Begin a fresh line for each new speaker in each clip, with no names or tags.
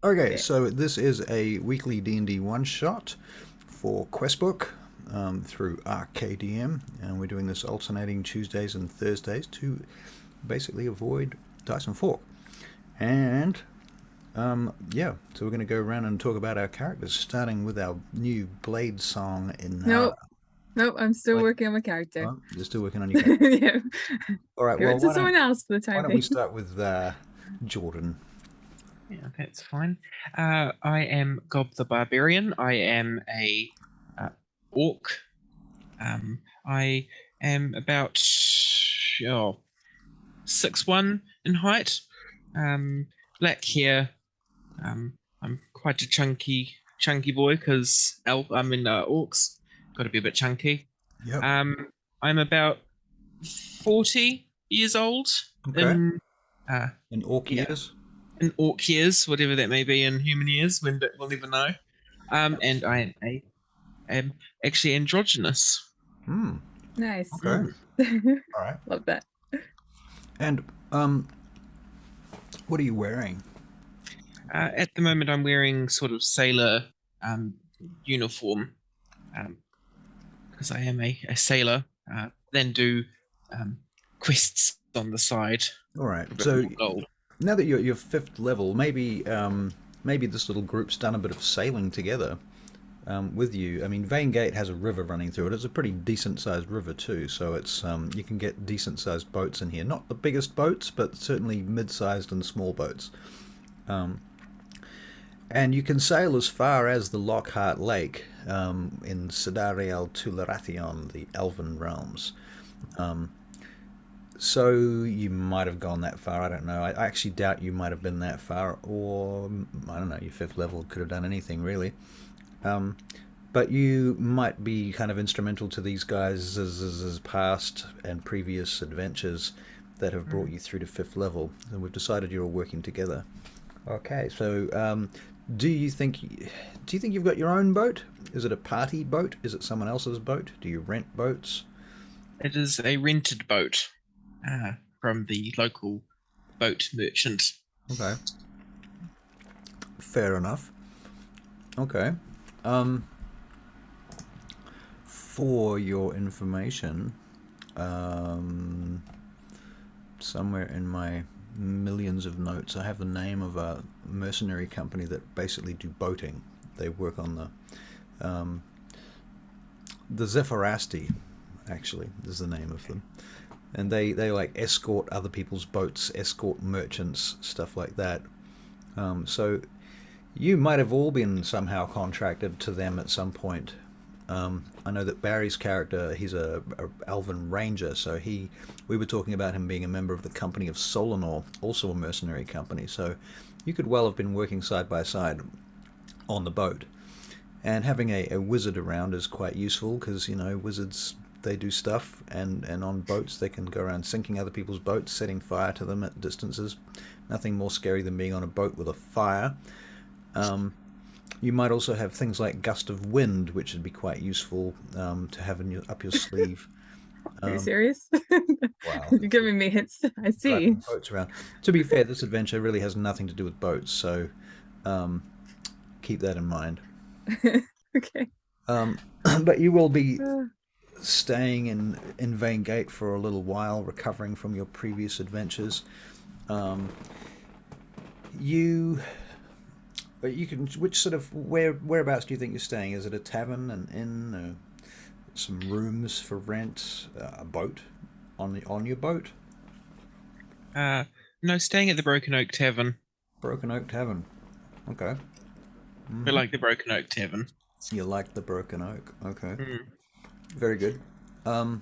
Okay,
Yeah.
so this is a weekly D&D one-shot for Questbook through RKDM, and we're doing this alternating Tuesdays and Thursdays to basically avoid Dice and Fork. And yeah, so we're going to go around and talk about our characters, starting with our new Blade song in
Nope. Nope. I'm still working on my character.
Oh, you're still working on your character.
Yeah.
All right,
Give
well,
it to someone else for the
why
time
don't we
being.
start with Jordan?
Yeah, that's fine. I am Gob the Barbarian. I am a orc. I am about 6'1" in height. Black hair. I'm quite a chunky boy because I'm in orcs. Got to be a bit chunky.
Yep.
I'm about 40 years old
Okay.
in
orc
yeah.
years?
In orc years, whatever that may be in human years, we'll never know. And I am actually androgynous.
Nice.
Okay. All right.
Love that.
And what are you wearing?
At the moment, I'm wearing sort of sailor uniform because I am a sailor. Then do quests on the side.
All right. So
gold.
now that you're 5th level, maybe maybe this little group's done a bit of sailing together with you. I mean, Vaingate has a river running through it. It's a pretty decent-sized river too, so it's you can get decent-sized boats in here. Not the biggest boats, but certainly mid-sized and small boats. And you can sail as far as the Lockhart Lake in Sidariel Tulathion, the Elven realms. So you might have gone that far. I don't know. I actually doubt you might have been that far, or I don't know. Your 5th level could have done anything really. But you might be kind of instrumental to these guys' as past and previous adventures that have brought you through to 5th level, and we've decided you're all working together. Okay, so do you think you've got your own boat? Is it a party boat? Is it someone else's boat? Do you rent boats?
It is a rented boat from the local boat merchant.
Okay. Fair enough. Okay. For your information, somewhere in my millions of notes, I have the name of a mercenary company that basically do boating. They work on the Zephyrasti, actually, is the name of them. And they like escort other people's boats, escort merchants, stuff like that. So you might have all been somehow contracted to them at some point. I know that Barry's character, he's a elven ranger, so we were talking about him being a member of the company of Solanor, also a mercenary company. So you could well have been working side by side on the boat. And having a wizard around is quite useful because, you know, wizards, they do stuff, and on boats they can go around sinking other people's boats, setting fire to them at distances. Nothing more scary than being on a boat with a fire. You might also have things like gust of wind, which would be quite useful to have up your sleeve.
Are you serious?
Wow.
You're giving me hints. I see.
Boats around. To be fair, this adventure really has nothing to do with boats, so keep that in mind.
Okay.
But you will be staying in Vaingate for a little while, recovering from your previous adventures. You can. Which sort of whereabouts do you think you're staying? Is it a tavern, an inn, some rooms for rent, a boat on your boat?
No, staying at the Broken Oak Tavern.
Broken Oak Tavern. Okay.
I like the Broken Oak Tavern.
You like the Broken Oak. Okay. Very good. I'm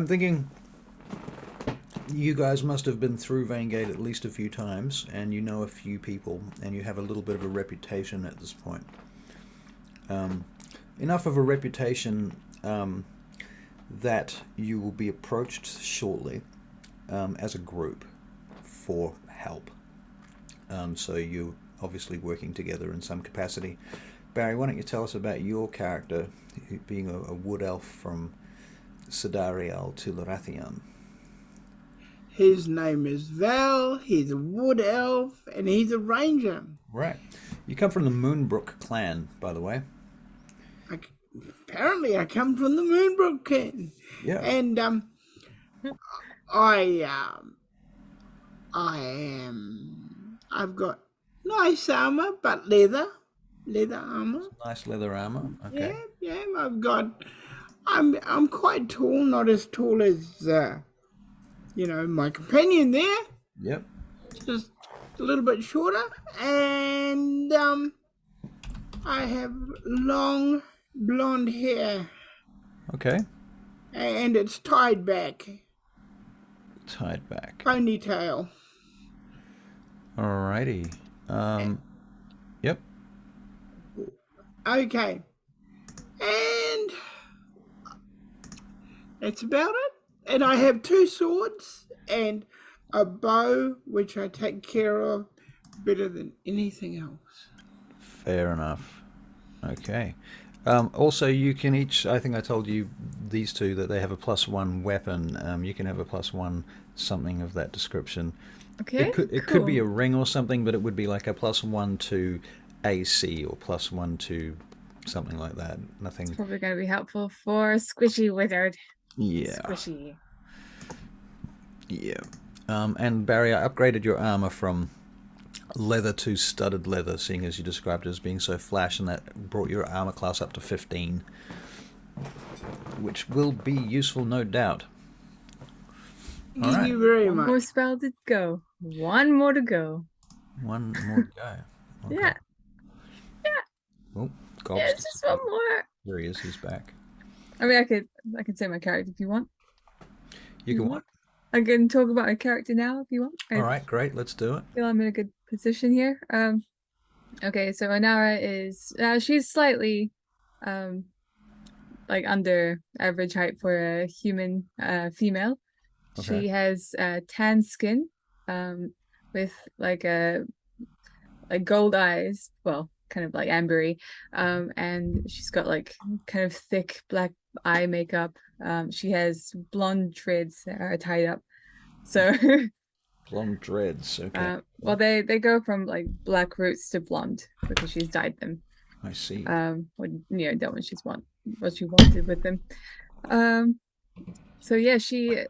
thinking you guys must have been through Vaingate at least a few times, and you know a few people, and you have a little bit of a reputation at this point. Enough of a reputation that you will be approached shortly as a group for help. So you're obviously working together in some capacity. Barry, why don't you tell us about your character, being a wood elf from Sidariel Tulathion?
His name is Val. He's a wood elf, and he's a ranger.
Right. You come from the Moonbrook clan, by the way.
Apparently, I come from the Moonbrook clan.
Yeah.
And I've got nice armor, but leather armor.
Nice leather armor. Okay.
Yeah. I'm quite tall, not as tall as my companion there.
Yep.
Just a little bit shorter, and I have long blonde hair.
Okay.
And it's tied back.
Tied back.
Ponytail.
Alrighty. Yep.
Okay. And that's about it. And I have 2 swords and a bow, which I take care of better than anything else.
Fair enough. Okay. Also, you can each, I think I told you, these two, that they have a +1 weapon. You can have a +1 something of that description.
Okay.
It could be a ring or something, but it would be like a +1 to AC or +1 to something like that. Nothing.
It's probably going to be helpful for squishy wizard.
Yeah.
Squishy.
Yeah. And Barry, I upgraded your armor from leather to studded leather, seeing as you described it as being so flash, and that brought your armor class up to 15, which will be useful, no doubt.
Thank you very
One
much.
more spell to go. One more to go.
One more to go. Okay.
Yeah.
Oh, Gob's
Yeah, it's just one more.
There he is. He's back.
I mean, I could say my character if you want.
You can what?
I can talk about my character now if you want.
All right, great. Let's do it.
I feel I'm in a good position here. Okay, so Anara is she's slightly like under average height for a human female.
Okay.
She has tan skin, with like gold eyes, well, kind of like ambery, and she's got like kind of thick black eye makeup. She has blonde dreads that are tied up. So
Blonde dreads. Okay.
well, they go from like black roots to blonde because she's dyed them.
I see.
When done what she wanted with them. So yeah, she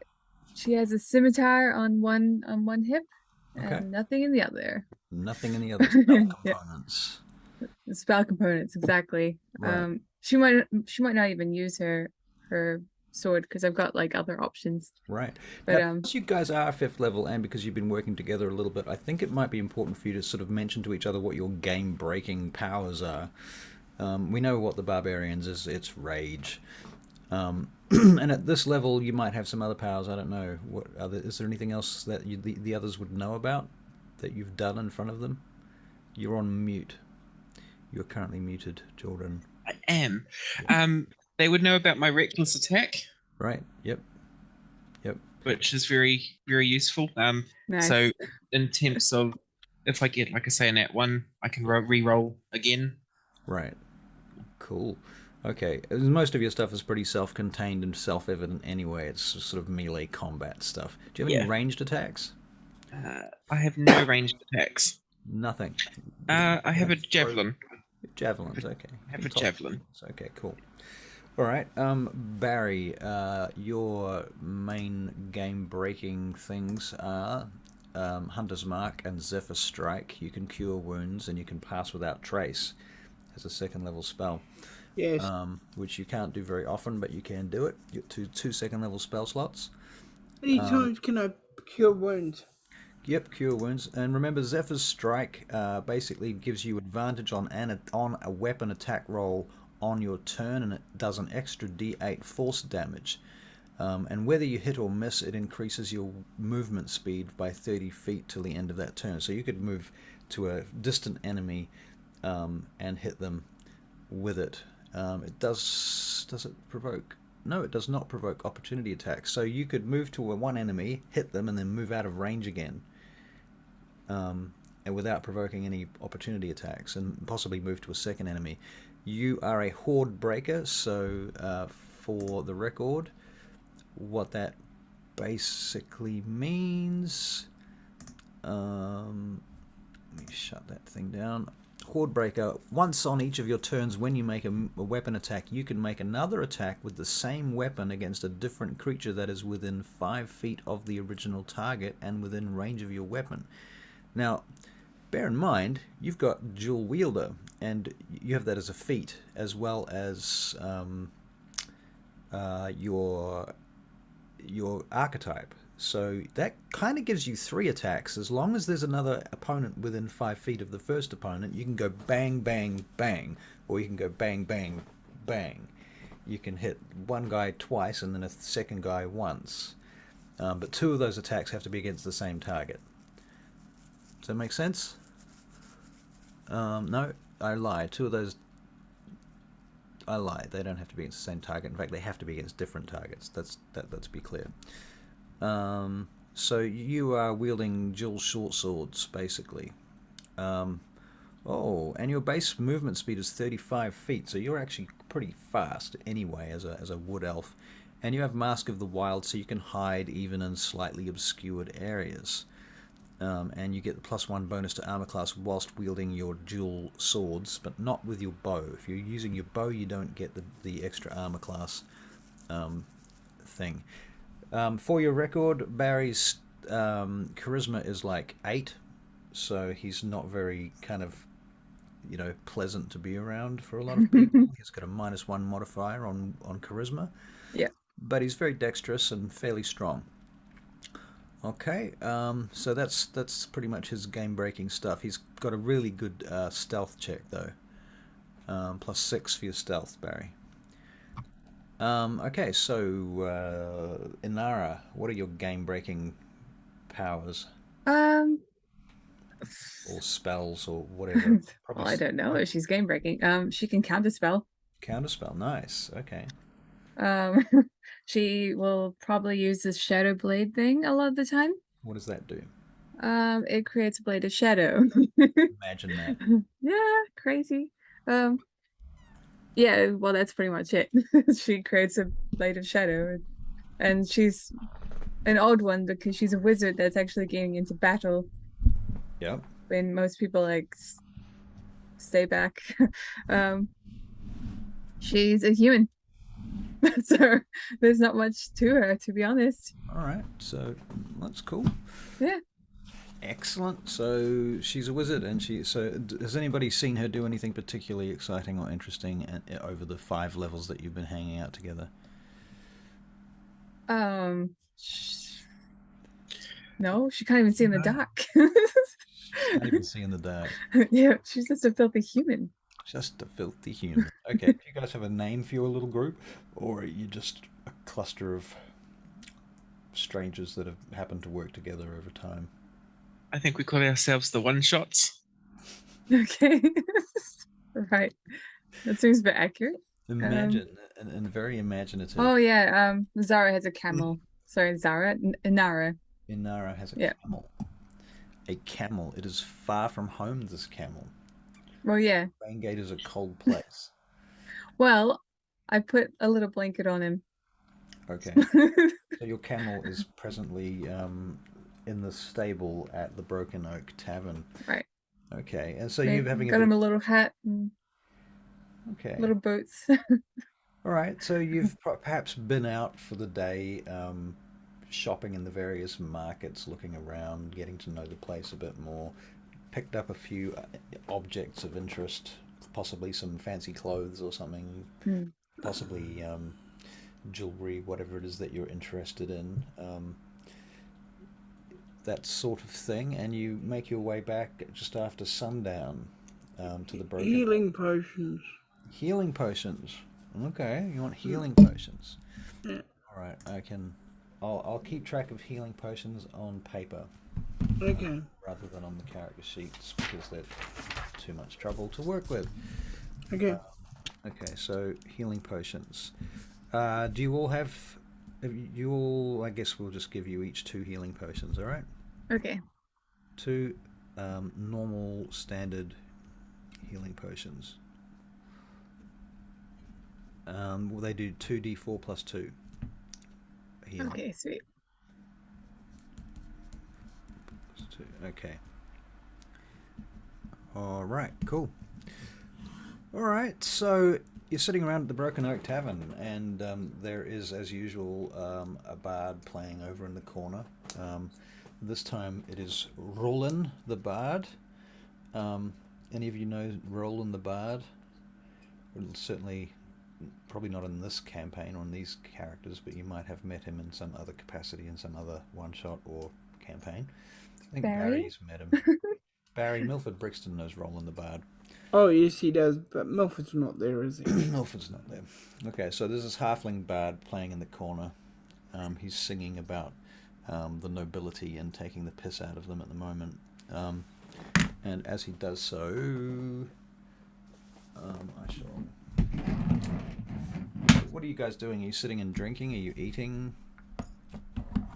has a scimitar on one hip,
Okay.
and nothing in the other.
Nothing in the other spell
Yeah.
components.
The spell components, exactly.
Right.
She might not even use her sword because I've got like other options.
Right.
But
Now, because you guys are 5th level and because you've been working together a little bit, I think it might be important for you to sort of mention to each other what your game-breaking powers are. We know what the barbarians is. It's rage. And at this level, you might have some other powers. I don't know. Is there anything else that the others would know about that you've done in front of them? You're on mute. You're currently muted, Jordan.
I am. They would know about my reckless attack.
Right. Yep.
Which is very, very useful.
Nice.
So in terms of if I get, like I say, a nat 1, I can re-roll again.
Right. Cool. Okay. Most of your stuff is pretty self-contained and self-evident anyway. It's sort of melee combat stuff. Do you have any ranged attacks?
I have no ranged attacks.
Nothing.
I have a javelin.
Javelins, okay.
I have a javelin.
Okay, cool. All right, Barry, your main game-breaking things are Hunter's Mark and Zephyr Strike. You can cure wounds and you can pass without trace as a 2nd level spell.
Yes.
Which you can't do very often, but you can do it. You get two 2nd level spell slots.
How many times can I cure wounds?
Yep, cure wounds. And remember, Zephyr's Strike basically gives you advantage on a weapon attack roll on your turn, and it does an extra d8 force damage. And whether you hit or miss, it increases your movement speed by 30 feet till the end of that turn. So you could move to a distant enemy and hit them with it. Does it provoke? No, it does not provoke opportunity attacks. So you could move to one enemy, hit them, and then move out of range again. And without provoking any opportunity attacks, and possibly move to a 2nd enemy. You are a horde breaker, so for the record, what that basically means, let me shut that thing down. Horde Breaker, once on each of your turns when you make a weapon attack, you can make another attack with the same weapon against a different creature that is within 5 feet of the original target and within range of your weapon. Now, bear in mind, you've got Dual Wielder, and you have that as a feat, as well as your archetype. So that kind of gives you 3 attacks. As long as there's another opponent within 5 feet of the first opponent, you can go bang, bang, bang, or you can go bang, bang, bang. You can hit one guy twice and then a second guy once. But 2 of those attacks have to be against the same target. Does that make sense? No, I lie. 2 of those... I lie. They don't have to be against the same target. In fact, they have to be against different targets. Let's be clear. So you are wielding dual short swords, basically. And your base movement speed is 35 feet, so you're actually pretty fast anyway as a wood elf. And you have Mask of the Wild, so you can hide even in slightly obscured areas. And you get the +1 bonus to armor class whilst wielding your dual swords, but not with your bow. If you're using your bow, you don't get the extra armor class thing. For your record, Barry's charisma is like 8, so he's not very kind of, pleasant to be around for a lot of people. He's got a -1 modifier on charisma.
Yeah.
But he's very dexterous and fairly strong. Okay, so that's pretty much his game-breaking stuff. He's got a really good stealth check, though. +6 for your stealth, Barry. Okay, so Inara, what are your game-breaking powers? Or spells, or whatever.
Well, I don't know if she's game breaking. She can counterspell.
Counterspell, nice. Okay.
She will probably use this shadow blade thing a lot of the time.
What does that do?
It creates a blade of shadow.
Imagine that.
Yeah, crazy. Yeah, well, that's pretty much it. She creates a blade of shadow, and she's an odd one because she's a wizard that's actually getting into battle.
Yep.
When most people stay back. She's a human, so there's not much to her, to be honest.
All right, so that's cool.
Yeah.
Excellent. So she's a wizard, and has anybody seen her do anything particularly exciting or interesting over the 5 levels that you've been hanging out together?
No, she can't even see in the dark.
Can't even see in the dark.
Yeah, she's just a filthy human.
Just a filthy human. Okay, do you guys have a name for your little group, or are you just a cluster of strangers that have happened to work together over time?
I think we call ourselves the One-Shots.
Okay. Right. That seems a bit accurate.
Imagine, and very imaginative.
Oh yeah, Zara has a camel. Sorry, Inara.
Inara has a camel. A camel. It is far from home, this camel.
Well, yeah.
Raingate is a cold place.
Well, I put a little blanket on him.
Okay. So your camel is presently in the stable at the Broken Oak Tavern.
Right.
Okay, and so you're having
got him a little hat and little boots.
All right, so you've perhaps been out for the day, shopping in the various markets, looking around, getting to know the place a bit more, picked up a few objects of interest, possibly some fancy clothes or something, possibly jewelry, whatever it is that you're interested in, that sort of thing, and you make your way back just after sundown to the Broken
Healing potions.
Healing potions. Okay, you want healing potions?
Yeah.
All right, I'll keep track of healing potions on paper.
Okay.
Rather than on the character sheets, because they're too much trouble to work with.
Okay.
Okay, so healing potions. Do you all have? I guess we'll just give you each 2 healing potions. All right.
Okay.
2 normal standard healing potions. Well, they do 2d4 + 2 healing.
Okay, sweet.
Okay. All right. Cool. All right. So you're sitting around at the Broken Oak Tavern, and there is, as usual, a bard playing over in the corner. This time it is Roland the Bard. Any of you know Roland the Bard? Well, certainly, probably not in this campaign or in these characters, but you might have met him in some other capacity in some other one-shot or campaign. I think
Barry?
Barry's met him. Barry Milford Brixton knows Roland the Bard.
Oh, yes, he does, but Milford's not there, is he?
Milford's not there. Okay, so there's this halfling bard playing in the corner. He's singing about the nobility and taking the piss out of them at the moment. And as he does so, I shall... What are you guys doing? Are you sitting and drinking? Are you eating?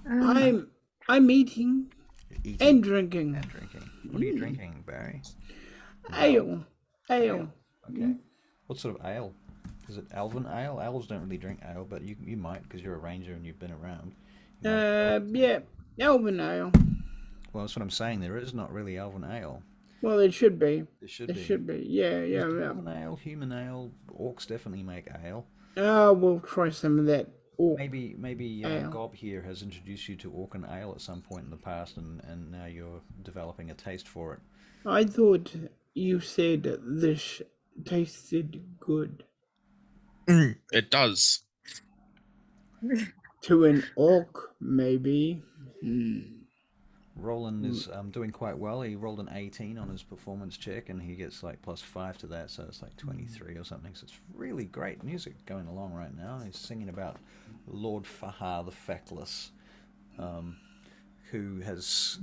I'm eating
You're eating
and drinking.
and drinking. What are you drinking, Barry?
Ale.
Okay. What sort of ale? Is it elven ale? Elves don't really drink ale, but you might because you're a ranger and you've been around.
Yeah, elven ale.
Well, that's what I'm saying. There is not really elven ale.
Well, it should be.
There should
It
be.
should be. Yeah.
Elven ale, human ale. Orcs definitely make ale.
We'll try some of that. Orc.
Maybe
Ale.
Gob here has introduced you to Orcan ale at some point in the past, and now you're developing a taste for it.
I thought you said this tasted good
It does.
to an orc, maybe.
Roland is doing quite well. He rolled an 18 on his performance check, and he gets like +5 to that, so it's like 23 or something. So it's really great music going along right now. He's singing about Lord Fahar the Feckless, who has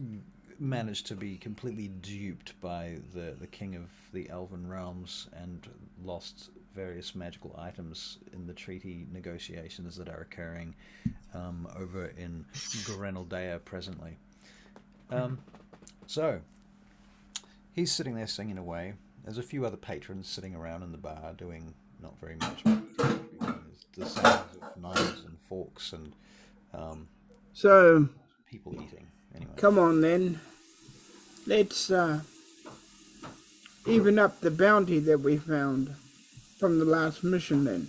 managed to be completely duped by the king of the Elven realms and lost various magical items in the treaty negotiations that are occurring over in Grenaldea presently. So he's sitting there singing away. There's a few other patrons sitting around in the bar doing not very much. The sounds of knives and forks and
So,
people eating. Anyway,
come on then. Let's even up the bounty that we found from the last mission then.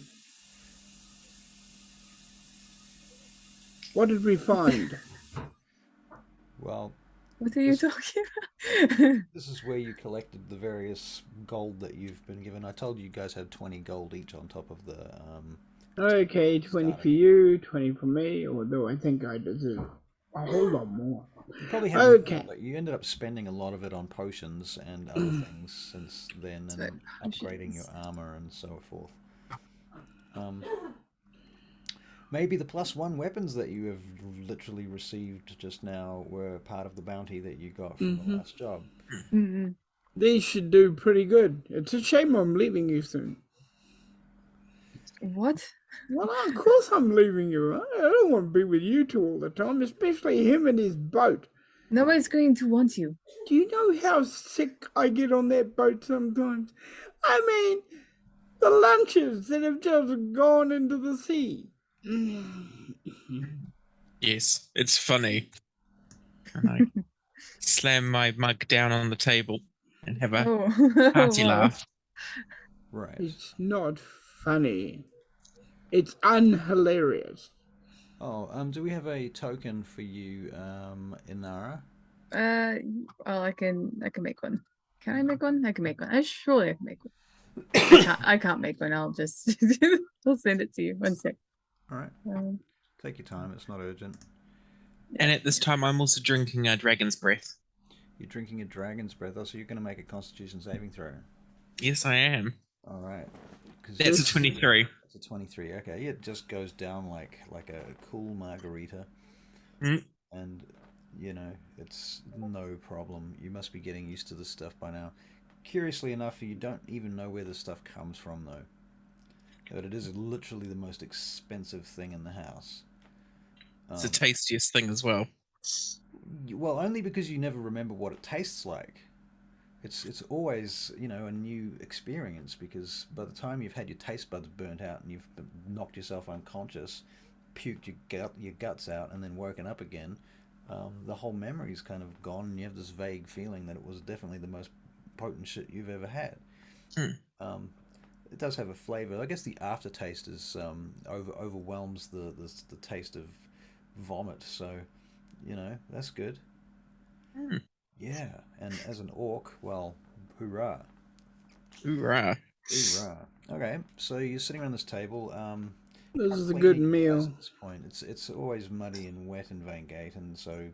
What did we find?
well,
What are you talking about?
this is where you collected the various gold that you've been given. I told you guys had 20 gold each on top of the
Okay, 20 for you, 20 for me, although I think I deserve a whole lot more.
You probably have
Okay.
more, but you ended up spending a lot of it on potions and other things since then,
So,
and upgrading your
potions.
armor and so forth. Maybe the +1 weapons that you have literally received just now were part of the bounty that you got from the last job.
Mm-mm.
These should do pretty good. It's a shame I'm leaving you soon.
What?
Well, of course I'm leaving you. I don't want to be with you two all the time, especially him and his boat.
Nobody's going to want you.
Do you know how sick I get on that boat sometimes? I mean, the lunches that have just gone into the sea.
Yes, it's funny. And I slam my mug down on the table and have a
Oh,
hearty
wow.
laugh.
Right.
It's not funny. It's unhilarious.
Oh, do we have a token for you, Inara?
Well, I can make one. Can I make one? I can make one. I surely can make one. I can't make one. I'll just I'll send it to you. One sec.
All right.
Um,
Take your time. It's not urgent.
And at this time, I'm also drinking a dragon's breath.
You're drinking a dragon's breath. Oh, so you're going to make a Constitution saving throw.
Yes, I am.
All right.
That's a 23.
It's a 23. Okay, it just goes down like a cool margarita,
Mm.
and you know it's no problem. You must be getting used to this stuff by now. Curiously enough, you don't even know where this stuff comes from, though. But it is literally the most expensive thing in the house.
It's the tastiest thing as well.
Well, only because you never remember what it tastes like. It's always, you know, a new experience, because by the time you've had your taste buds burnt out and you've knocked yourself unconscious, puked your guts out, and then woken up again, the whole memory's kind of gone, and you have this vague feeling that it was definitely the most potent shit you've ever had.
Hmm.
It does have a flavor. I guess the aftertaste is overwhelms the taste of vomit. So, that's good.
Hmm.
Yeah, and as an orc, well, hoorah.
Hoorah.
Hoorah. Okay, so you're sitting around this table.
This
How
is a
clean
good
are you guys
meal.
at this point? It's always muddy and wet in Vangate, and so,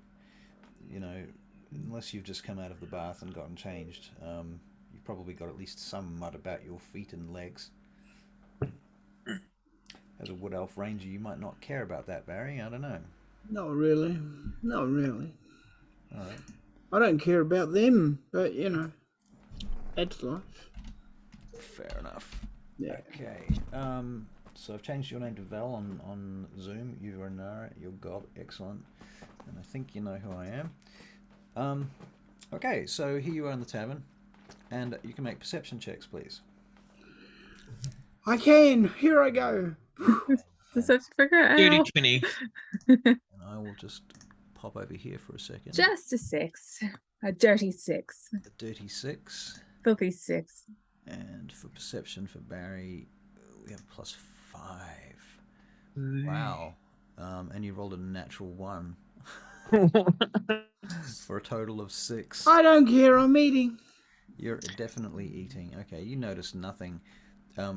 you know, unless you've just come out of the bath and gotten changed, you've probably got at least some mud about your feet and legs. As a wood elf ranger, you might not care about that, Barry. I don't know.
Not really. Not really.
All right.
I don't care about them, but that's life.
Fair enough.
Yeah.
Okay. So I've changed your name to Val on Zoom. You are Nara. You're Gob. Excellent. And I think you know who I am. Okay. So here you are in the tavern, and you can make perception checks, please.
I can. Here I go.
Does that figure out?
Dirty 20.
And I will just pop over here for a second.
Just a 6. A dirty 6.
A dirty 6.
Filthy 6.
And for perception for Barry, we have +5. Wow. And you rolled a natural 1 for a total of 6.
I don't care. I'm eating.
You're definitely eating. Okay, you notice nothing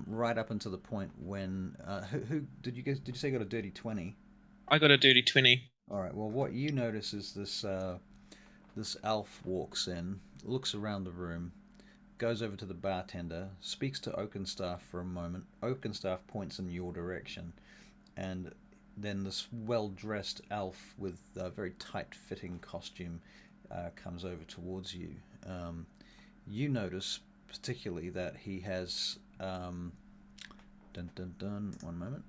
right up until the point when who did you say got a dirty 20?
I got a dirty 20.
All right. Well, what you notice is this elf walks in, looks around the room, goes over to the bartender, speaks to Oakenstaff for a moment. Oakenstaff points in your direction, and then this well-dressed elf with a very tight-fitting costume comes over towards you. You notice particularly that he has one moment.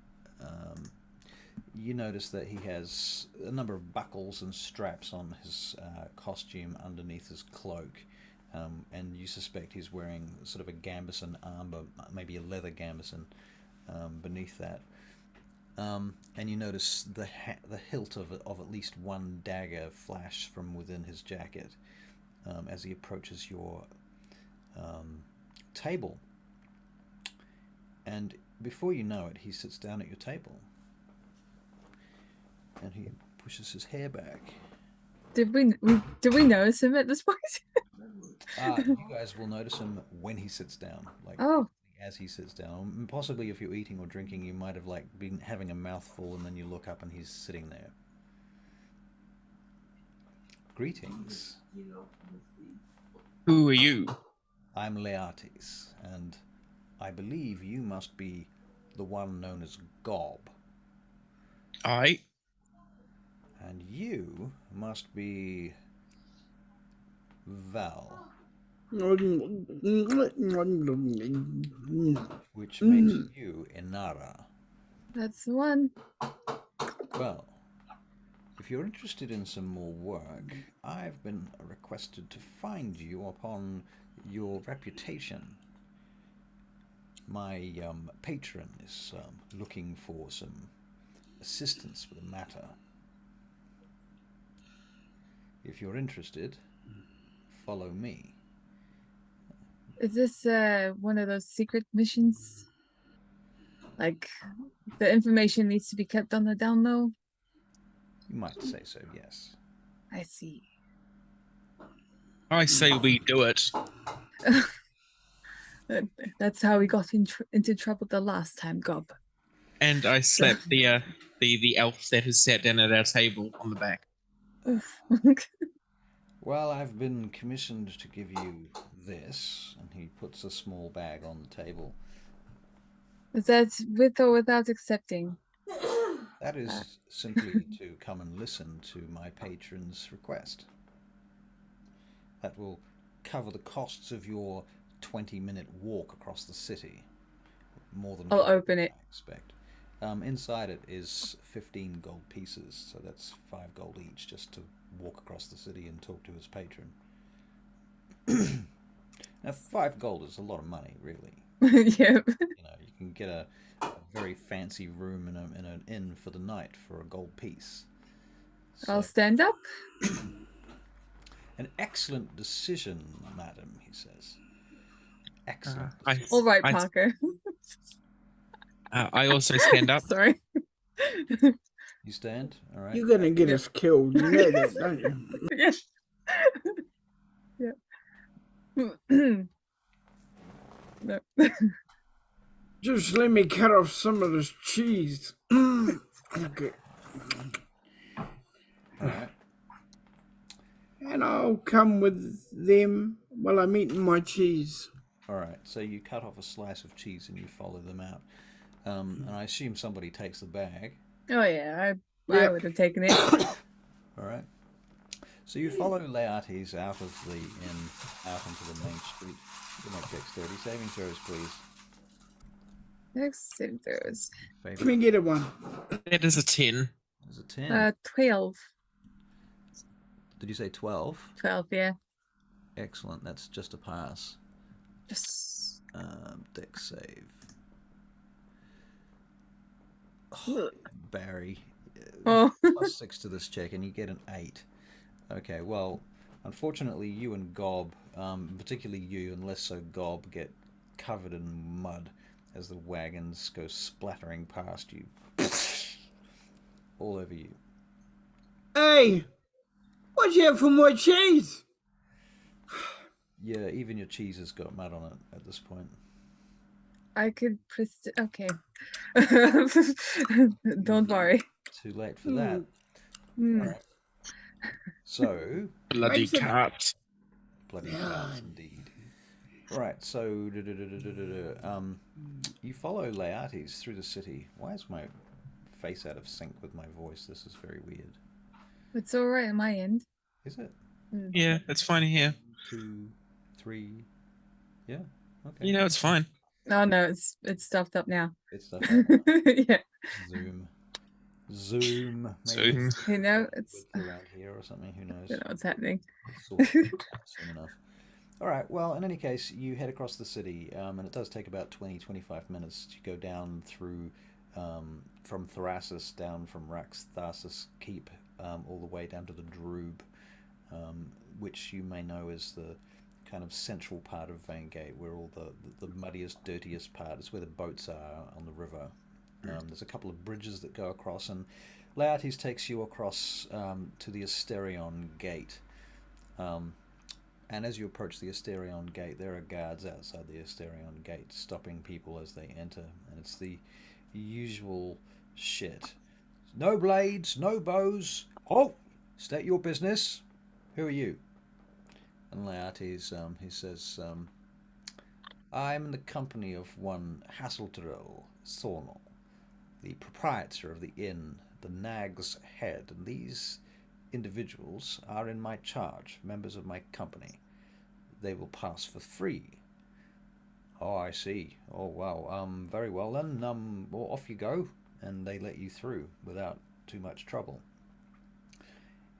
You notice that he has a number of buckles and straps on his costume underneath his cloak, and you suspect he's wearing sort of a gambeson armor, maybe a leather gambeson beneath that. And you notice the hilt of at least one dagger flash from within his jacket as he approaches your table. And before you know it, he sits down at your table. And he pushes his hair back.
Did we notice him at this point?
You guys will notice him when he sits down, like as he sits down. And possibly if you're eating or drinking, you might have like been having a mouthful, and then you look up and he's sitting there. Greetings.
Who are you?
I'm Laertes, and I believe you must be the one known as Gob.
I.
And you must be Val, which makes you Inara.
That's the one.
Well, if you're interested in some more work, I've been requested to find you upon your reputation. My patron is looking for some assistance with the matter. If you're interested, follow me.
Is this one of those secret missions? Like, the information needs to be kept on the down low?
You might say so, yes.
I see.
I say we do it.
That's how we got into trouble the last time, Gob.
And I slapped the elf that has sat down at our table on the back.
Well, I've been commissioned to give you this, and he puts a small bag on the table.
Is that with or without accepting?
That is simply to come and listen to my patron's request. That will cover the costs of your 20-minute walk across the city. More than
I'll open it.
I expect. Inside it is 15 gold pieces, so that's 5 gold each just to walk across the city and talk to his patron. Now, 5 gold is a lot of money, really.
Yeah.
You can get a very fancy room in an inn for the night for a gold piece.
I'll
So,
stand up.
an excellent decision, madam, he says. Excellent.
All right,
I-
Parker.
I also stand up.
Sorry.
You stand? All right.
You're gonna get
Yep.
us killed. You know that, don't you?
Yeah. No.
Just let me cut off some of this cheese. Okay.
All right.
And I'll come with them while I'm eating my cheese.
All right. So you cut off a slice of cheese and you follow them out. And I assume somebody takes the bag.
Oh yeah, I
Yep.
would have taken it.
All right. So you follow Laertes out of the inn, out into the main street. You make dexterity saving throws, please.
Next save throws.
Let me
Favorite
get a one.
That is a 10.
is a 10.
12.
Did you say 12?
12, yeah.
Excellent. That's just a pass.
Just
Dex save.
Ugh.
Barry,
Oh.
+6 to this check, and you get an 8. Okay, well, unfortunately, you and Gob, particularly you and less so Gob, get covered in mud as the wagons go splattering past you. All over you.
Hey, watch out for my cheese.
Yeah, even your cheese has got mud on it at this point.
I could okay. Don't worry.
Too late for that.
Hmm.
All right. So,
Bloody
Makes it-
cat.
bloody
Yeah.
cats indeed. Right, so you follow Laertes through the city. Why is my face out of sync with my voice? This is very weird.
It's all right on my end.
Is it?
Yeah, it's fine here.
2, 3. Yeah. Okay.
You know, it's fine.
Oh no, it's stuffed up now.
It's stuff.
Yeah.
Zoom. Maybe
Zoom.
it's
You know, it's
around here or something. Who knows?
you know what's happening.
Sort of soon enough. All right. Well, in any case, you head across the city, and it does take about 20-25 minutes to go down through from Thrasis, down from Raxthasis Keep, all the way down to the Droob, which you may know is the kind of central part of Vangate, where all the muddiest, dirtiest part is where the boats are on the river. There's a couple of bridges that go across, and Laertes takes you across to the Asterion Gate. And as you approach the Asterion Gate, there are guards outside the Asterion Gate stopping people as they enter, and it's the usual shit. No blades, no bows. Oh, state your business. Who are you? And Laertes, he says, I'm in the company of one Hemithtireth Thornal, the proprietor of the inn, the Nag's Head, and these individuals are in my charge, members of my company. They will pass for free. Oh, I see. Oh, wow. Very well then. Well, off you go, and they let you through without too much trouble.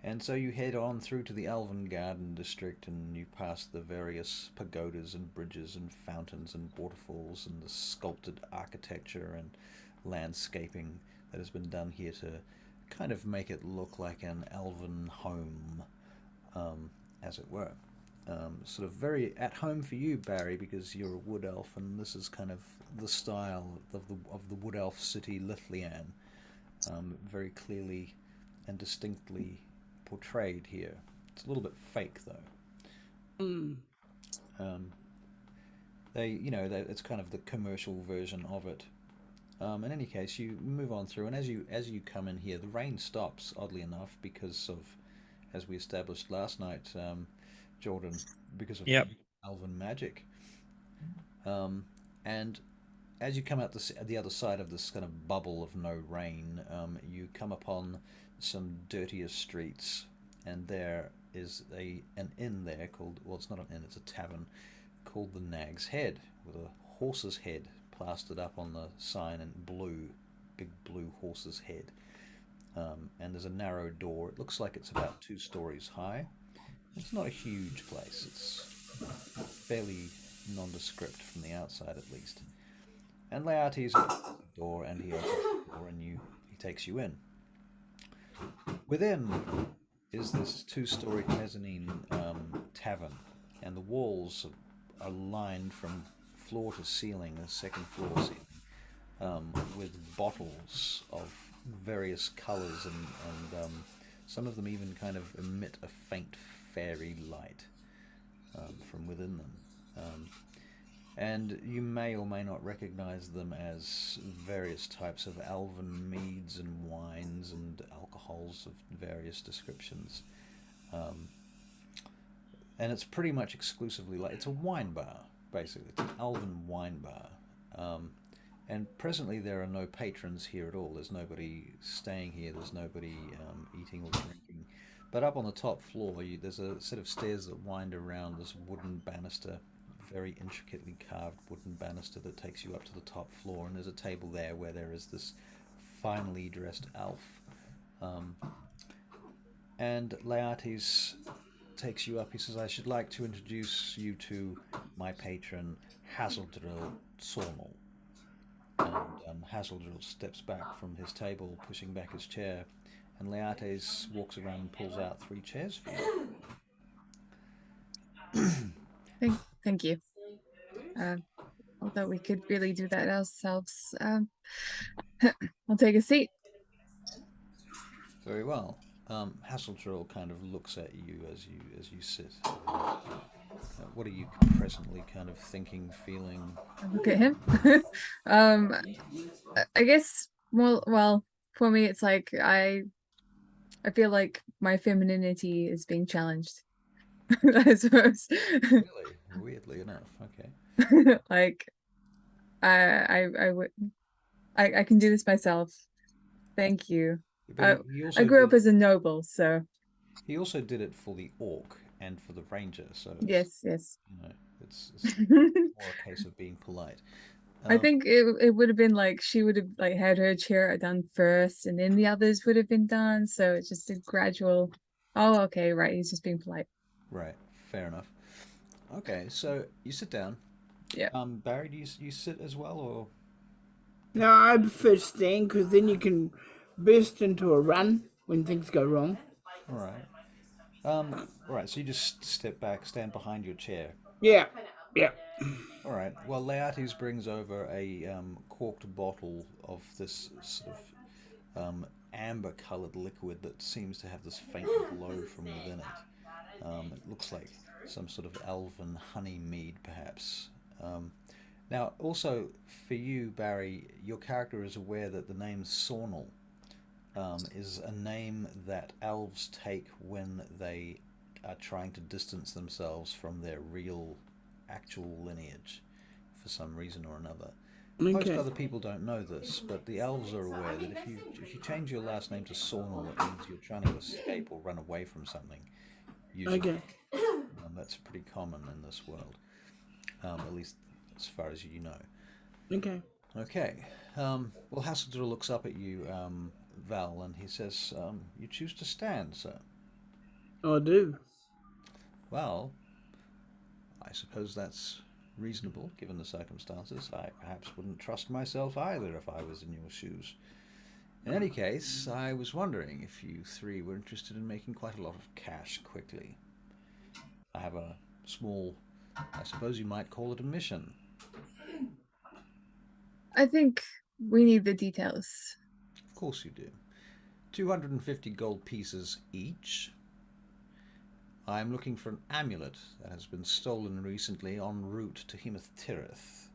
And so you head on through to the Elven Garden District, and you pass the various pagodas and bridges and fountains and waterfalls and the sculpted architecture and landscaping that has been done here to kind of make it look like an elven home, as it were. Sort of very at home for you, Barry, because you're a wood elf, and this is kind of the style of the wood elf city, Lithlian, very clearly and distinctly portrayed here. It's a little bit fake though. It's kind of the commercial version of it. In any case, you move on through, and as you come in here, the rain stops, oddly enough, because of, as we established last night, Jordan, because of elven magic. And as you come out the other side of this kind of bubble of no rain, you come upon some dirtier streets, and there is an inn there called, well, it's not an inn, it's a tavern, called the Nag's Head, with a horse's head plastered up on the sign in blue, big blue horse's head. And there's a narrow door. It looks like it's about 2 stories high. It's not a huge place. It's fairly nondescript from the outside, at least. And Laertes opens the door, and he opens the door, and he takes you in. Within is this two-story mezzanine tavern, and the walls are lined from floor to ceiling, the second floor ceiling, with bottles of various colours, and some of them even kind of emit a faint fairy light from within them. And you may or may not recognize them as various types of elven meads and wines and alcohols of various descriptions. And it's pretty much exclusively it's a wine bar, basically. It's an elven wine bar. And presently there are no patrons here at all. There's nobody staying here. There's nobody eating or drinking. But up on the top floor, there's a set of stairs that wind around this wooden banister, very intricately carved wooden banister that takes you up to the top floor. And there's a table there where there is this finely dressed elf. And Laertes takes you up. He says, "I should like to introduce you to my patron, Hazeldrill Sornel." And Hazeldrill steps back from his table, pushing back his chair, and Laertes walks around and pulls out 3 chairs for you.
Thank you. Although we could really do that ourselves. I'll take a seat.
Very well. Hazeldrill kind of looks at you as you sit. What are you presently kind of thinking, feeling?
Look at him. I guess well, for me it's like I feel like my femininity is being challenged. I suppose.
Really? Weirdly enough, okay.
Like I can do this myself. Thank you.
But
I grew up as a noble, so
he also did it for the orc and for the ranger, so
yes.
You know, it's more a case of being polite.
I think it would have been like she would have like had her chair done first, and then the others would have been done. So it's just a gradual. Oh, okay, right. He's just being polite.
Right. Fair enough. Okay, so you sit down.
Yeah.
Barry, do you sit as well, or?
No, I prefer staying because then you can burst into a run when things go wrong.
All right. Right. So you just step back, stand behind your chair.
Yeah.
All right. Well, Laertes brings over a corked bottle of this sort of amber-coloured liquid that seems to have this faint glow from within it. It looks like some sort of elven honey mead, perhaps. Now, also, for you, Barry, your character is aware that the name Sornel is a name that elves take when they are trying to distance themselves from their real, actual lineage for some reason or another.
Okay.
Most other people don't know this, but the elves are aware that if you change your last name to Sornel, it means you're trying to escape or run away from something. Usually.
Okay.
That's pretty common in this world, at least as far as you know.
Okay.
Okay. Well, Hazeldrill looks up at you, Val, and he says, "You choose to stand, sir."
I do.
Well, I suppose that's reasonable, given the circumstances. I perhaps wouldn't trust myself either if I was in your shoes. In any case, I was wondering if you 3 were interested in making quite a lot of cash quickly. I have a small, I suppose you might call it a mission.
I think we need the details.
Of course you do. 250 gold pieces each. I am looking for an amulet that has been stolen recently en route to Hemithtireth.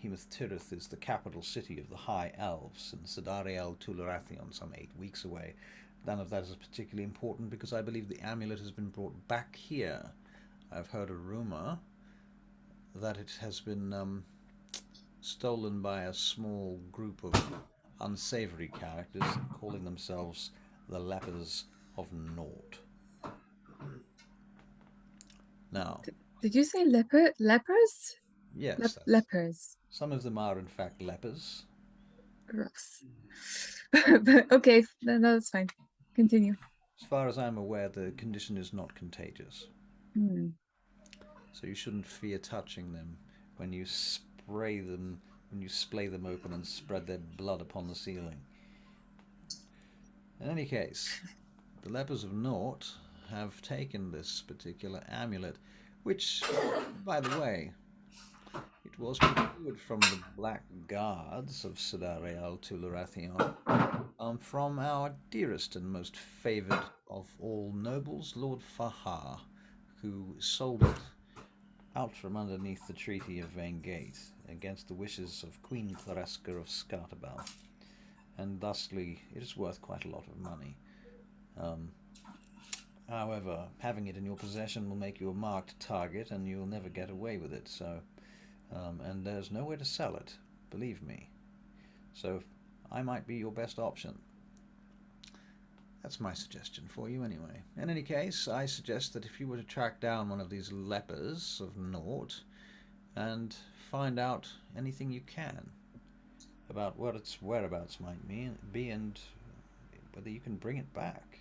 Hemithtireth is the capital city of the High Elves, and Sidariel Tal-Ruatha some 8 weeks away. None of that is particularly important because I believe the amulet has been brought back here. I've heard a rumor that it has been stolen by a small group of unsavory characters calling themselves the Leppers of Nort. Now,
did you say lepers?
Yes.
Lepers.
Some of them are in fact lepers.
Gross. But okay, no, that's fine. Continue.
As far as I'm aware, the condition is not contagious. So you shouldn't fear touching them when you splay them, open and spread their blood upon the ceiling. In any case, the Leppers of Nort have taken this particular amulet, which, by the way, it was procured from the Black Guards of Sidareal Tal-Ruatha, from our dearest and most favoured of all nobles, Lord Fahar, who sold it out from underneath the Treaty of Vangate against the wishes of Queen Clareska of Scartabal, and thusly it is worth quite a lot of money. However, having it in your possession will make you a marked target, and you'll never get away with it. So, and there's nowhere to sell it, believe me. So, I might be your best option. That's my suggestion for you, anyway. In any case, I suggest that if you were to track down one of these Leppers of Nort and find out anything you can about what its whereabouts might be and whether you can bring it back,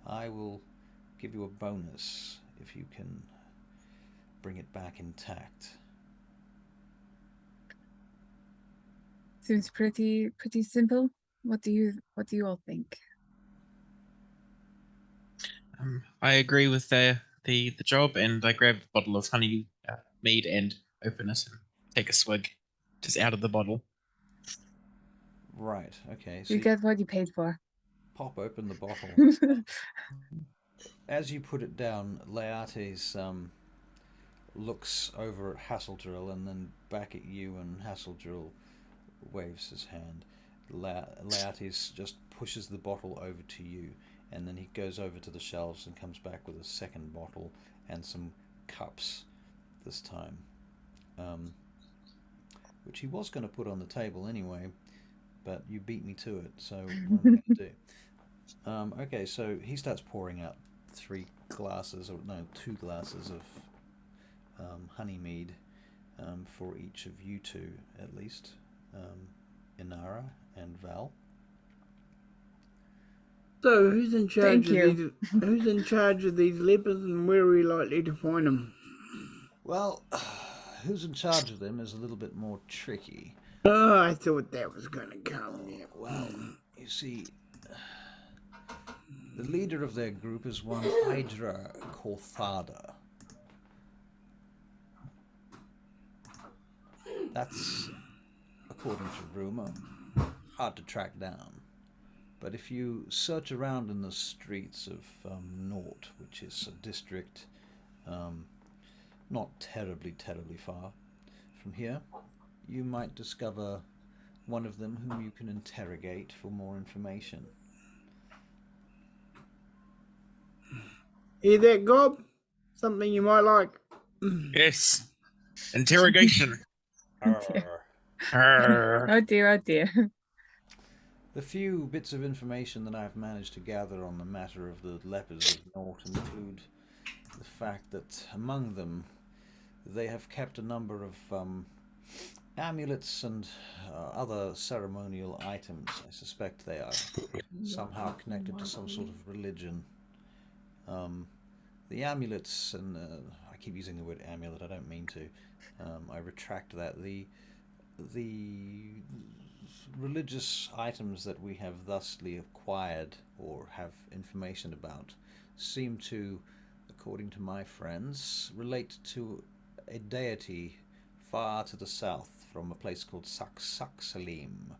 I will give you a bonus if you can bring it back intact.
Seems pretty simple. What do you all think?
I agree with the job, and I grab a bottle of honey mead and open it and take a swig, just out of the bottle.
Right, okay. So
You get what you paid for.
pop open the bottle. As you put it down, Laertes looks over at Hassildrill and then back at you, and Hassildrill waves his hand. Laertes just pushes the bottle over to you, and then he goes over to the shelves and comes back with a second bottle and some cups this time, which he was going to put on the table anyway, but you beat me to it, so what am I going to do? Okay, so he starts pouring out 2 glasses of honey mead for each of you two, at least, Inara and Val.
So who's in charge
Thank
of
you.
these? Who's in charge of these lepers, and where are we likely to find them?
Well, who's in charge of them is a little bit more tricky.
Oh, I thought that was going to come. Yeah.
Well, you see, the leader of their group is one Hydra Corthada. That's, according to rumor, hard to track down. But if you search around in the streets of Nort, which is a district not terribly far from here, you might discover one of them whom you can interrogate for more information.
Hear that, Gob? Something you might like.
Yes. Interrogation.
Oh dear, oh dear.
The few bits of information that I've managed to gather on the matter of the Leppers of Nort include the fact that among them they have kept a number of amulets and other ceremonial items. I suspect they are somehow connected to some sort of religion. The amulets, and I keep using the word amulet, I don't mean to. I retract that. The religious items that we have thusly acquired or have information about seem to, according to my friends, relate to a deity far to the south from a place called Salim.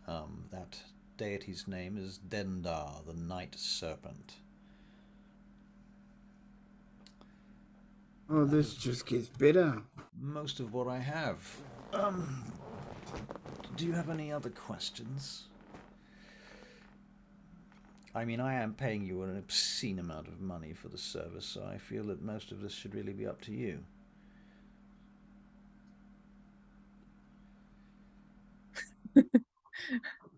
That deity's name is Dendar, the Night Serpent.
Oh, this just gets better.
Most of what I have. Do you have any other questions? I mean, I am paying you an obscene amount of money for the service, so I feel that most of this should really be up to you.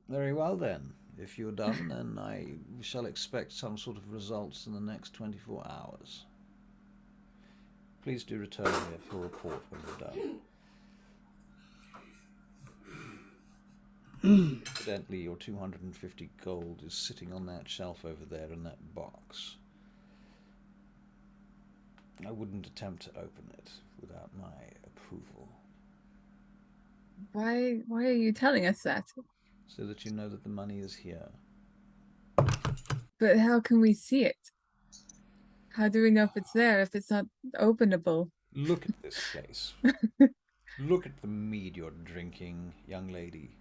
Very well then. If you're done, then I shall expect some sort of results in the next 24 hours. Please do return here for a report when you're done. Evidently, your 250 gold is sitting on that shelf over there in that box. I wouldn't attempt to open it without my approval.
Why are you telling us that?
So that you know that the money is here.
But how can we see it? How do we know if it's there if it's not openable?
Look at this place. Look at the mead you're drinking, young lady.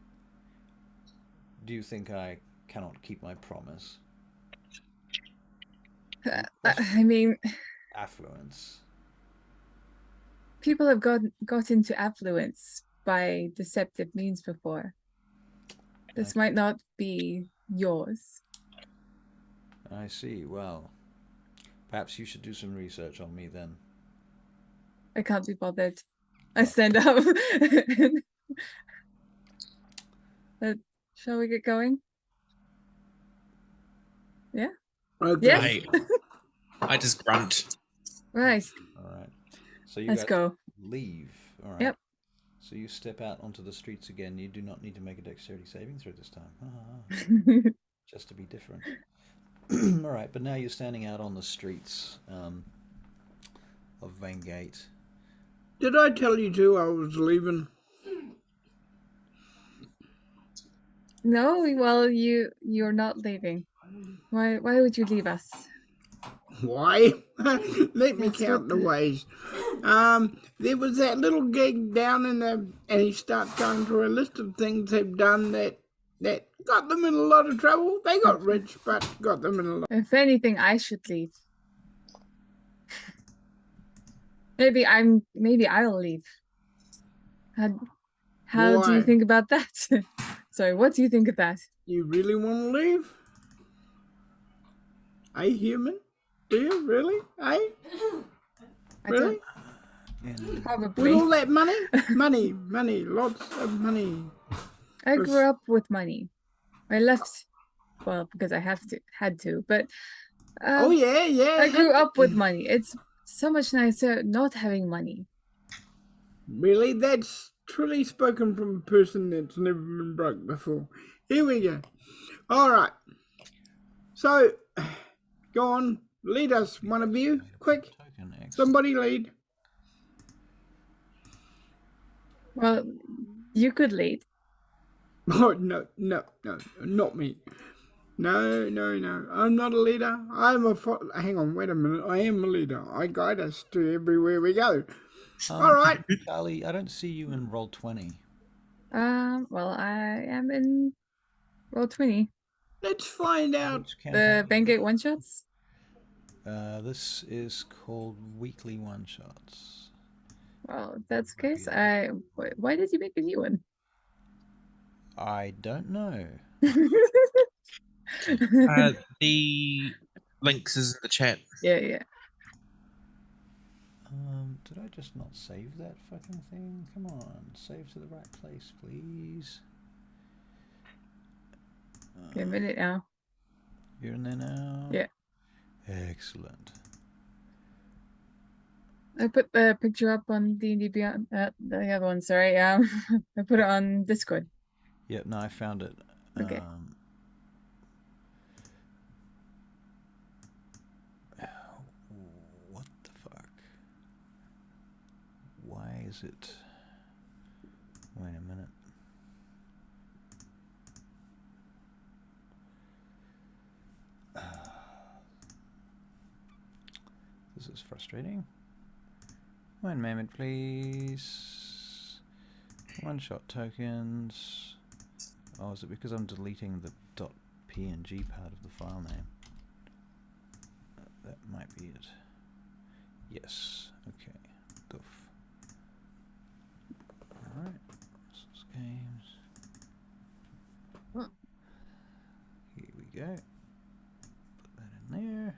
Do you think I cannot keep my promise?
I mean,
Affluence.
people have got into affluence by deceptive means before. This might not be yours.
I see. Well, perhaps you should do some research on me then.
I can't be bothered. I stand up. Shall we get going? Yeah?
Okay.
Yes?
I just grunt.
Right.
All right. So you
Let's
guys
go.
leave. All right.
Yep.
So you step out onto the streets again. You do not need to make a dexterity saving throw this time. Just to be different. All right, but now you're standing out on the streets of Vangate.
Did I tell you too I was leaving?
No, well, you're not leaving. Why would you leave us?
Why? Let me
That's
count
what
the ways. There was that little gig down in the, and he starts going through a list of things they've done that got them in a lot of trouble. They got rich, but got them in a lot.
If anything, I should leave. Maybe I'll leave. How do you
Why?
think about that? Sorry, what do you think of that?
You really want to leave? Are you human? Do you really?
I
Really?
don't, probably.
With all that money, lots of money.
I grew up with money. I left, well, because I had to, but
Oh yeah.
I grew up with money. It's so much nicer not having money.
Really? That's truly spoken from a person that's never been broke before. Here we go. All right. So, go on. Lead us, one of you. Quick. Somebody lead.
Well, you could lead.
Oh, no, not me. No. I'm not a leader. Hang on, wait a minute. I am a leader. I guide us to everywhere we go. All right.
Charlie, I don't see you in Roll20.
Well, I am in Roll20.
Let's find out.
The Bangate one-shots?
This is called Weekly One-Shots.
Well, if that's the case, why did you make a new one?
I don't know.
The links is in the chat.
Yeah.
Did I just not save that fucking thing? Come on, save to the right place, please.
Okay, a minute now.
You're in there now?
Yeah.
Excellent.
I put the picture up on D&D Beyond, the other one, sorry. I put it on Discord.
Yep, no, I found it.
Okay.
What the fuck? Why is it? Wait a minute. This is frustrating. One moment, please. One-shot tokens. Oh, is it because I'm deleting the .png part of the file name? That might be it. Yes. Okay. Doof. Alright. This is games. Here we go. Put that in there.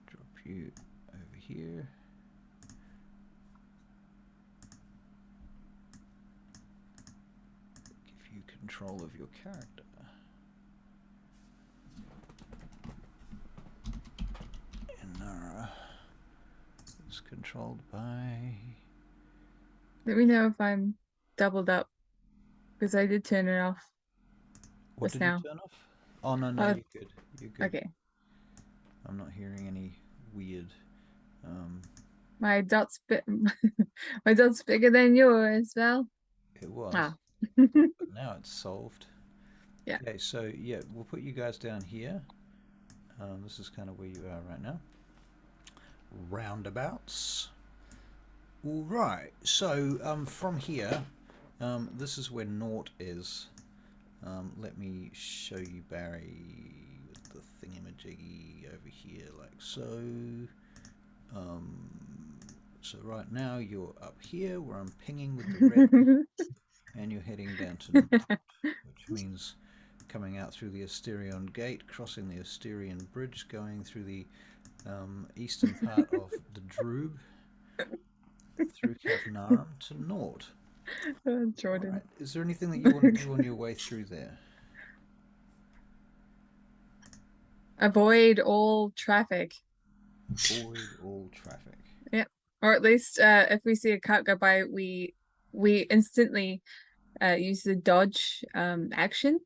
Drop you over here. Give you control of your character. Inara is controlled by...
Let me know if I'm doubled up, because I did turn it off.
What
Just
did
now.
you turn off? Oh, no, you're good. You're good.
Okay.
I'm not hearing any weird...
My dot's my dot's bigger than yours, Val.
It was.
Ah.
But now it's solved.
Yeah.
Okay, so yeah, we'll put you guys down here. This is kind of where you are right now. Roundabouts. All right. So from here, this is where Nort is. Let me show you Barry with the thingamajiggy over here, like so. So right now you're up here where I'm pinging with the red, and you're heading down to Nort, which means coming out through the Asterion Gate, crossing the Asterion Bridge, going through the eastern part of the Droob, through Cavnarum to Nort.
Jordan.
Right. Is there anything that you want to do on your way through there?
Avoid all traffic.
Avoid all traffic.
Yep. Or at least if we see a cart go by, we instantly use the dodge action.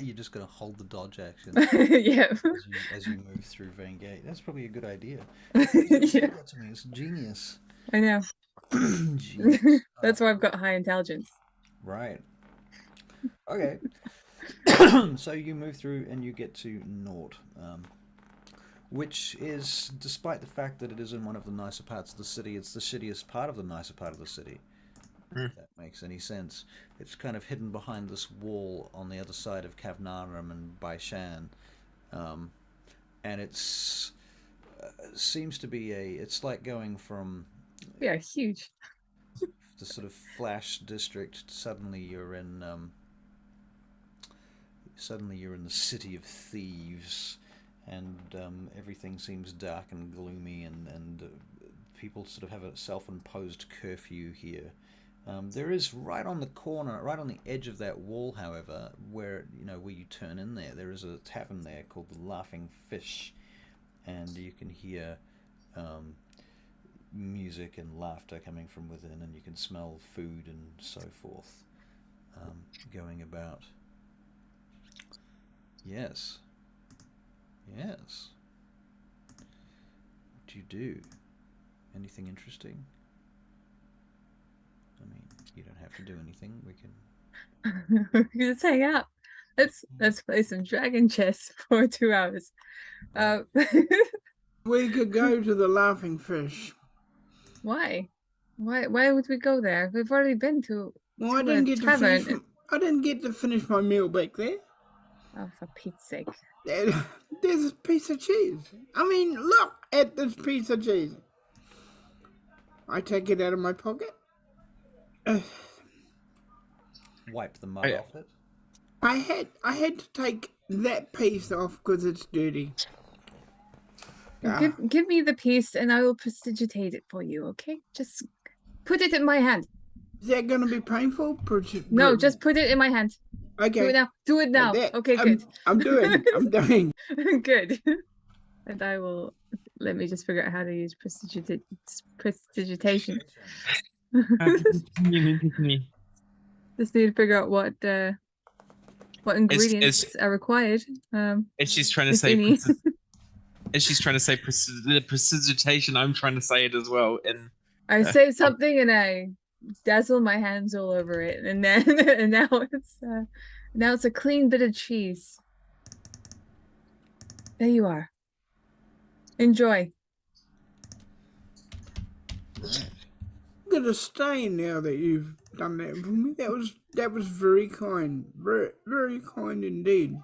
You're just going to hold the dodge action
Yeah.
as you move through Vane Gate. That's probably a good idea.
Yeah.
That to me. It's genius.
I know.
Genius.
That's why I've got high intelligence.
Right. Okay. So you move through and you get to Nort, which is, despite the fact that it is in one of the nicer parts of the city, it's the shittiest part of the nicer part of the city. If that makes any sense. It's kind of hidden behind this wall on the other side of Cavnarum and Baishan, and it's seems to be it's like going from
We are huge.
the sort of flash district. Suddenly you're in the city of thieves, and everything seems dark and gloomy, and people sort of have a self-imposed curfew here. There is right on the corner, right on the edge of that wall, however, where you turn in there is a tavern there called the Laughing Fish, and you can hear music and laughter coming from within, and you can smell food and so forth going about. Yes. What do you do? Anything interesting? I mean, you don't have to do anything. We can
Just hang out. Let's play some dragon chess for 2 hours.
We could go to the Laughing Fish.
Why? Why would we go there? We've already been to.
Well, I
a
didn't get
tavern.
I didn't get to finish my meal back there.
Oh, for Pete's sake!
There's a piece of cheese. I mean, look at this piece of cheese. I take it out of my pocket.
wipe the mud off it.
I had to take that piece off because it's dirty.
Give me the piece and I will prestidigitate it for you, okay? Just put it in my hand.
Is that going to be painful?
No, just put it in my hand.
Okay.
Do it now. Okay, good.
I'm doing.
Good. And I will. Let me just figure out how to use prestidigitation. Just need to figure out what ingredients are required.
And she's trying to say. As she's trying to say prestidigitation, I'm trying to say it as well. And
I say something and I dazzle my hands all over it, and then and now it's a clean bit of cheese. There you are. Enjoy.
I'm gonna stay now that you've done that for me. That was very kind, very, very kind indeed.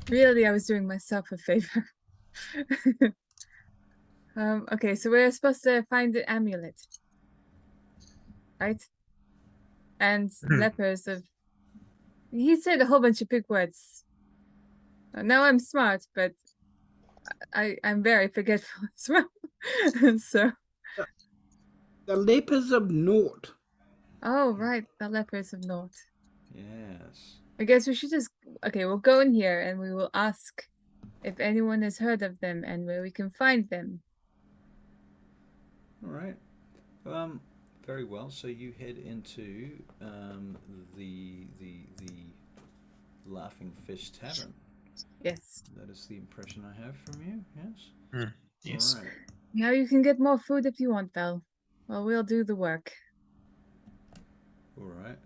Really, I was doing myself a favor. Okay, so we're supposed to find the amulet, right? And Leppers of. He said a whole bunch of big words. Now I'm smart, but I'm very forgetful as well. So.
The Leppers of Nort.
Oh, right, the Leppers of Nort.
Yes.
I guess we should just. Okay, we'll go in here and we will ask if anyone has heard of them and where we can find them.
All right. Very well. So you head into the Laughing Fish Tavern.
Yes.
That is the impression I have from you. Yes.
Yes.
All right.
Now you can get more food if you want, Belle. Well, we'll do the work.
All right.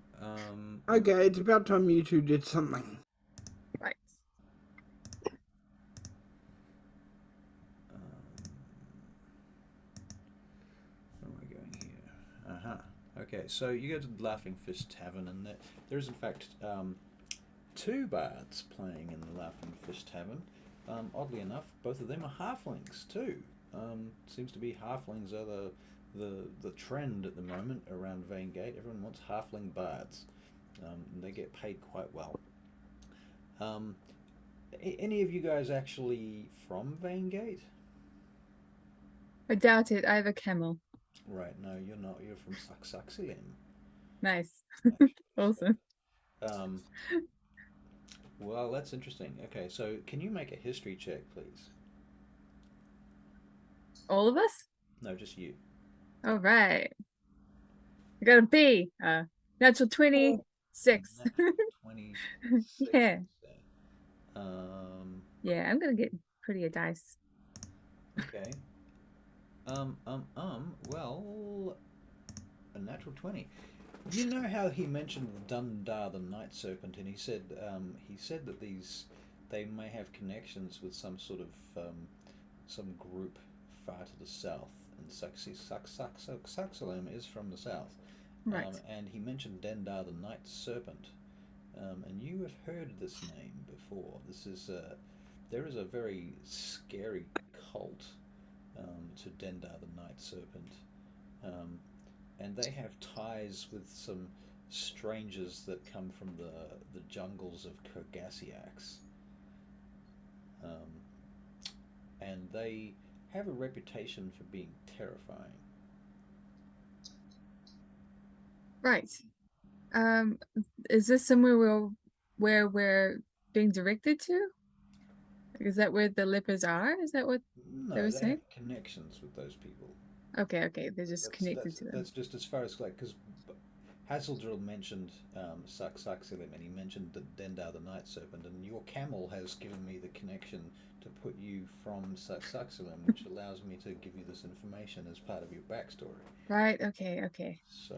Okay, it's about time you two did something.
Right.
Okay, so you go to the Laughing Fish Tavern, and there is in fact two bards playing in the Laughing Fish Tavern. Oddly enough, both of them are halflings too. Seems to be halflings are the trend at the moment around Vaingate. Everyone wants halfling bards. And they get paid quite well. Any of you guys actually from Vaingate?
I doubt it. I have a camel.
Right, no, you're not. You're from Saxaxilim.
Nice. Awesome.
Well, that's interesting. Okay, so can you make a history check, please?
All of us?
No, just you.
All right. I got a B. Natural 26.
Natural 26.
Yeah.
Um,
Yeah, I'm gonna get prettier dice.
okay. Well, a natural 20. You know how he mentioned Dundar the Night Serpent, and he said that they may have connections with some sort of some group far to the south, and Saxalim is from the south.
Right.
And he mentioned Dendar the Night Serpent, and you have heard this name before. There is a very scary cult to Dendar the Night Serpent, and they have ties with some strangers that come from the jungles of Kurgasiax, and they have a reputation for being terrifying.
Right. Is this somewhere where we're being directed to? Is that where the Leppers are? Is that what
No,
they were
they
saying?
have connections with those people.
Okay, they're just connected to them.
That's just as far as because Hazeldrill mentioned Saxaxilim, and he mentioned the Dendar the Night Serpent, and your camel has given me the connection to put you from Saxaxilim, which allows me to give you this information as part of your backstory.
Right. Okay.
So,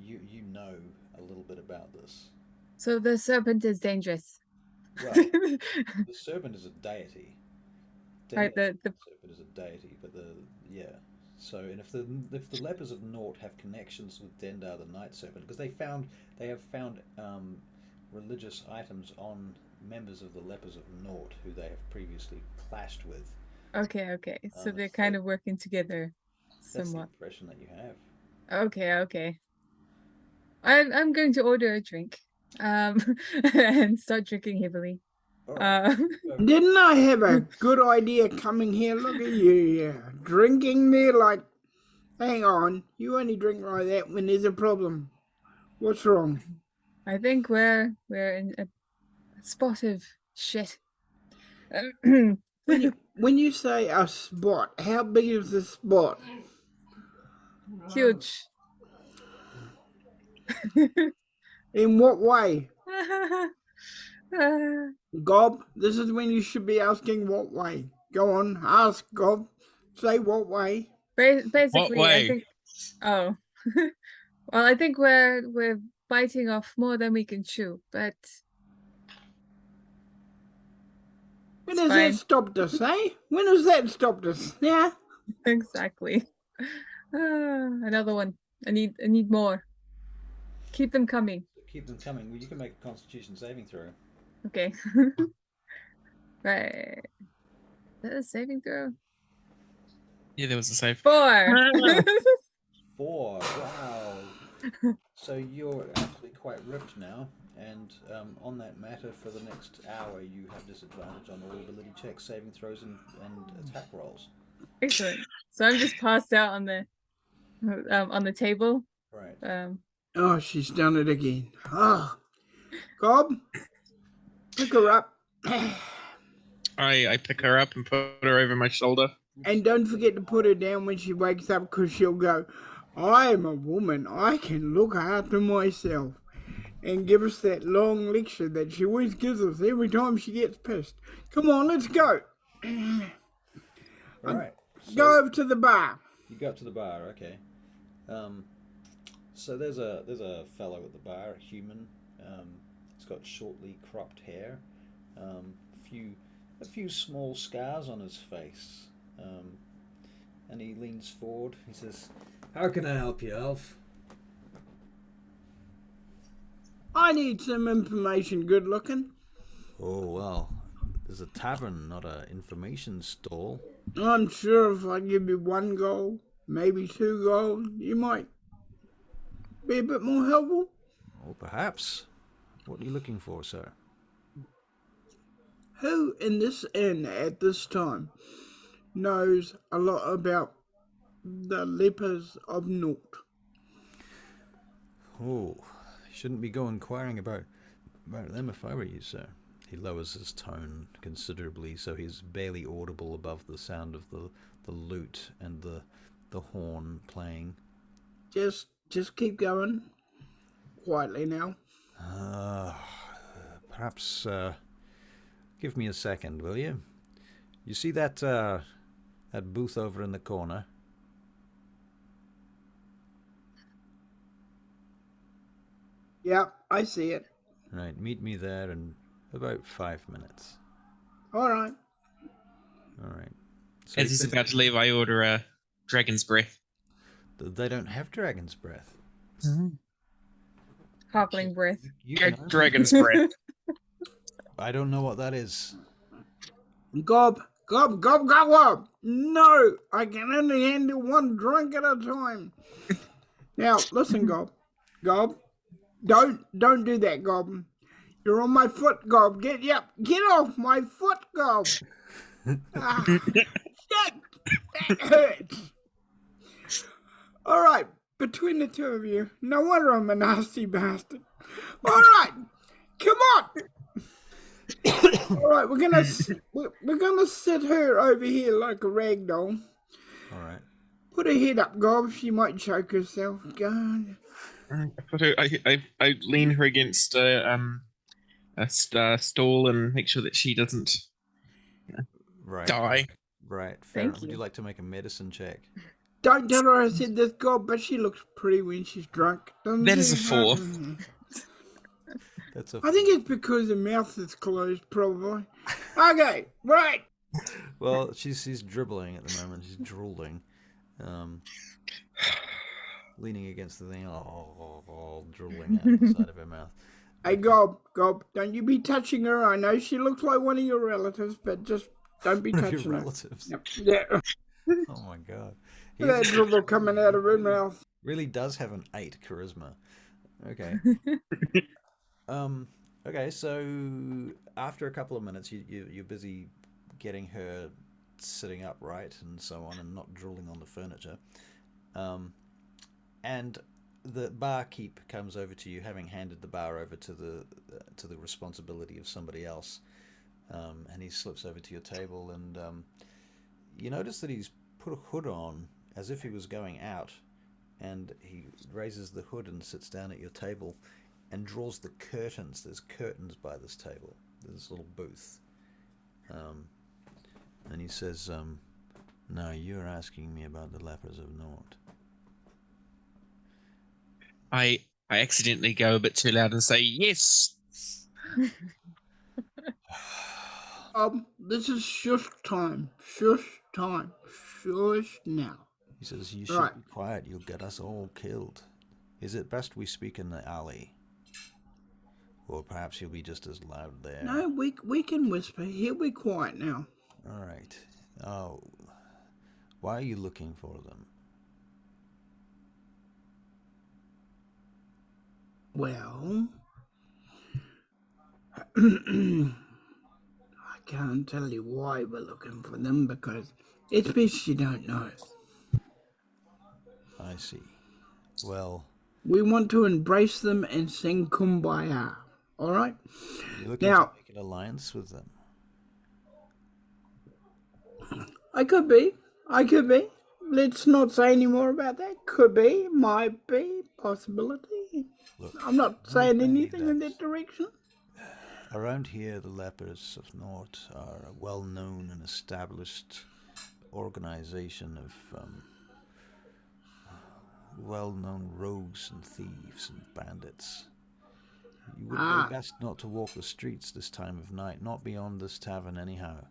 you know a little bit about this.
So the serpent is dangerous.
Well, the serpent is a deity.
Right. The
serpent is a deity, but So, and if the Leppers of Nort have connections with Dendar the Night Serpent, because they have found religious items on members of the Leppers of Nort who they have previously clashed with.
Okay. So they're kind of working together, somewhat.
That's the impression that you have.
Okay. I'm going to order a drink, and start drinking heavily.
Right.
Didn't I have a good idea coming here? Look at you, drinking there like, hang on, you only drink like that when there's a problem. What's wrong?
I think we're in a spot of shit.
When you say a spot, how big is the spot?
Huge.
In what way? Gob, this is when you should be asking what way. Go on, ask Gob. Say what way.
Basically,
What way?
I think. Oh, well, I think we're biting off more than we can chew, but
When has that stopped us, eh? When has that stopped us? Yeah.
Exactly. Another one. I need more. Keep them coming.
Keep them coming. Well, you can make a Constitution saving throw.
Okay. Right. Is that a saving throw?
Yeah, there was a save.
4.
4. Wow. So you're actually quite ripped now, and on that matter, for the next hour, you have disadvantage on all ability checks, saving throws, and attack rolls.
Excellent. So I'm just passed out on the table.
Right.
Oh, she's done it again. Oh, Gob, pick her up.
I pick her up and put her over my shoulder.
And don't forget to put her down when she wakes up, because she'll go, I am a woman, I can look after myself. And give us that long lecture that she always gives us every time she gets pissed. Come on, let's go.
All right. So
go over to the bar.
You go up to the bar, okay. So there's a fellow at the bar, a human. He's got shortly cropped hair, a few small scars on his face, and he leans forward. He says, How can I help you, Elf?
I need some information, good looking.
Oh, well, there's a tavern, not an information stall.
I'm sure if I give you 1 gold, maybe 2 gold, you might be a bit more helpful.
Or perhaps. What are you looking for, sir?
Who in this inn at this time knows a lot about the Leppers of Nort?
Oh, shouldn't be go inquiring about them if I were you, sir. He lowers his tone considerably, so he's barely audible above the sound of the lute and the horn playing.
Just keep going. Quietly now.
Perhaps, give me a second, will you? You see that booth over in the corner?
Yeah, I see it.
Right, meet me there in about 5 minutes.
All right.
Alright. So
As he's about to leave, I order a dragon's breath.
They don't have dragon's breath.
Halfling breath.
You can only-
Dragon's breath.
I don't know what that is.
Gob, gob, gob, gob, gob. No, I can only handle 1 drink at a time. Now, listen, Gob. Gob, don't do that, Gob. You're on my foot, Gob. Get off my foot, Gob. Ah, shit, that hurts. All right, between the 2 of you, no wonder I'm a nasty bastard. All right, come on. All right, we're gonna sit her over here like a rag doll.
All right.
Put her head up, Gob. She might choke herself. God.
I lean her against a stall and make sure that she doesn't
Right.
die.
Right. Fair.
Thank
Would you
you.
like to make a medicine check?
Don't tell her I said this, Gob, but she looks pretty when she's drunk. Doesn't
That
she?
is a 4.
That's a.
I think it's because her mouth is closed, probably. Okay, right.
Well, she's dribbling at the moment. She's drooling, leaning against the thing, drooling out the side of her mouth.
Hey, Gob, don't you be touching her. I know she looks like one of your relatives, but just don't be
One of
touching
your
her.
relatives.
Yep. Yeah.
Oh my god.
That
He
dribble coming out of her mouth.
really does have an 8 charisma. Okay. Okay, so after a couple of minutes, you're busy getting her sitting upright and so on, and not drooling on the furniture. And the barkeep comes over to you, having handed the bar over to the responsibility of somebody else. And he slips over to your table, and you notice that he's put a hood on as if he was going out, and he raises the hood and sits down at your table and draws the curtains. There's curtains by this table. There's this little booth. And he says, now you're asking me about the Leppers of Nort.
I accidentally go a bit too loud and say yes.
This is shush time. Shush time. Shush now.
He says, you should
Right.
be quiet. You'll get us all killed. Is it best we speak in the alley? Or perhaps you'll be just as loud there.
No, we can whisper. He'll be quiet now.
All right. Oh, why are you looking for them?
Well, I can't tell you why we're looking for them because it's best you don't know.
I see. Well,
We want to embrace them and sing Kumbaya. All right?
you're looking
Now-
to make an alliance with them.
I could be. Let's not say any more about that. Could be, might be, possibility.
Look,
I'm not saying
Maybe
anything in
that's-
that direction.
around here, the Leppers of Nort are a well-known and established organization of well-known rogues and thieves and bandits. You would be best not to walk the streets this time of night, not beyond this tavern anyhow.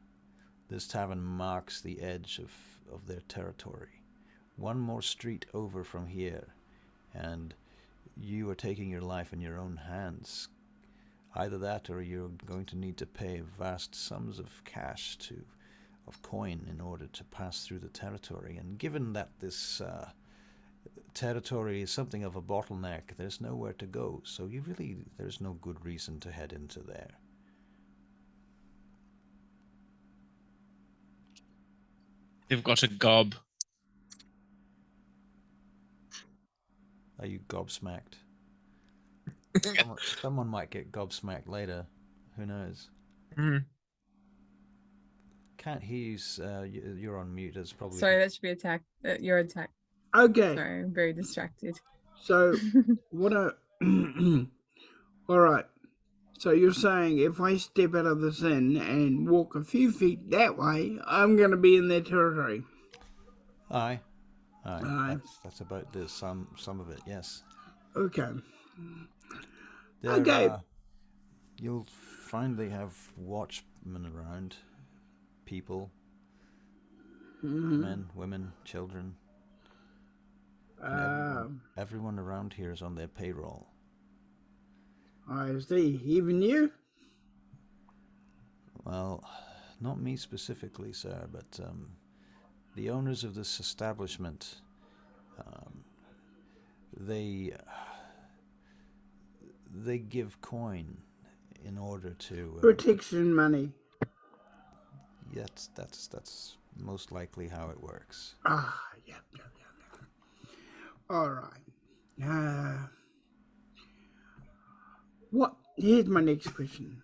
This tavern marks the edge of their territory. one more street over from here, and you are taking your life in your own hands. Either that, or you're going to need to pay vast sums of cash of coin in order to pass through the territory. And given that this territory is something of a bottleneck, there's nowhere to go, so there's no good reason to head into there.
They've got a gob.
Are you gobsmacked? Someone might get gobsmacked later. Who knows?
Mm.
Can't hear you. You're on mute. It's probably...
Sorry, that should be attack. Your attack.
Okay.
Sorry, I'm very distracted.
So, what a... Alright. So you're saying if I step out of this inn and walk a few feet that way, I'm going to be in their territory?
Aye. That's about the some of it, yes.
Okay.
You'll find they have watchmen around. People. Men, women, children. Everyone around here is on their payroll.
I see. Even you?
Well, not me specifically, sir, but the owners of this establishment, they give coin in order to...
protection money.
Yes, that's most likely how it works.
Yeah. All right. Here's my next question.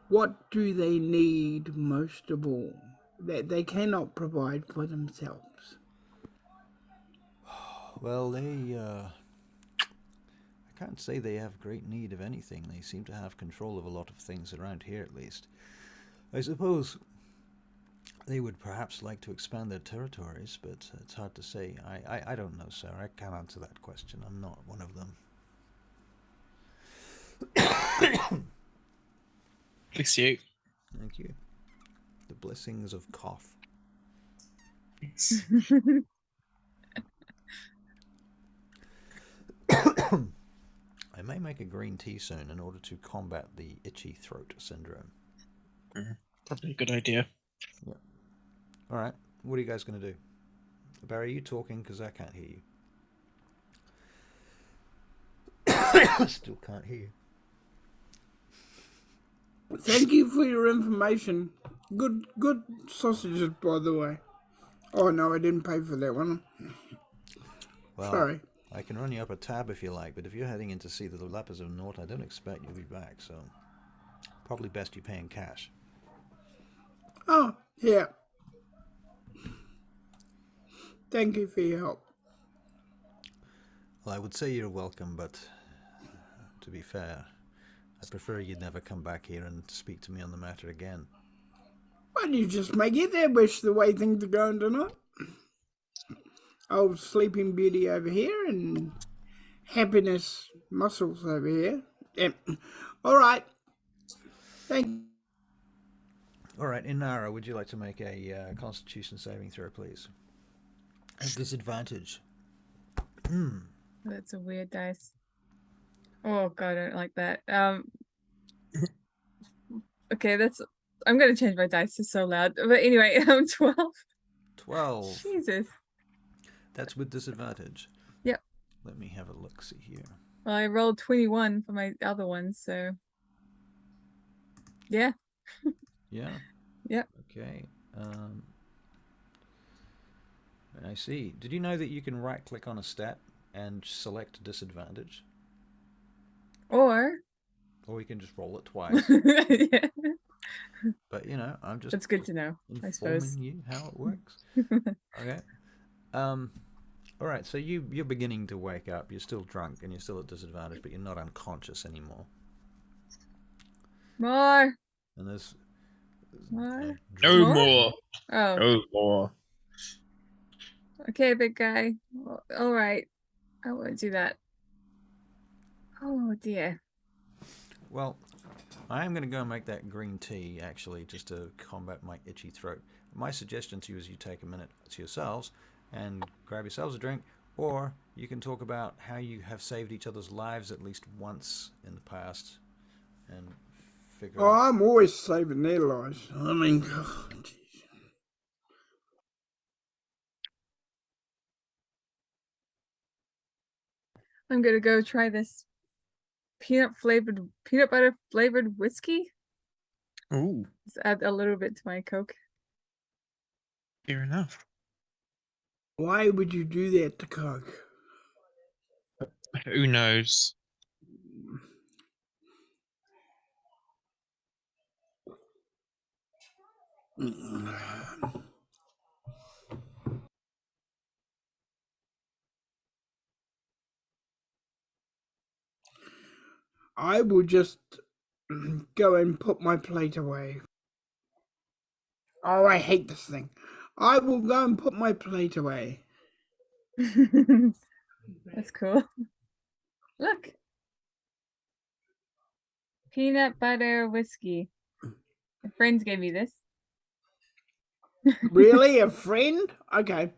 What do they need most of all that they cannot provide for themselves?
Well, I can't say they have great need of anything. They seem to have control of a lot of things around here, at least. I suppose they would perhaps like to expand their territories, but it's hard to say. I don't know, sir. I can't answer that question. I'm not one of them.
Bless you.
Thank you. The blessings of cough.
Yes.
I may make a green tea soon in order to combat the itchy throat syndrome.
Probably a good idea.
Yeah. All right. What are you guys going to do? Barry, are you talking? Because I can't hear you. Still can't hear you.
Thank you for your information. Good sausages, by the way. Oh, no, I didn't pay for that one.
Well,
sorry.
I can run you up a tab if you like, but if you're heading in to see the Leppers of Nort, I don't expect you'll be back, so probably best you pay in cash.
Oh, yeah. Thank you for your help.
Well, I would say you're welcome, but to be fair, I prefer you'd never come back here and speak to me on the matter again.
Why don't you just make it their wish the way things are going tonight? Old Sleeping Beauty over here and Happiness Muscles over here. Yep. All right. Thank you.
All right, Inara, would you like to make a Constitution saving throw, please? At disadvantage.
That's a weird dice. Oh god, I don't like that. Okay, I'm gonna change my dice. It's so loud. But anyway, 12.
12.
Jesus.
That's with disadvantage.
Yep.
Let me have a look. See here.
Well, I rolled 21 for my other ones, so yeah.
Yeah.
Yep.
Okay. I see. Did you know that you can right-click on a stat and select disadvantage?
Or
you can just roll it twice.
yeah.
But I'm just...
That's good to know, I suppose.
Informing you how it works. Okay. All right, so you're beginning to wake up. You're still drunk and you're still at disadvantage, but you're not unconscious anymore.
More.
And there's
More.
No
More?
more.
Oh.
No more.
Okay, big guy. All right. I won't do that. Oh dear.
Well, I am going to go and make that green tea, actually, just to combat my itchy throat. My suggestion to you is you take a minute to yourselves and grab yourselves a drink, or you can talk about how you have saved each other's lives at least once in the past and figure
Oh,
out.
I'm always saving their lives. I mean, oh, geez.
I'm gonna go try this peanut butter flavored whiskey.
Ooh,
Just add a little bit to my Coke.
fair enough.
Why would you do that to Coke?
Who knows?
I will just go and put my plate away. Oh, I hate this thing. I will go and put my plate away.
That's cool. Look. Peanut butter whiskey. My friends gave me this.
Really? A friend? Okay.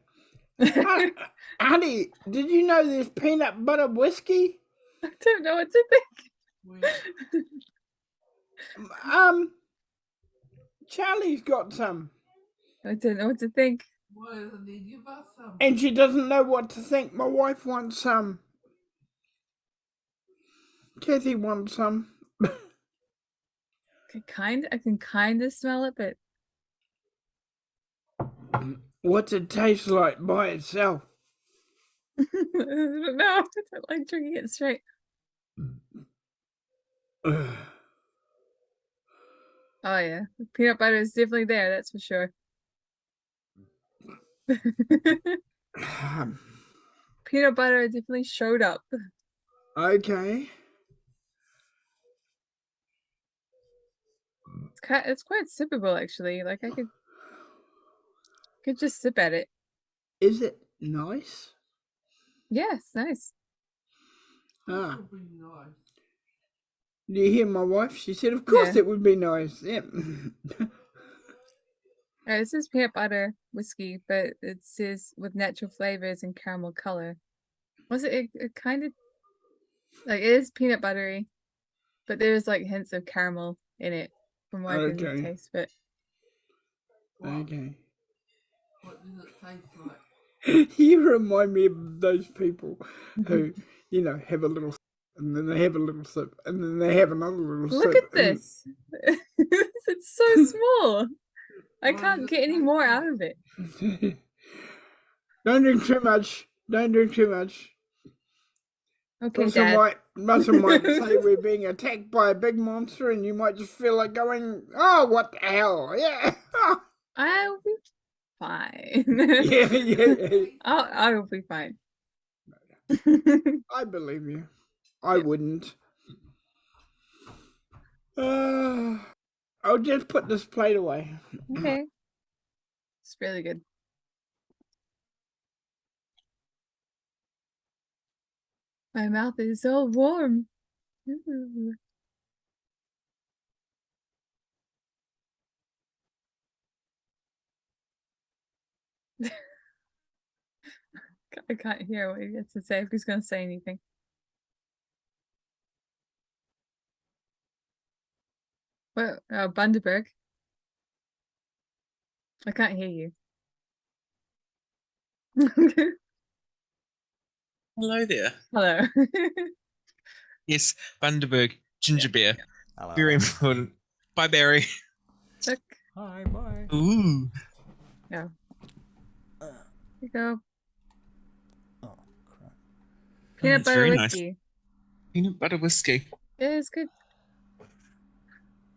Honey, did you know there's peanut butter whiskey?
I don't know what to think.
Charlie's got some.
I don't know what to think.
Why doesn't he give us some?
And she doesn't know what to think. My wife wants some. Kathy wants some.
I can kind of smell it, but
What's it taste like by itself?
I don't know. I don't like drinking it straight. Oh yeah, the peanut butter is definitely there. That's for sure. Peanut butter definitely showed up.
Okay.
It's quite sippable actually. Like I could just sip at it.
Is it nice?
Yes, nice.
Ah.
Would be nice.
Do you hear my wife? She said, of course
Yeah.
it would be nice. Yep.
This is peanut butter whiskey, but it says with natural flavors and caramel color. Was it kind of like it is peanut buttery, but there's like hints of caramel in it from what I can
Okay.
taste. But
Okay.
What does it taste like?
You remind me of those people who, have a little sip, and then they have a little sip, and then they have another little sip.
look at this. It's so small. I can't get any more out of it.
Don't drink too much. Don't drink too much.
Okay,
Russell
Dad.
might say we're being attacked by a big monster, and you might just feel like going, "Oh, what the hell?" Yeah.
I'll be fine.
yeah.
I will be fine.
I believe you. I wouldn't. I'll just put this plate away.
Okay. It's really good. My mouth is so warm. Ooh. I can't hear what he has to say if he's going to say anything. What? Bundaberg? I can't hear you.
Hello there.
Hello.
Yes, Bundaberg, ginger beer.
Hello.
Very important. Bye, Barry.
Look.
Hi, bye.
Ooh.
Yeah. Here you go.
Oh, crap.
Peanut
It's
butter
very nice.
whiskey.
Peanut butter whiskey.
Yeah, it's good.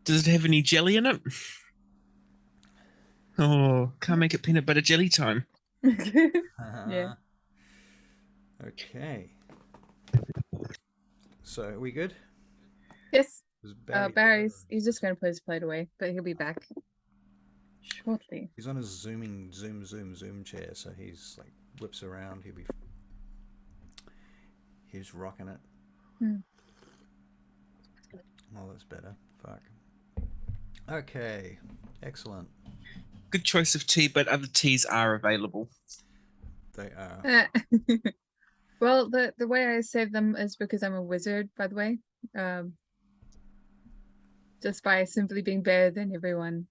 Does it have any jelly in it? Oh, can't make it peanut butter jelly time.
Yeah.
Okay. So, are we good?
Yes.
Is
Barry's he's just going to put his plate away, but he'll be back shortly.
He's on his zoom chair, so he's like whips around. He's rocking it. Oh, that's better. Fuck. Okay. Excellent.
Good choice of tea, but other teas are available.
They are.
Well, the way I save them is because I'm a wizard, by the way. Just by simply being better than everyone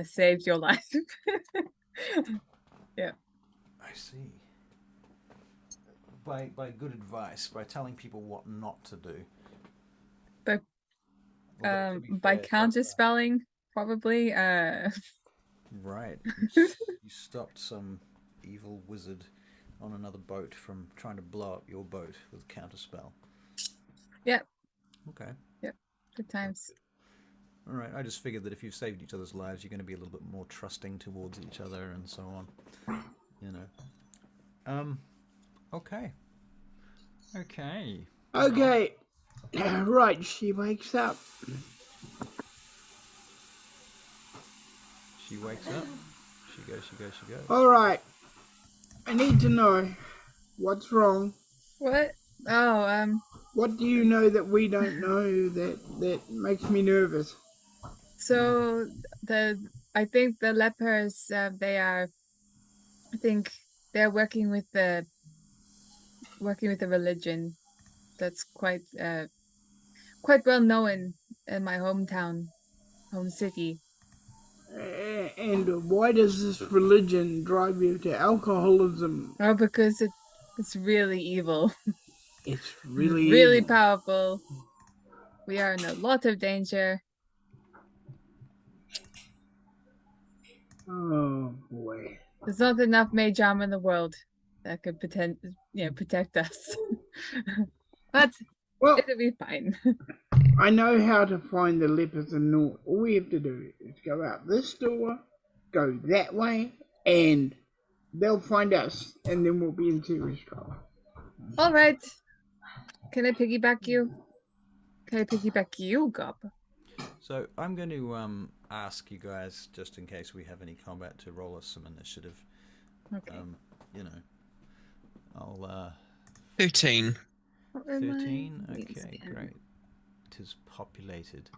saved your life. Yeah.
I see. By good advice, by telling people what not to do.
But
Although, to be
by
fair, so
counter
far-
spelling, probably.
Right. You stopped some evil wizard on another boat from trying to blow up your boat with counterspell.
Yep.
Okay.
Yep. Good times.
All right. I just figured that if you've saved each other's lives, you're going to be a little bit more trusting towards each other and so on. You know. Okay. Okay.
Okay. Right, she wakes up.
She wakes up. She goes.
All right. I need to know what's wrong.
What? Oh,
What do you know that we don't know that makes me nervous?
so I think the lepers, I think they're working with the religion that's quite well known in my home city.
And why does this religion drive you to alcoholism?
Oh, because it's really evil.
It's really
really
evil.
powerful. We are in a lot of danger.
Oh boy.
There's not enough mage armor in the world that could protect us. But
Well,
it'll be fine.
I know how to find the Leppers of Nort. All we have to do is go out this door, go that way, and they'll find us, and then we'll be in serious trouble.
All right. Can I piggyback you? Can I piggyback you, Gob?
So I'm going to ask you guys, just in case we have any combat, to roll us some initiative.
Okay.
You know, I'll
13.
13. Okay, great. It is populated.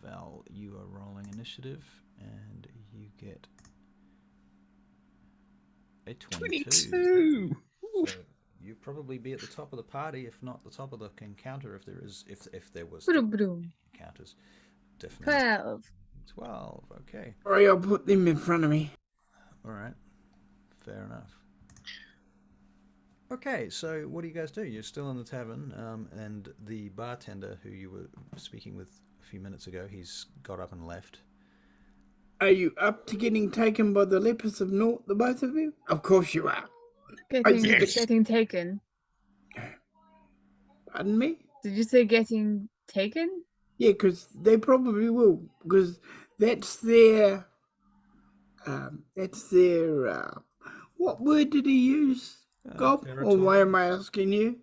Val, you are rolling initiative, and you get a 22. So you probably be at the top of the party, if not the top of the encounter, if there was encounters. Definitely.
12.
12. Okay.
Sorry, I'll put them in front of me.
All right. Fair enough. Okay, so what do you guys do? You're still in the tavern, and the bartender who you were speaking with a few minutes ago, he's got up and left.
Are you up to getting taken by the Leppers of Nort, the both of you? Of course you are.
Getting taken.
Pardon me?
Did you say getting taken?
Yeah, because they probably will, because that's their, what word did he use, Gob? Or why am I asking you?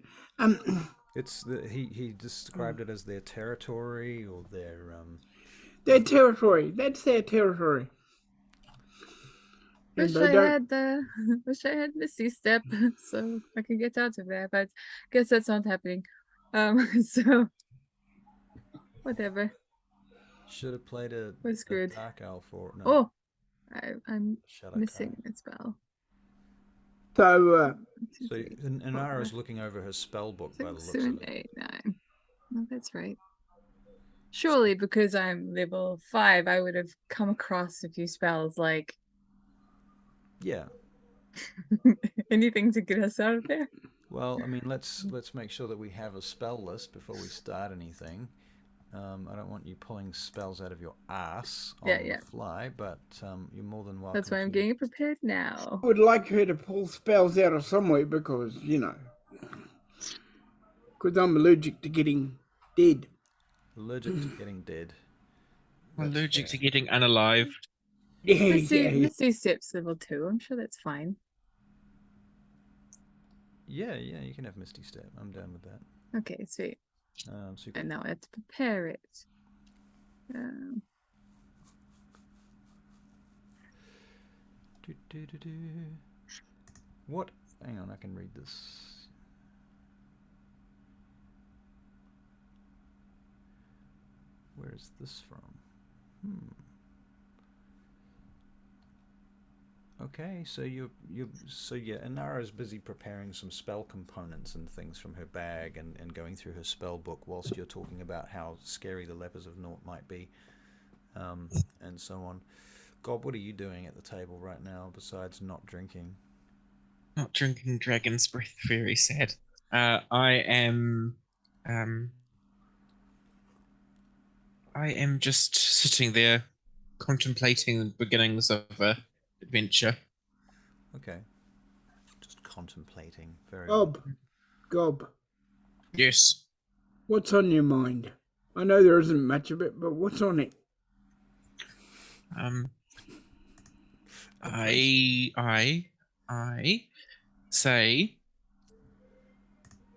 It's he described it as their territory or
Their territory. That's their territory. And
Wish I had Misty Step so I could get out of there, but guess that's not happening. So whatever.
should have played
We're
a
screwed.
dark elf or no.
Oh, I'm
Shadow
missing a spell.
So,
So Inara's looking over her spell book by the
6,
looks
7,
of it.
8, 9. No, that's right. Surely because I'm level 5, I would have come across a few spells like
Yeah.
anything to get us out of there.
Well, I mean, let's make sure that we have a spell list before we start anything. I don't want you pulling spells out of your ass on the fly, but you're more than welcome.
That's why I'm getting prepared now.
I would like her to pull spells out of somewhere because, because I'm allergic to getting dead.
Allergic to getting dead.
Allergic to getting unalive.
Misty Step's level 2. I'm sure that's fine.
Yeah, you can have Misty Step. I'm down with that.
Okay, sweet.
Super.
And now I have to prepare it.
What? Hang on, I can read this. Where is this from? Okay, so Inara's busy preparing some spell components and things from her bag and going through her spell book whilst you're talking about how scary the Leppers of Nort might be, and so on. Gob, what are you doing at the table right now besides not drinking?
Not drinking dragon's breath. Very sad. I am just sitting there, contemplating the beginnings of a adventure.
Okay, just contemplating. Very well.
Gob,
Yes.
what's on your mind? I know there isn't much of it, but what's on it?
I say,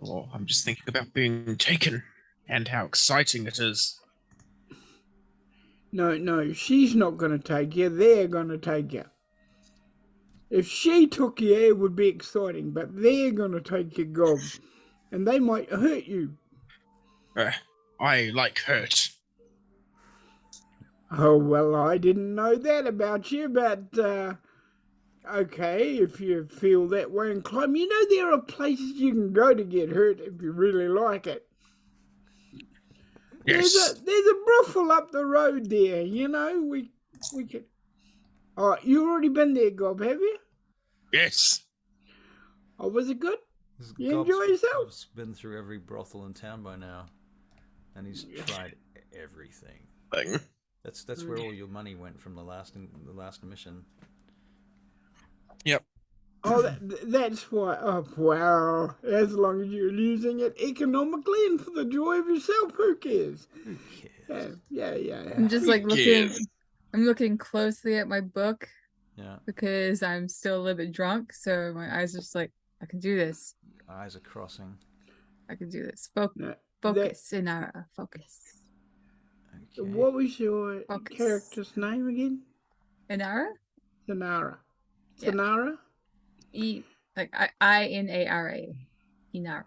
I'm just thinking about being taken and how exciting it is.
No, she's not going to take you. They're going to take you. If she took you, it would be exciting, but they're going to take you, Gob, and they might hurt you.
I like hurt.
Oh, well, I didn't know that about you, but, okay, if you feel that way inclined. You know, there are places you can go to get hurt if you really like it.
Yes.
There's a brothel up the road there, you know, we could... Oh, you already been there, Gob, have you?
Yes.
Oh, was it good? You enjoy yourself?
Gob's been through every brothel in town by now, and he's tried everything. That's where all your money went from the last mission.
Yep.
Oh, that's why. Oh, wow. As long as you're using it economically and for the joy of yourself, who cares?
Who cares?
Yeah.
I'm just like looking. I'm looking closely at my book.
Yeah.
Because I'm still a little bit drunk, so my eyes are just like, I can do this.
Eyes are crossing.
I can do this. Focus, Inara. Focus.
Okay. What was your character's name again?
Inara?
Sanara.
Yeah.
Sanara?
I-N-A-R-A. Inara.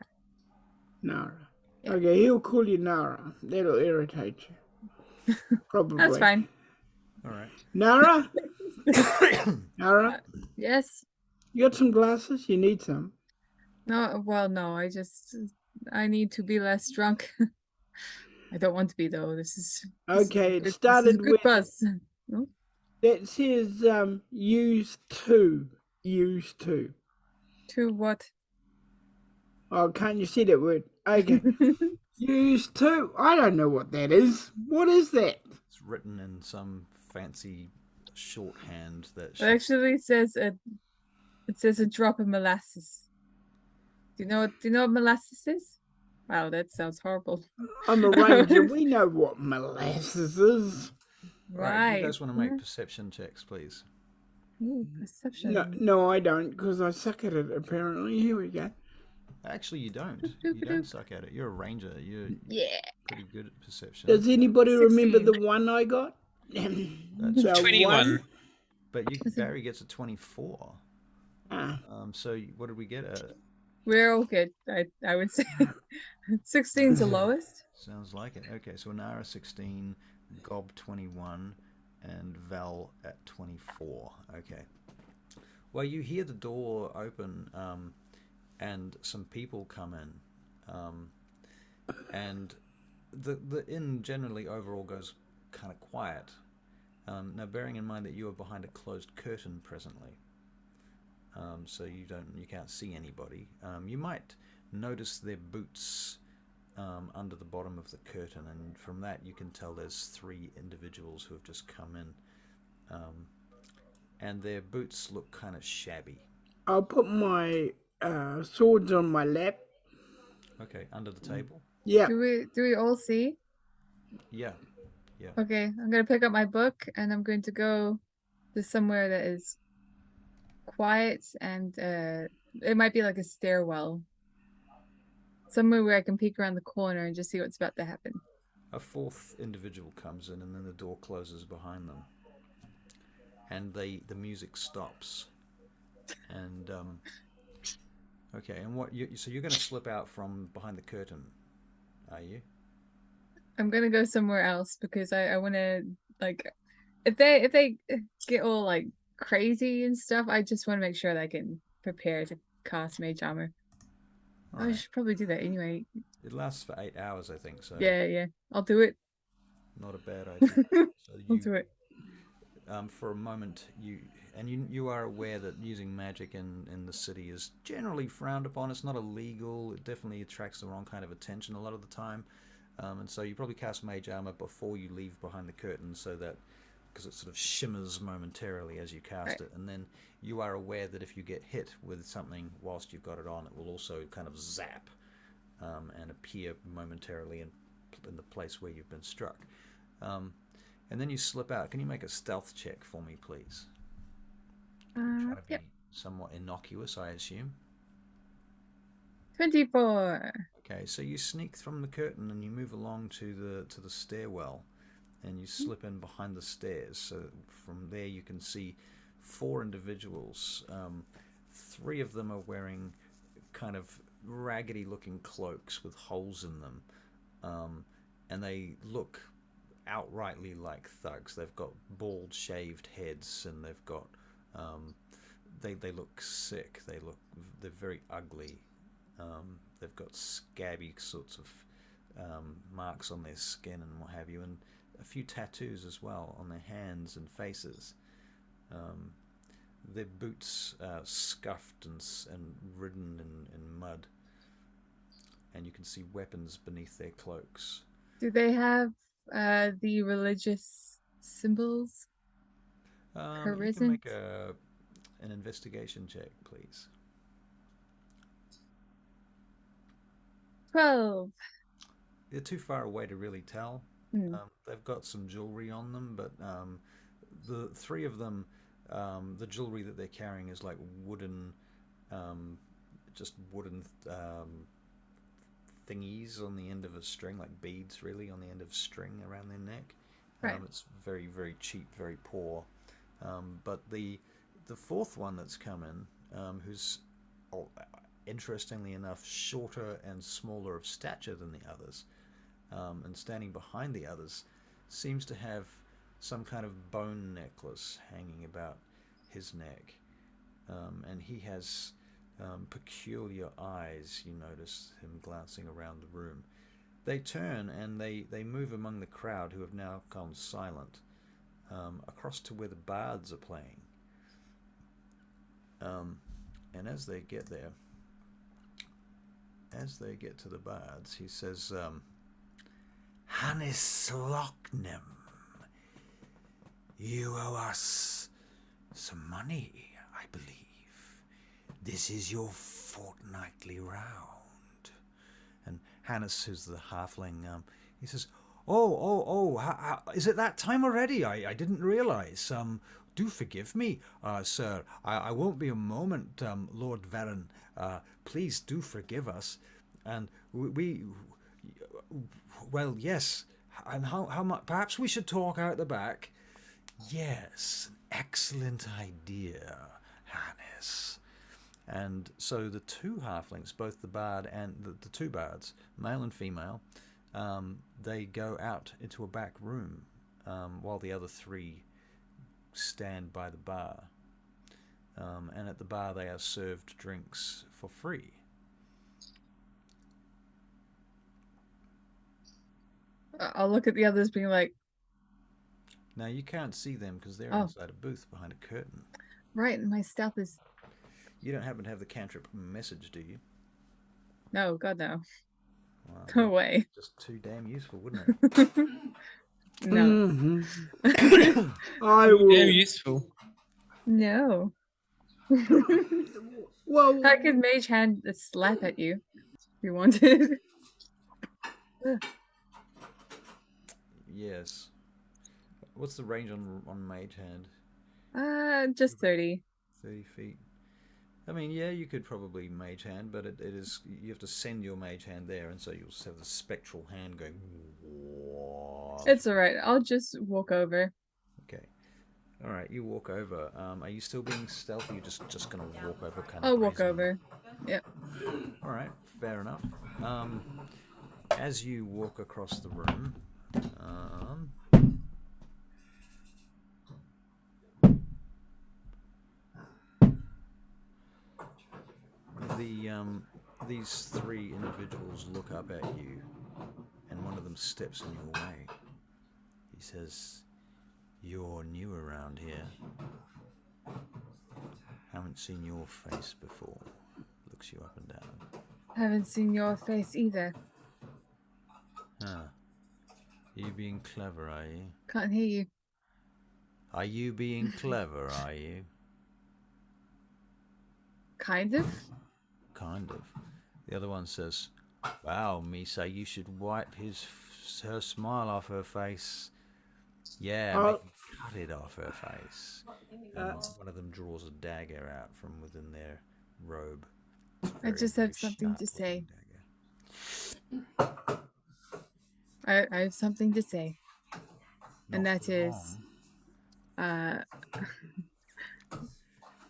Nara.
Yeah.
Okay, he'll call you Nara. That'll irritate you. Probably.
That's fine.
All right.
Nara? Nara?
Yes?
You got some glasses? You need some.
No, I need to be less drunk. I don't want to be, though.
Okay, it started
good
with...
buzz. No?
That says, use two. Use two.
To what?
Oh, can't you see that word? Okay. Use two. I don't know what that is. What is that?
It's written in some fancy shorthand that...
It actually says it says a drop of molasses. Do you know what molasses is? Wow, that sounds horrible.
I'm a ranger. We know what molasses is.
Right.
You guys want to make perception checks, please?
Ooh, perception.
No, I don't, because I suck at it, apparently. Here we go.
Actually, you don't. You don't suck at it. You're a ranger. You're pretty good at perception.
Does anybody
16.
remember the one I got?
That's
21.
But Barry gets a 24. So what did we get at it?
We're all good. I would say 16's the lowest.
Sounds like it. Okay, so Inara 16, Gob 21, and Val at 24. Okay. Well, you hear the door open, and some people come in, and the inn generally overall goes kind of quiet. Now, bearing in mind that you are behind a closed curtain presently. So you can't see anybody. You might notice their boots under the bottom of the curtain, and from that you can tell there's 3 individuals who have just come in, and their boots look kind of shabby.
I'll put my swords on my lap.
Okay, under the table.
Yeah.
Do we all see?
Yeah.
Okay, I'm gonna pick up my book and I'm going to go to somewhere that is quiet and it might be like a stairwell. Somewhere where I can peek around the corner and just see what's about to happen.
A 4th individual comes in, and then the door closes behind them, and the music stops. And okay, and so you're going to slip out from behind the curtain, are you?
I'm gonna go somewhere else because I want to, like, if they get all like crazy and stuff. I just want to make sure that I can prepare to cast mage armor.
All
I
right.
should probably do that anyway.
It lasts for 8 hours, I think. So
Yeah. I'll do it.
not a bad idea. So
I'll do it.
For a moment, you are aware that using magic in the city is generally frowned upon. It's not illegal. It definitely attracts the wrong kind of attention a lot of the time. And so you probably cast mage armor before you leave behind the curtain, so that because it sort of shimmers momentarily as you cast it, and then you are aware that if you get hit with something whilst you've got it on, it will also kind of zap and appear momentarily in the place where you've been struck. And then you slip out. Can you make a stealth check for me, please? Try to be somewhat innocuous, I assume.
24.
Okay, so you sneak from the curtain and you move along to the stairwell, and you slip in behind the stairs. So from there you can see 4 individuals. 3 of them are wearing kind of raggedy-looking cloaks with holes in them, and they look outrightly like thugs. They've got bald shaved heads, and they've got they look sick. They're very ugly. They've got scabby sorts of marks on their skin and what have you, and a few tattoos as well on their hands and faces. Their boots are scuffed and ridden in mud, and you can see weapons beneath their cloaks.
Do they have the religious symbols?
You can make an investigation check, please.
12.
They're too far away to really tell. They've got some jewelry on them, but the 3 of them, the jewelry that they're carrying is like wooden, just wooden thingies on the end of a string, like beads really on the end of string around their neck. It's very, very cheap, very poor. But the 4th one that's come in, who's interestingly enough shorter and smaller of stature than the others, and standing behind the others, seems to have some kind of bone necklace hanging about his neck, and he has peculiar eyes. You notice him glancing around the room. They turn and they move among the crowd, who have now gone silent, across to where the bards are playing. And as they get there, as they get to the bards, he says, Hannes Lochnem, you owe us some money, I believe. This is your fortnightly round. And Hannes, who's the halfling, he says, is it that time already? I didn't realize. Do forgive me, sir. I won't be a moment, Lord Varan. Please do forgive us. And well, yes. And how much? Perhaps we should talk out the back. Yes, excellent idea, Hannes. And so the 2 halflings, both the bard and the 2 bards, male and female, they go out into a back room, while the other 3 stand by the bar. And at the bar they are served drinks for free.
I'll look at the others being like...
Now you can't see them because they're inside a booth behind a curtain.
Right, and my stealth is...
You don't happen to have the cantrip message, do you?
No, God no.
Wow,
No way.
just too damn useful, wouldn't it?
No.
I will.
Very useful.
No.
Well,
I could mage hand a slap at you if you wanted.
Yes. What's the range on mage hand?
Just 30.
30 feet. I mean, yeah, you could probably mage hand, but it is, you have to send your mage hand there, and so you'll have the spectral hand going.
It's alright. I'll just walk over.
Okay. All right, you walk over. Are you still being stealthy? You're just gonna walk over, kind of.
I'll walk
brazen?
over. Yep.
All right, fair enough. As you walk across the room, these three individuals look up at you, and one of them steps in your way. He says, "You're new around here. Haven't seen your face before." Looks you up and down.
Haven't seen your face either.
Huh. You being clever, are you?
Can't hear you.
Are you being clever, are you?
Kind of.
Kind of. The other one says, "Wow, Misa, you should wipe her smile off her face. Yeah, make him cut it off her face." And one of them draws a dagger out from within their robe.
I just have something to say. I have something to say. And that is, I'd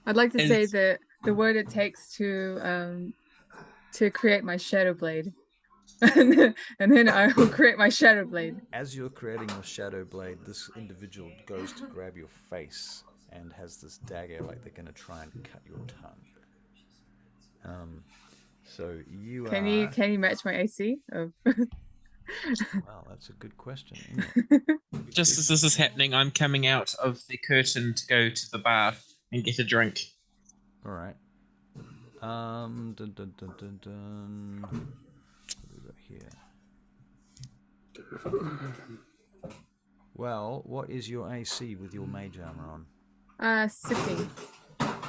like to say that the word it takes to create my shadow blade, and then I will create my shadow blade.
As you're creating your shadow blade, this individual goes to grab your face and has this dagger like they're going to try and cut your tongue. So you
can you match my AC? Oh.
Well, that's a good question, isn't it?
Just as this is happening, I'm coming out of the curtain to go to the bar and get a drink.
All right. Dun, dun, dun, dun, dun. What do we got here? Well, what is your AC with your mage armor on?
16.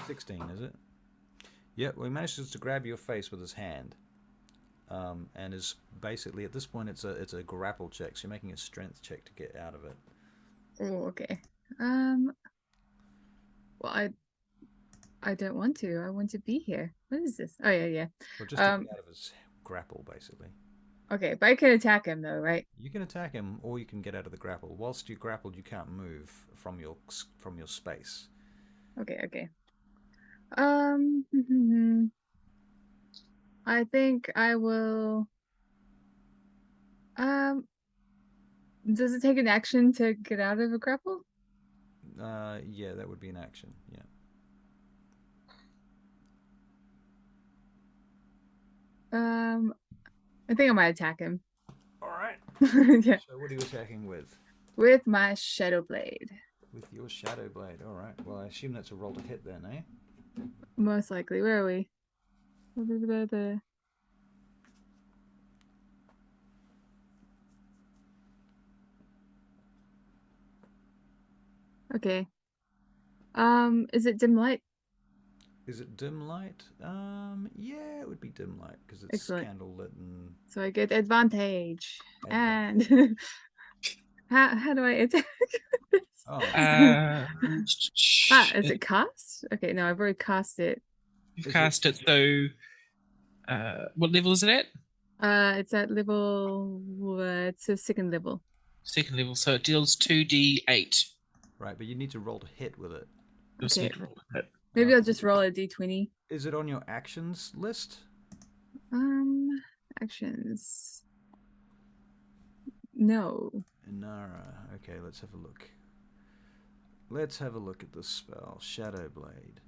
16, is it? Yep. Well, he manages to grab your face with his hand, and is basically at this point it's a grapple check. So you're making a strength check to get out of it.
Oh, okay. Well, I don't want to. I want to be here. What is this? Oh yeah.
Well, just to get out of his grapple, basically.
Okay, but I can attack him though, right?
You can attack him, or you can get out of the grapple. Whilst you're grappled, you can't move from your space.
Okay. I think I will. Does it take an action to get out of a grapple?
Yeah, that would be an action. Yeah.
I think I might attack him.
All right.
Yeah.
So what are you attacking with?
With my shadow blade.
With your shadow blade. All right. Well, I assume that's a roll to hit then, eh?
Most likely. Where are we? Okay. Is it dim light?
Is it dim light? Yeah, it would be dim light because it's candlelit and.
So I get advantage. And how do I attack this? Is it cast? Okay, no, I've already cast it.
You've cast it, so what level is it at?
It's at level. It's a second level.
Second level, so it deals 2d8.
Right, but you need to roll to hit with it.
Okay. Maybe I'll just roll a d20.
Is it on your actions list?
Actions. No.
Inara. Okay, let's have a look. Let's have a look at this spell. Shadow Blade.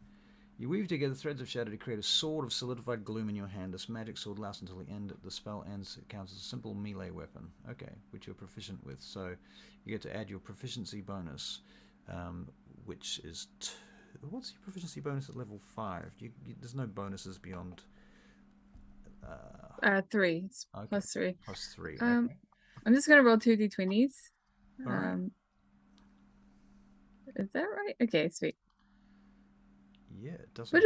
You weave together threads of shadow to create a sword of solidified gloom in your hand. This magic sword lasts until the end. The spell ends. It counts as a simple melee weapon. Okay, which you're proficient with. So you get to add your proficiency bonus, which is... What's your proficiency bonus at level 5? There's no bonuses beyond...
3. It's
okay.
plus 3.
Plus 3,
okay.
I'm
just going to roll 2 d20s.
All right.
Is that right? Okay, sweet.
Yeah, it doesn't...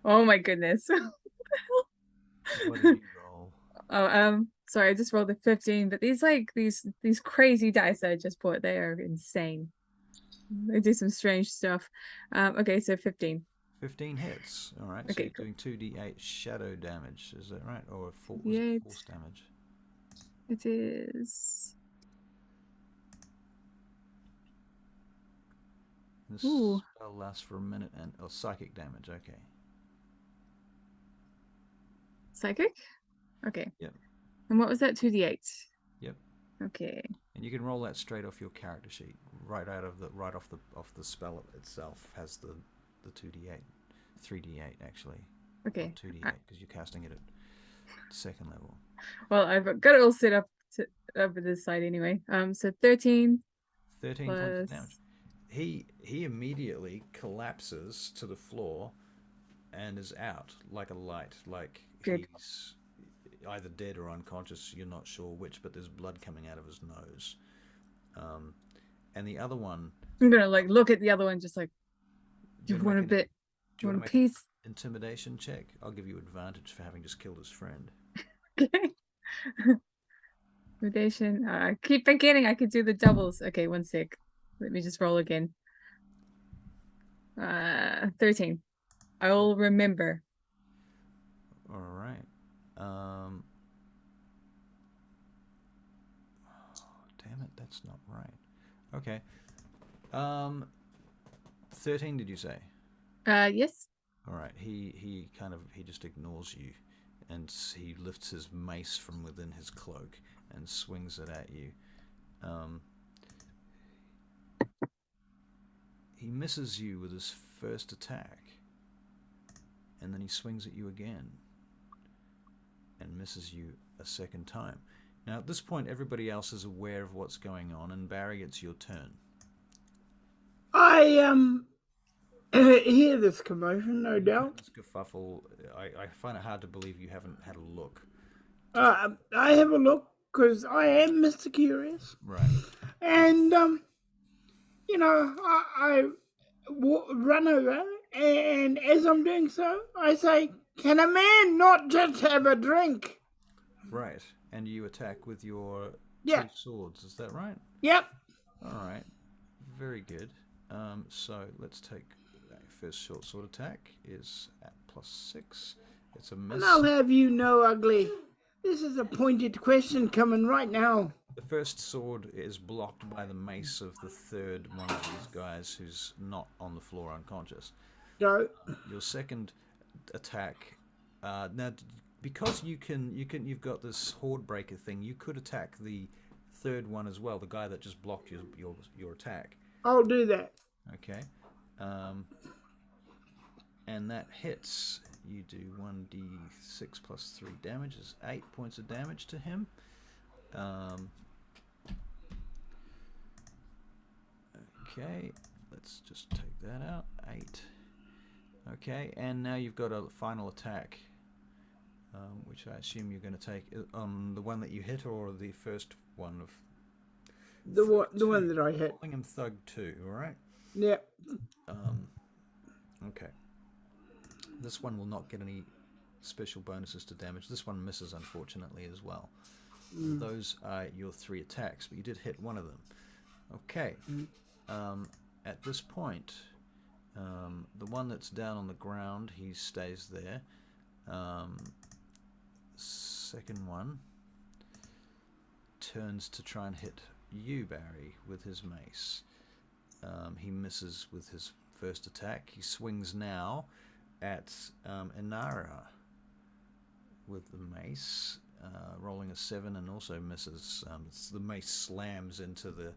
Oh my goodness.
What did you roll?
Oh, sorry, I just rolled a 15, but these crazy dice that I just bought, they are insane. They do some strange stuff. Okay, so 15.
15 hits. All right,
okay,
so you're doing 2d8 shadow damage, is that right? Or force damage?
It is.
This spell lasts for a minute and psychic damage. Okay.
Psychic? Okay.
Yep.
And what was that? 2d8.
Yep.
Okay.
And you can roll that straight off your character sheet, right off the spell itself has the 2d8. 3d8 actually.
Okay.
2d8 because you're casting it at second level.
Well, I've got it all set up to over this side anyway. So 13
13 points of
plus.
damage. He immediately collapses to the floor and is out like a light, like
Good.
he's either dead or unconscious. You're not sure which, but there's blood coming out of his nose. And the other one,
I'm gonna like look at the other one, just like,
do
you
you
want a
make
bit?
do you
Want
want
a
to make
piece?
an intimidation check? I'll give you advantage for having just killed his friend.
Okay. Intimidation. I keep forgetting I could do the doubles. Okay, 1 sec. Let me just roll again. 13. I will remember.
All right. Damn it, that's not right. Okay. 13, did you say?
Yes.
All right. He just ignores you, and he lifts his mace from within his cloak and swings it at you. He misses you with his first attack, and then he swings at you again and misses you a second time. Now, at this point, everybody else is aware of what's going on, and Barry, it's your turn.
I hear this commotion, no doubt.
This kerfuffle, I find it hard to believe you haven't had a look.
I have a look because I am Mr. Curious.
Right.
And, you know, I run over, and as I'm doing so, I say, can a man not just have a drink?
Right. And you attack with your
Yeah.
2 swords, is that right?
Yep.
All right. Very good. So let's take first short sword attack is at +6. It's a miss.
And I'll have you know, Ugly, this is a pointed question coming right now.
The first sword is blocked by the mace of the third one of these guys who's not on the floor unconscious.
Go.
Your second attack, now because you've got this horde breaker thing, you could attack the third one as well, the guy that just blocked your attack.
I'll do that.
Okay. And that hits. You do 1d6 plus 3 damage is 8 points of damage to him. Okay, let's just take that out. 8. Okay, and now you've got a final attack, which I assume you're going to take on the one that you hit or the first one of
The one that I hit.
calling him Thug 2, alright?
Yep.
Okay. This one will not get any special bonuses to damage. This one misses, unfortunately, as well. Those are your 3 attacks, but you did hit one of them. Okay. At this point, the one that's down on the ground, he stays there. Second one turns to try and hit you, Barry, with his mace. He misses with his first attack. He swings now at Inara with the mace, rolling a 7 and also misses. The mace slams into the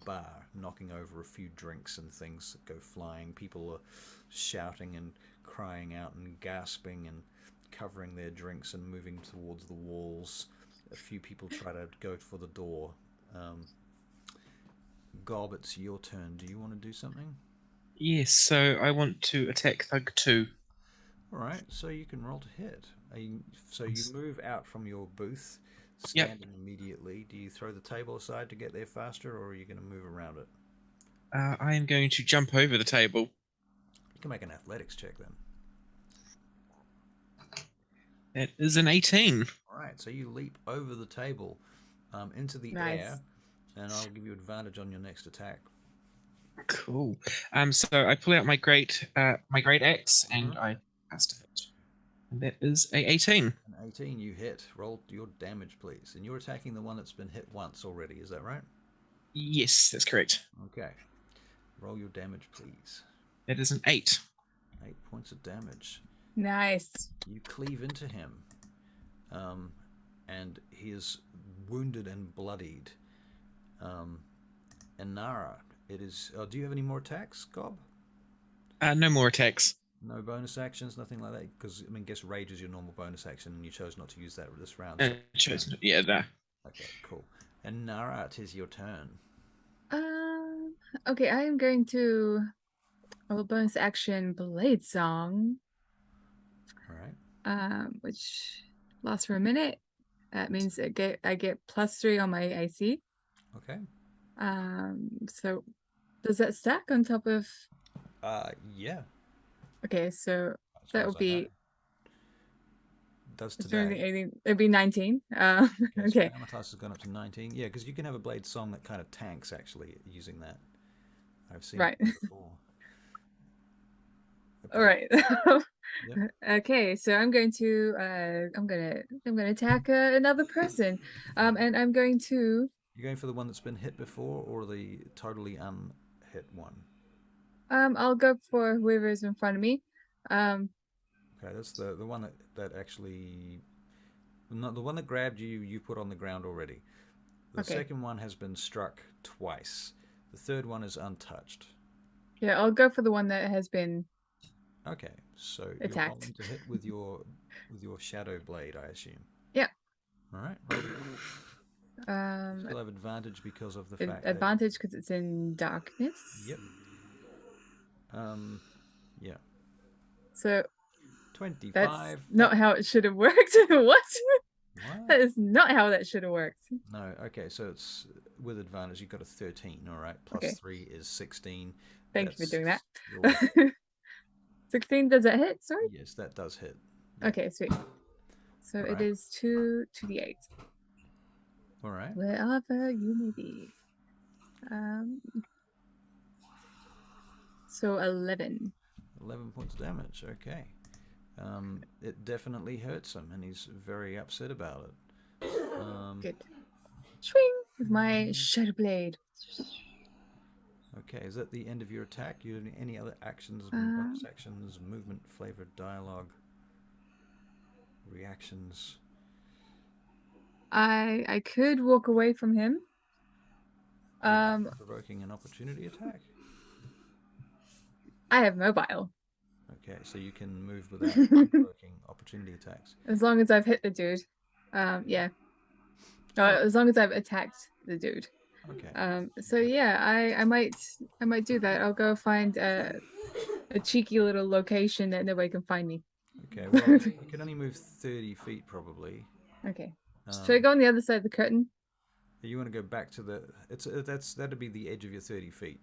bar, knocking over a few drinks and things that go flying. People are shouting and crying out and gasping and covering their drinks and moving towards the walls. A few people try to go for the door. Gob, it's your turn. Do you want to do something?
Yes, so I want to attack Thug 2.
Alright, so you can roll to hit. So you move out from your booth,
Yep.
standing immediately. Do you throw the table aside to get there faster, or are you going to move around it?
I am going to jump over the table.
You can make an athletics check then.
That is an 18.
Alright, so you leap over the table into the
Nice.
air, and I'll give you advantage on your next attack.
Cool. So I pull out my great axe and I cast a hit. And that is a 18.
An 18, you hit. Roll your damage, please. And you're attacking the one that's been hit once already, is that right?
Yes, that's correct.
Okay. Roll your damage, please.
That is an 8.
8 points of damage.
Nice.
You cleave into him, and he is wounded and bloodied. And Nara, it is. Do you have any more attacks, Gob?
No more attacks.
No bonus actions, nothing like that? Because, I mean, guess rage is your normal bonus action, and you chose not to use that this round. So.
Yeah, no.
Okay, cool. And Nara, it is your turn.
Okay, I am going to bonus action Blade Song,
All right.
which lasts for a minute. That means I get +3 on my AC.
Okay.
So does that stack on top of?
Yeah.
Okay, so
As
that
far
would
as I know.
be.
Does
Is there
today.
anything? It'd be 19.
Okay. So
Okay.
your armor class has gone up to 19. Yeah, because you can have a blade song that kind of tanks actually using that. I've seen
Right.
it before.
All right.
Yep.
Okay, so I'm going to attack another person. And I'm going to.
You're going for the one that's been hit before, or the totally unhit one?
I'll go for whoever's in front of me.
Okay, that's the one that actually, not the one that grabbed you. You put on the ground already. The
Okay.
second one has been struck twice. The third one is untouched.
Yeah, I'll go for the one that has been.
Okay, so
Attacked.
you're rolling to hit with your shadow blade, I assume.
Yeah.
All right. You still have advantage because of the fact
advantage because it's in darkness.
Yep. Yeah.
So
25.
that's not how it should have worked. What?
What?
That is not how that should have worked.
No. Okay, so it's with advantage. You've got a 13. All right. Plus
Okay.
3 is 16.
Thank you for doing that.
You're welcome.
16, does that hit? Sorry.
Yes, that does hit. Yep.
Okay, sweet. So
All
it
right.
is 2 to the 8.
All right.
Wherever you may be. So 11.
11 points of damage. Okay. It definitely hurts him, and he's very upset about it.
Good. Swing with my shadow blade.
Okay, is that the end of your attack? You have any other actions, bonus actions, movement, flavored dialogue, reactions?
I could walk away from him.
Provoking an opportunity attack.
I have mobile.
Okay, so you can move without provoking opportunity attacks.
As long as I've hit the dude. Yeah. As long as I've attacked the dude.
Okay.
So yeah, I might do that. I'll go find a cheeky little location that nobody can find me.
Okay, well, you can only move 30 feet probably.
Okay. Should I go on the other side of the curtain?
You want to go back to the... that'd be the edge of your 30 feet.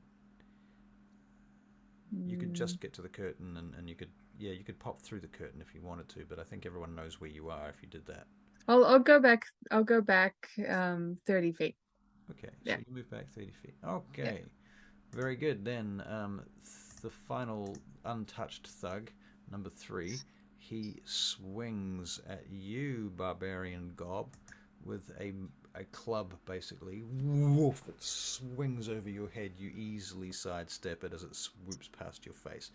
You could just get to the curtain, and you could pop through the curtain if you wanted to, but I think everyone knows where you are if you did that.
I'll go back 30 feet.
Okay,
Yeah.
so you move back 30 feet. Okay, very good. Then the final untouched thug, number 3, he swings at you, barbarian gob, with a club, basically. Woof, it swings over your head. You easily sidestep it as it swoops past your face.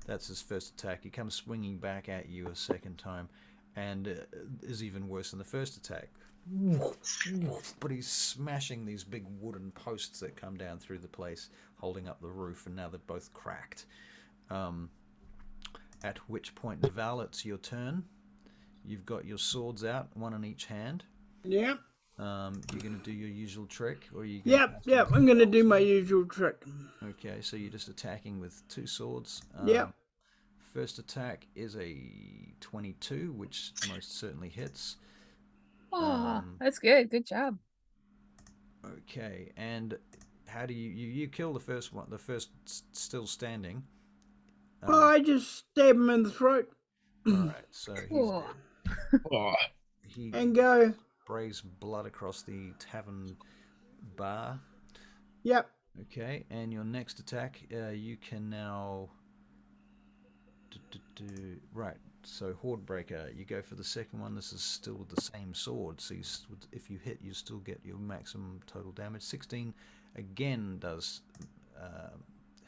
That's his first attack. He comes swinging back at you a second time, and is even worse than the first attack. But he's smashing these big wooden posts that come down through the place, holding up the roof, and now they're both cracked. At which point, Val, it's your turn. You've got your swords out, one in each hand.
Yep.
You're going to do your usual trick, or you?
Yep. I'm going to do my usual trick.
Okay, so you're just attacking with 2 swords.
Yep.
First attack is a 22, which most certainly hits.
Oh, that's good. Good job.
Okay, and how do you kill the first one? The first still standing.
I just stab him in the throat.
All right, so
Cool.
he
And go.
sprays blood across the tavern bar.
Yep.
Okay, and your next attack, you can now. Right, so Hordebreaker, you go for the second one. This is still with the same sword, so if you hit, you still get your maximum total damage. 16 again does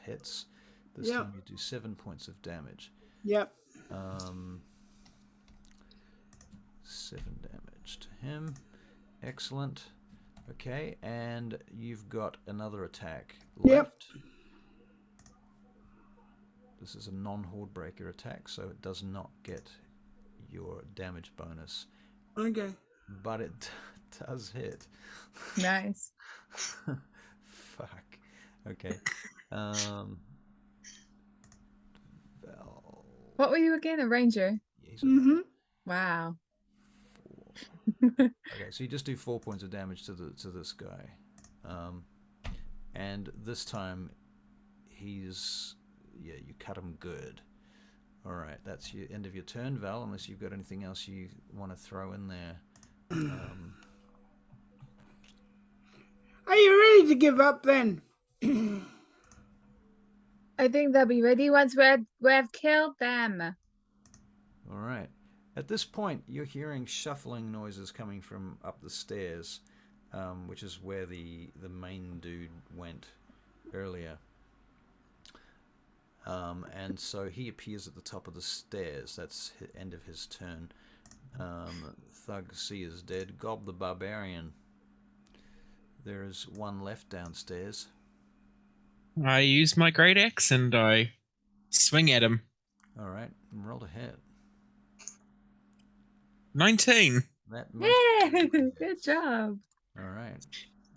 hits. This time you do 7 points of damage.
Yep.
7 damage to him. Excellent. Okay, and you've got another attack left. This is a non-horde breaker attack, so it does not get your damage bonus,
Okay.
but it does hit.
Nice.
Fuck. Okay. Val.
What were you again? A ranger?
Yeah, he's a
Mm-hmm.
Wow.
4. Okay, so you just do 4 points of damage to this guy, and this time you cut him good. All right, that's your end of your turn, Val. Unless you've got anything else you want to throw in there.
Are you ready to give up then?
I think they'll be ready once we've killed them.
All right. At this point, you're hearing shuffling noises coming from up the stairs, which is where the main dude went earlier. And so he appears at the top of the stairs. That's the end of his turn. Thug C is dead. Gob the Barbarian. There is one left downstairs.
I use my great axe and I swing at him.
All right, roll to hit.
19.
That
Yeah, good job.
All right,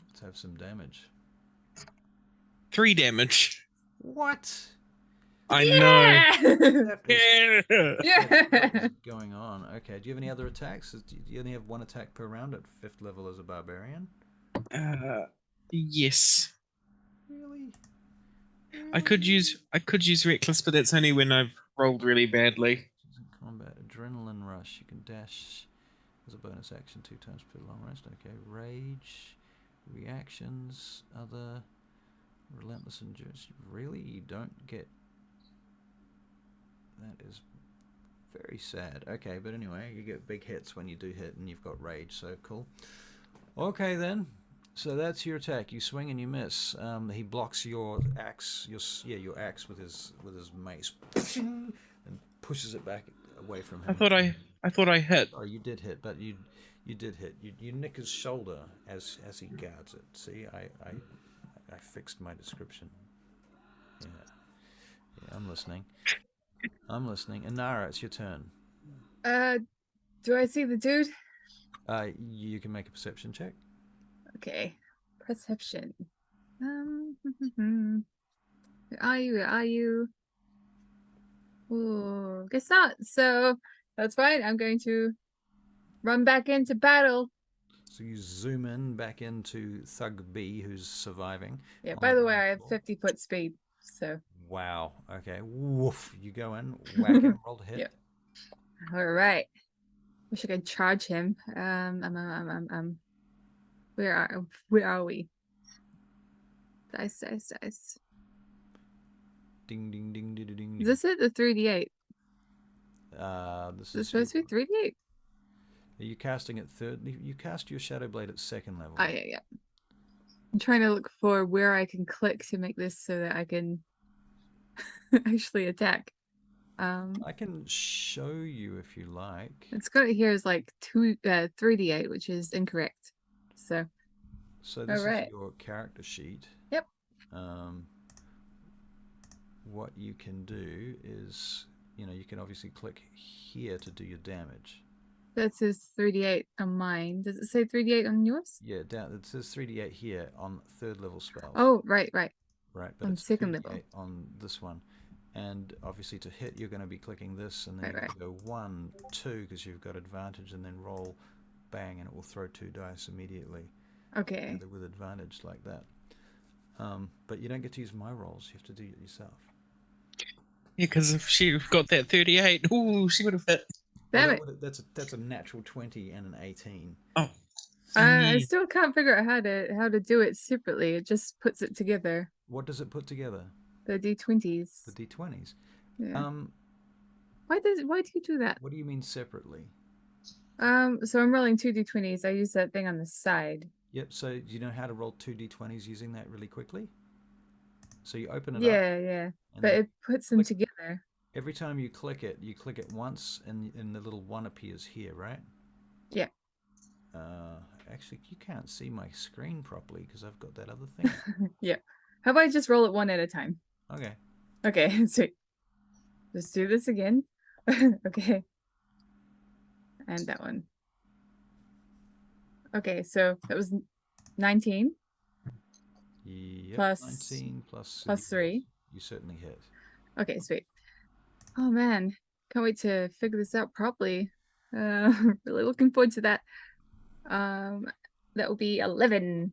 let's have some damage.
3 damage.
What?
I know.
That is
Yeah.
what
Yeah.
is going on? Okay, do you have any other attacks? Do you only have one attack per round at 5th level as a barbarian?
Yes.
Really?
I could use reckless, but that's only when I've rolled really badly.
Combat adrenaline rush. You can dash as a bonus action 2 times per long rest. Okay, rage, reactions, other, relentless endurance. Really, you don't get. That is very sad. Okay, but anyway, you get big hits when you do hit, and you've got rage. So cool. Okay then. So that's your attack. You swing and you miss. He blocks your axe, your axe with his mace, and pushes it back away from him.
I thought I hit.
Oh, you did hit, but you did hit. You nick his shoulder as he guards it. See, I fixed my description. Yeah, I'm listening. And Nara, it's your turn.
Do I see the dude?
You can make a perception check.
Okay. Perception. Where are you? Where are you? Ooh, guess not. So that's fine. I'm going to run back into battle.
So you zoom in back into Thug B, who's surviving.
Yeah,
on
by the way,
ground
I have
floor.
50-foot speed. So
Wow. Okay. Woof. You go in, whack him, roll to hit.
Yep. all right. Wish I could charge him. Where are we? Dice.
Ding ding ding ding ding ding.
Is this it? The 3d8.
This
Is it
is
supposed to be 3d8?
Are you casting at 3rd? You cast your Shadow Blade at 2nd level.
Oh yeah. I'm trying to look for where I can click to make this so that I can actually attack.
I can show you if you like.
It's got it here as like 3d8, which is incorrect. So
This
Alright.
is your character sheet.
Yep.
What you can do is, you can obviously click here to do your damage.
that says 3d8 on mine. Does it say 3d8 on yours?
Yeah, down. It says 3d8 here on 3rd level spells.
Oh, right.
Right, but
On
it's
2nd
3d8
level.
on this one. And obviously to hit, you're going to be clicking this, and then
Right,
you can go 1, 2, because you've got advantage, and then roll, bang, and it will throw 2 dice immediately
Okay.
with advantage like that. But you don't get to use my rolls. You have to do it yourself.
Yeah, because if she got that 38, ooh, she would have hit.
Damn
Well,
it.
that's a natural 20 and an 18.
Oh.
I still can't figure out how to do it separately. It just puts it together.
What does it put together?
The d20s.
The d20s.
Yeah. Why do you do that?
What do you mean separately?
So I'm rolling 2 d20s. I use that thing on the side.
Yep. So do you know how to roll 2 d20s using that really quickly? So you open it up.
Yeah.
and
But
then
it puts them
click-
together.
Every time you click it once, and the little 1 appears here, right?
Yeah.
Actually, you can't see my screen properly because I've got that other thing.
Yeah. How about I just roll it one at a time?
Okay.
Okay, sweet. Let's do this again. Okay. And that one. Okay, so that was 19
Yep.
Plus-
19 plus
plus
you hit.
3.
You certainly hit.
Okay, sweet. Oh man, can't wait to figure this out properly. Really looking forward to that. That will be 11.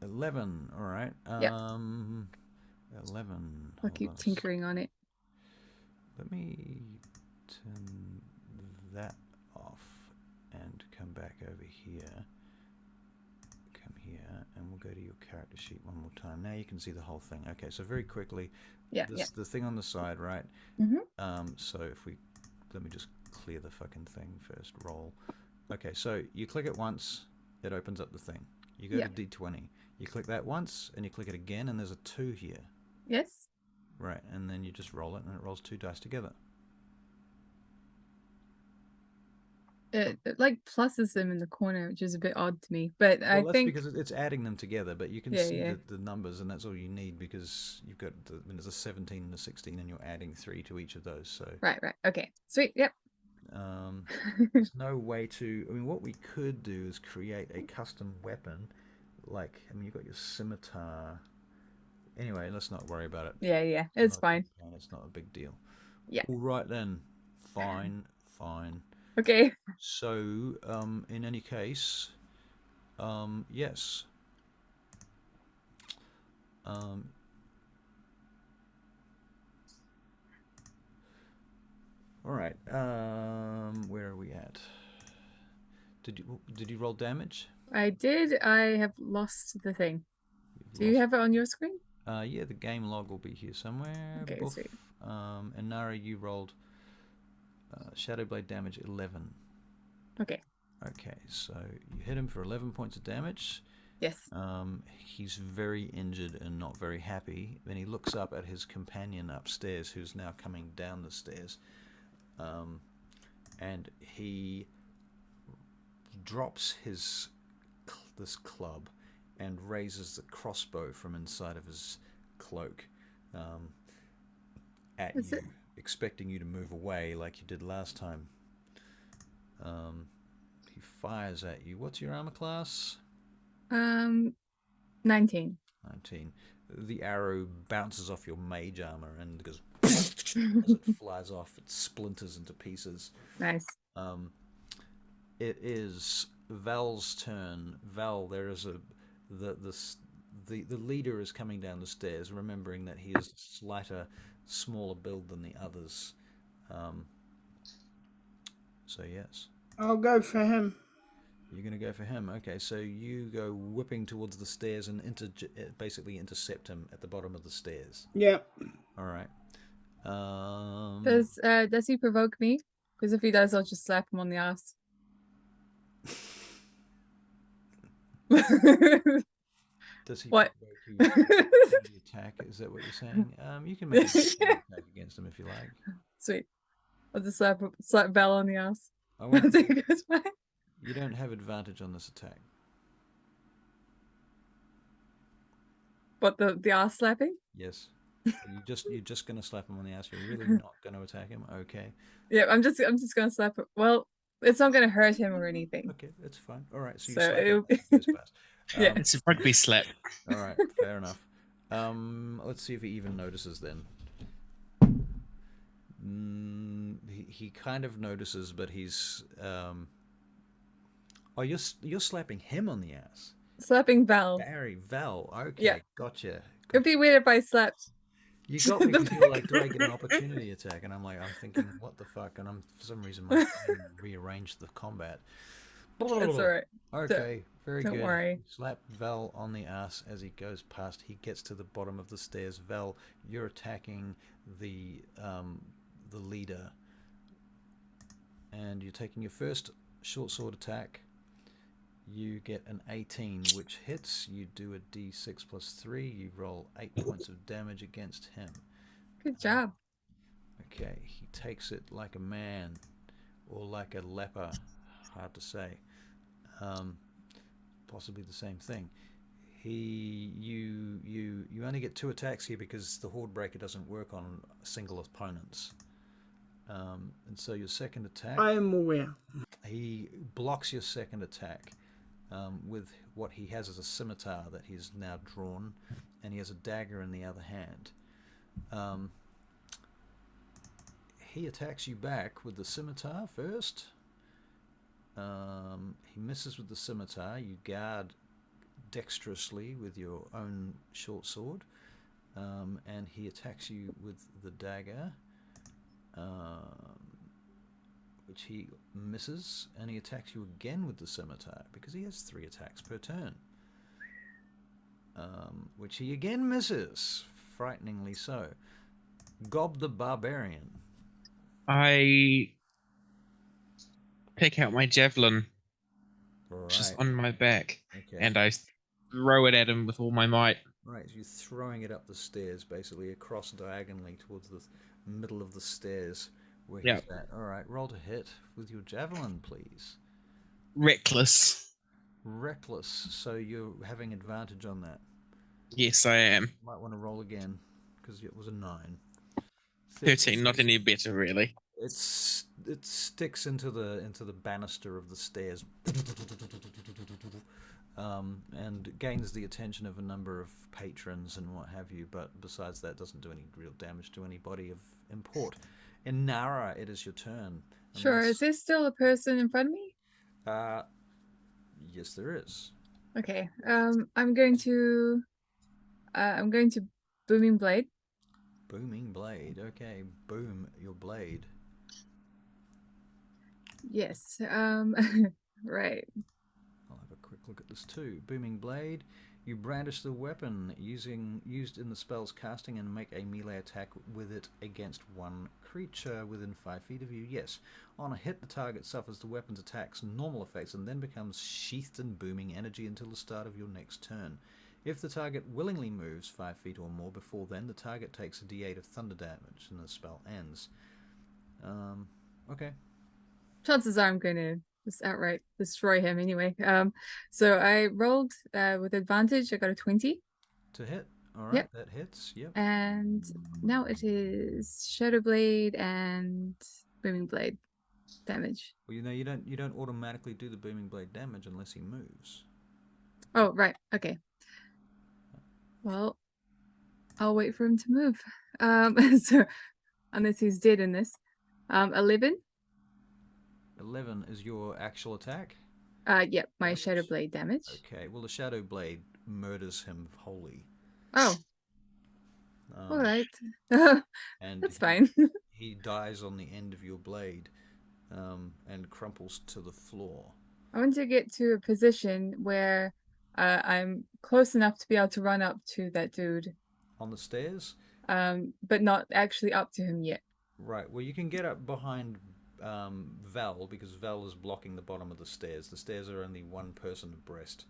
11. All right.
Yep.
11.
I'll
Hold
keep
on a sec.
tinkering on it.
Let me turn that off and come back over here. Come here, and we'll go to your character sheet one more time. Now you can see the whole thing. Okay, so very quickly,
Yeah,
the thing on the side, right?
Mm-hmm.
So if we, let me just clear the fucking thing first. Roll. Okay, so you click it once, it opens up the thing. You go
Yeah.
to D20. You click that once, and you click it again, and there's a 2 here.
Yes.
Right, and then you just roll it, and it rolls 2 dice together.
It like pluses them in the corner, which is a bit odd to me. But I
Well, that's
think
because it's adding them together, but you can
Yeah,
see
yeah.
the numbers, and that's all you need because you've got there's a 17 and a 16, and you're adding 3 to each of those. So
right. Okay, sweet. Yep.
there's no way to. I mean, what we could do is create a custom weapon. Like, I mean, you've got your scimitar. Anyway, let's not worry about it.
Yeah. It's fine.
It's not a big deal.
Yeah.
All right then. Fine.
Okay.
So, in any case, yes. All right. Where are we at? Did you roll damage?
I did. I have lost the thing.
You've
Do you
lost-
have it on your screen?
Yeah, the game log will be here somewhere.
Okay,
Boof.
sweet.
And Nara, you rolled Shadow Blade damage 11.
Okay.
Okay, so you hit him for 11 points of damage.
Yes.
He's very injured and not very happy. Then he looks up at his companion upstairs, who's now coming down the stairs, and he drops this club and raises the crossbow from inside of his cloak at
Is
you,
it-
expecting you to move away like you did last time. He fires at you. What's your armor class?
19.
19. The arrow bounces off your mage armor and goes as it flies off. It splinters into pieces.
Nice.
It is Val's turn. Val, there is the leader is coming down the stairs, remembering that he is slighter, smaller build than the others. So yes.
I'll go for him.
You're going to go for him. Okay, so you go whipping towards the stairs and basically intercept him at the bottom of the stairs.
Yep.
All right.
Does he provoke me? Because if he does, I'll just slap him on the ass.
Does he
What?
provoke you to the attack? Is that what you're saying? You can make an attack against him if you like.
Sweet. I'll just slap Belle on the ass.
I won't,
Until he goes by.
you don't have advantage on this attack.
But the ass slapping?
Yes. You're just gonna slap him on the ass. You're really not gonna attack him. Okay.
Yeah, I'm just gonna slap him. Well, it's not gonna hurt him or anything.
Okay, that's fine. All right. So you
So
slap
it'll
him first pass.
Yeah.
It's a rugby slap.
All right. Fair enough. Let's see if he even notices then. He kind of notices, but he's. Oh, you're slapping him on the ass.
Slapping Val.
Val. Okay,
Yeah.
gotcha.
It'd be weird if I slapped.
You got me because you're like, do I get an opportunity attack? And I'm like, I'm thinking, what the fuck? And for some reason, my phone rearranged the combat.
That's alright.
Okay, very
don't
good.
worry.
Slap Val on the ass as he goes past. He gets to the bottom of the stairs. Val, you're attacking the leader, and you're taking your first short sword attack. You get an 18, which hits. You do a d6 plus 3. You roll 8 points of damage against him.
Good job.
Okay, he takes it like a man, or like a leper. Hard to say. Possibly the same thing. You only get 2 attacks here because the Horde Breaker doesn't work on single opponents. And so your second attack,
I am aware.
he blocks your second attack with what he has as a scimitar that he's now drawn, and he has a dagger in the other hand. He attacks you back with the scimitar first. He misses with the scimitar. You guard dexterously with your own short sword, and he attacks you with the dagger, which he misses, and he attacks you again with the scimitar because he has 3 attacks per turn, which he again misses, frighteningly so. Gob the Barbarian.
I pick out my javelin, which is
Right.
on my back,
Okay.
and I throw it at him with all my might.
Right, so you're throwing it up the stairs, basically across diagonally towards the middle of the stairs where he's at. All right, roll to hit with your javelin, please.
Reckless.
Reckless, so you're having advantage on that.
Yes, I am.
Might want to roll again because it was a 9.
13, not any better, really.
It sticks into the banister of the stairs, and gains the attention of a number of patrons and what have you. But besides that, doesn't do any real damage to anybody of import. In Nara, it is your turn.
Sure. Is there still a person in front of me?
Yes, there is.
Okay. I'm going to Booming Blade.
Booming Blade. Okay, boom your blade.
Yes. Right.
I'll have a quick look at this too. Booming Blade. You brandish the weapon used in the spell's casting and make a melee attack with it against one creature within 5 feet of you. Yes. On a hit, the target suffers the weapon's attack's normal effects and then becomes sheathed in booming energy until the start of your next turn. If the target willingly moves 5 feet or more before then, the target takes a d8 of thunder damage and the spell ends. Okay.
Chances are I'm going to just outright destroy him anyway. So I rolled with advantage. I got a 20.
To hit. All right,
Yep.
that hits. Yep.
And now it is Shadow Blade and Booming Blade damage.
Well, you don't automatically do the Booming Blade damage unless he moves.
Oh, right. Okay. Well, I'll wait for him to move. So unless he's dead in this. 11.
11 is your actual attack?
Yep, my Shadow Blade damage.
Okay, well the Shadow Blade murders him wholly.
Oh. All right.
And
that's fine.
He dies on the end of your blade, and crumples to the floor.
I want to get to a position where I'm close enough to be able to run up to that dude.
On the stairs?
But not actually up to him yet.
Right, well you can get up behind Val, because Val is blocking the bottom of the stairs. The stairs are only one person abreast.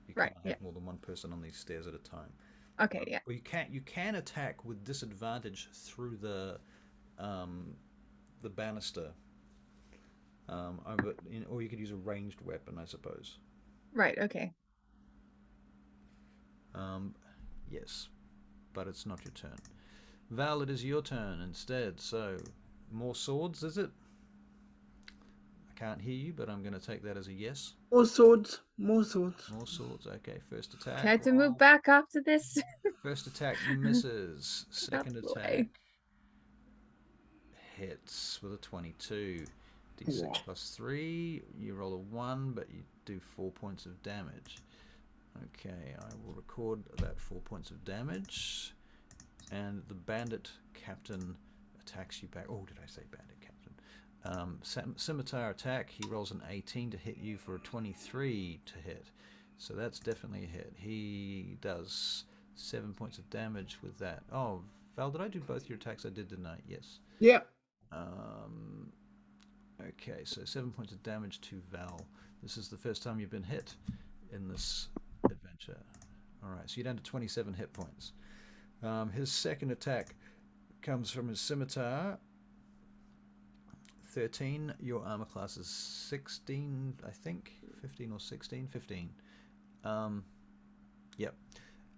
You can't have more than one person on these stairs at a time.
Okay, yeah.
Well, you can attack with disadvantage through the banister, or you could use a ranged weapon, I suppose.
Right. Okay.
Yes, but it's not your turn. Val, it is your turn instead. So, more swords, is it? I can't hear you, but I'm going to take that as a yes.
More swords. More swords.
More swords. Okay, first attack.
Can I have to move back after this?
First attack misses. Second attack hits with a 22. D6 plus 3. You roll a 1, but you do 4 points of damage. Okay, I will record that 4 points of damage. And the bandit captain attacks you back. Oh, did I say bandit captain? Scimitar attack. He rolls an 18 to hit you for a 23 to hit. So that's definitely a hit. He does 7 points of damage with that. Oh, Val, did I do both your attacks? I did, didn't I? Yes.
Yep.
Okay, so 7 points of damage to Val. This is the first time you've been hit in this adventure. Alright, so you're down to 27 hit points. His second attack comes from his scimitar. 13. Your armor class is 16, I think. 15 or 16? 15. Yep.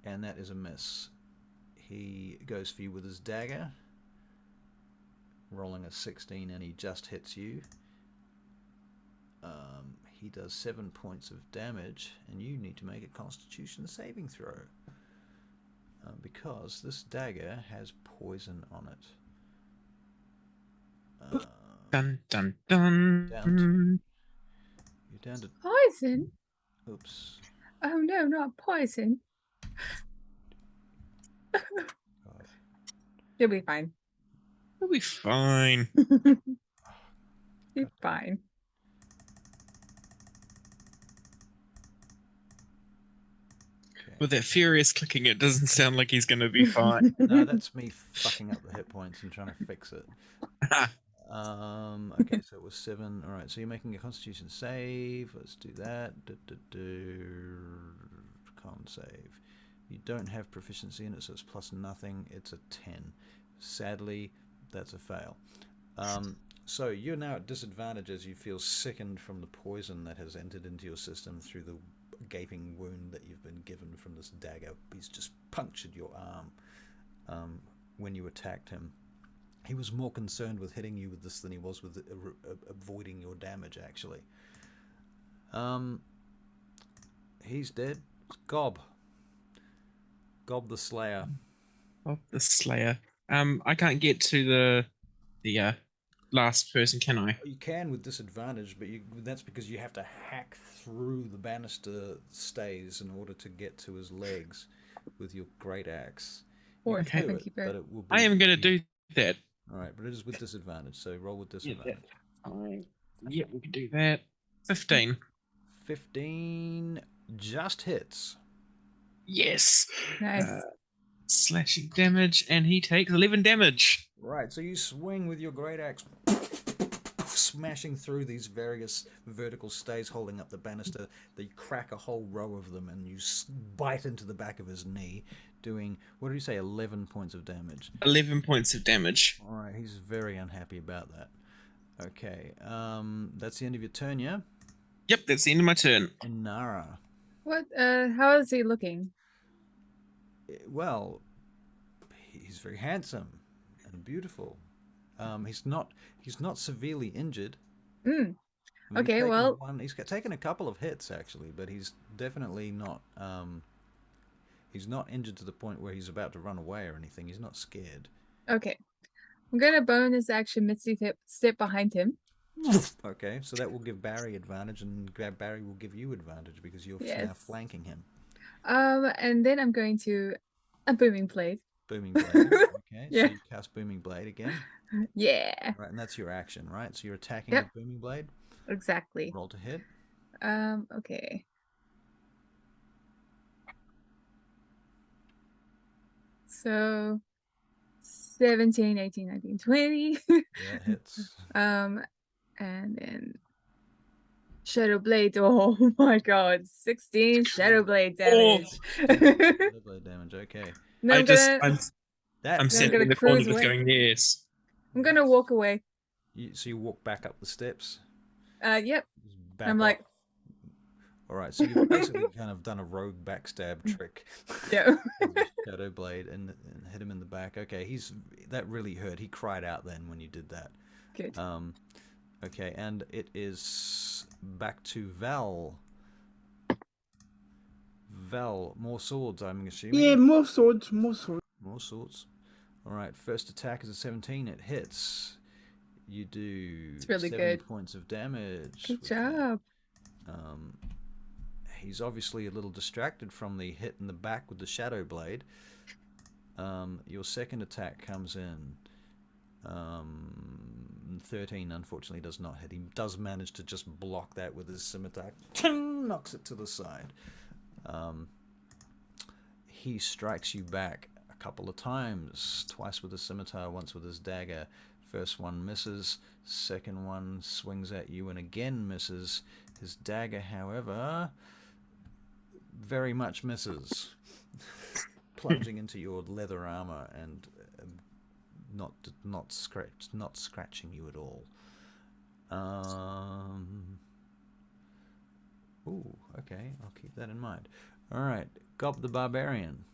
And that is a miss. He goes for you with his dagger, rolling a 16, and he just hits you. He does 7 points of damage, and you need to make a Constitution saving throw. Because this dagger has poison on it.
Dun dun dun.
You're down to...
Poison?
Oops.
Oh no, not poison.
God.
You'll be fine.
We'll be fine.
You're fine.
Okay.
With that furious clicking, it doesn't sound like he's going to be fine.
No, that's me fucking up the hit points and trying to fix it. Okay, so it was 7. All right, so you're making a Constitution save. Let's do that. Con save. You don't have proficiency in it, so it's plus nothing. It's a 10. Sadly, that's a fail. So you're now at disadvantage as you feel sickened from the poison that has entered into your system through the gaping wound that you've been given from this dagger. He's just punctured your arm when you attacked him. He was more concerned with hitting you with this than he was with avoiding your damage, actually. He's dead. It's Gob. Gob the Slayer.
Of the Slayer. I can't get to the last person, can I?
You can with disadvantage, but that's because you have to hack through the banister stays in order to get to his legs with your great axe.
Or
You can do
Tavern
it,
Keeper.
but it will be...
I am going to do that.
All right, but it is with disadvantage, so roll with
Yeah,
disadvantage.
yeah, we can do that. 15.
15 just hits.
Yes.
Nice.
Slashing damage, and he takes 11 damage.
Right, so you swing with your great axe, smashing through these various vertical stays holding up the banister. You crack a whole row of them, and you bite into the back of his knee, doing, what did you say, 11 points of damage?
11 points of damage.
All right, he's very unhappy about that. Okay, that's the end of your turn, yeah?
Yep, that's the end of my turn.
Inara.
What? How is he looking?
Well, he's very handsome and beautiful. He's not severely injured.
Mm.
I mean,
Okay, well,
he's taken a couple of hits actually, but he's definitely not. He's not injured to the point where he's about to run away or anything. He's not scared.
okay. I'm gonna bonus action Misty step behind him.
Okay, so that will give Barry advantage, and Barry will give you advantage because you're now
Yes.
flanking him.
And then I'm going to a booming blade.
Booming blade. Okay,
Yeah.
so you cast booming blade again.
Yeah.
Right, and that's your action, right? So you're attacking
Yep.
with booming blade.
Exactly.
Roll to hit.
Okay. So 17, 18, 19, 20.
Yeah, it hits.
And then Shadow Blade. Oh my god. 16 Shadow Blade damage.
Shadow blade damage. Okay.
No,
I'm
I'm
sitting
gonna
in the corner
cruise
just
away.
going, yes.
I'm gonna walk away.
So you walk back up the steps.
Yep.
Just back
I'm like,
off. All right, so you've basically kind of done a rogue backstab trick.
yeah.
With the Shadow blade and hit him in the back. Okay, that really hurt. He cried out then when you did that.
Good.
Okay, and it is back to Val. Val, more swords, I'm assuming.
Yeah, more swords, more swords.
More swords. All right, first attack is a 17. It hits. You do
It's really
7
good.
points of damage.
Good
with that.
job.
He's obviously a little distracted from the hit in the back with the Shadow Blade. Your second attack comes in. 13 unfortunately does not hit. He does manage to just block that with his scimitar. Knocks it to the side. He strikes you back a couple of times. Twice with his scimitar, once with his dagger. First one misses. Second one swings at you and again misses. His dagger, however, very much misses. Plunging into your leather armor and not scratching you at all. Ooh, okay, I'll keep that in mind. All right, Gob the Barbarian.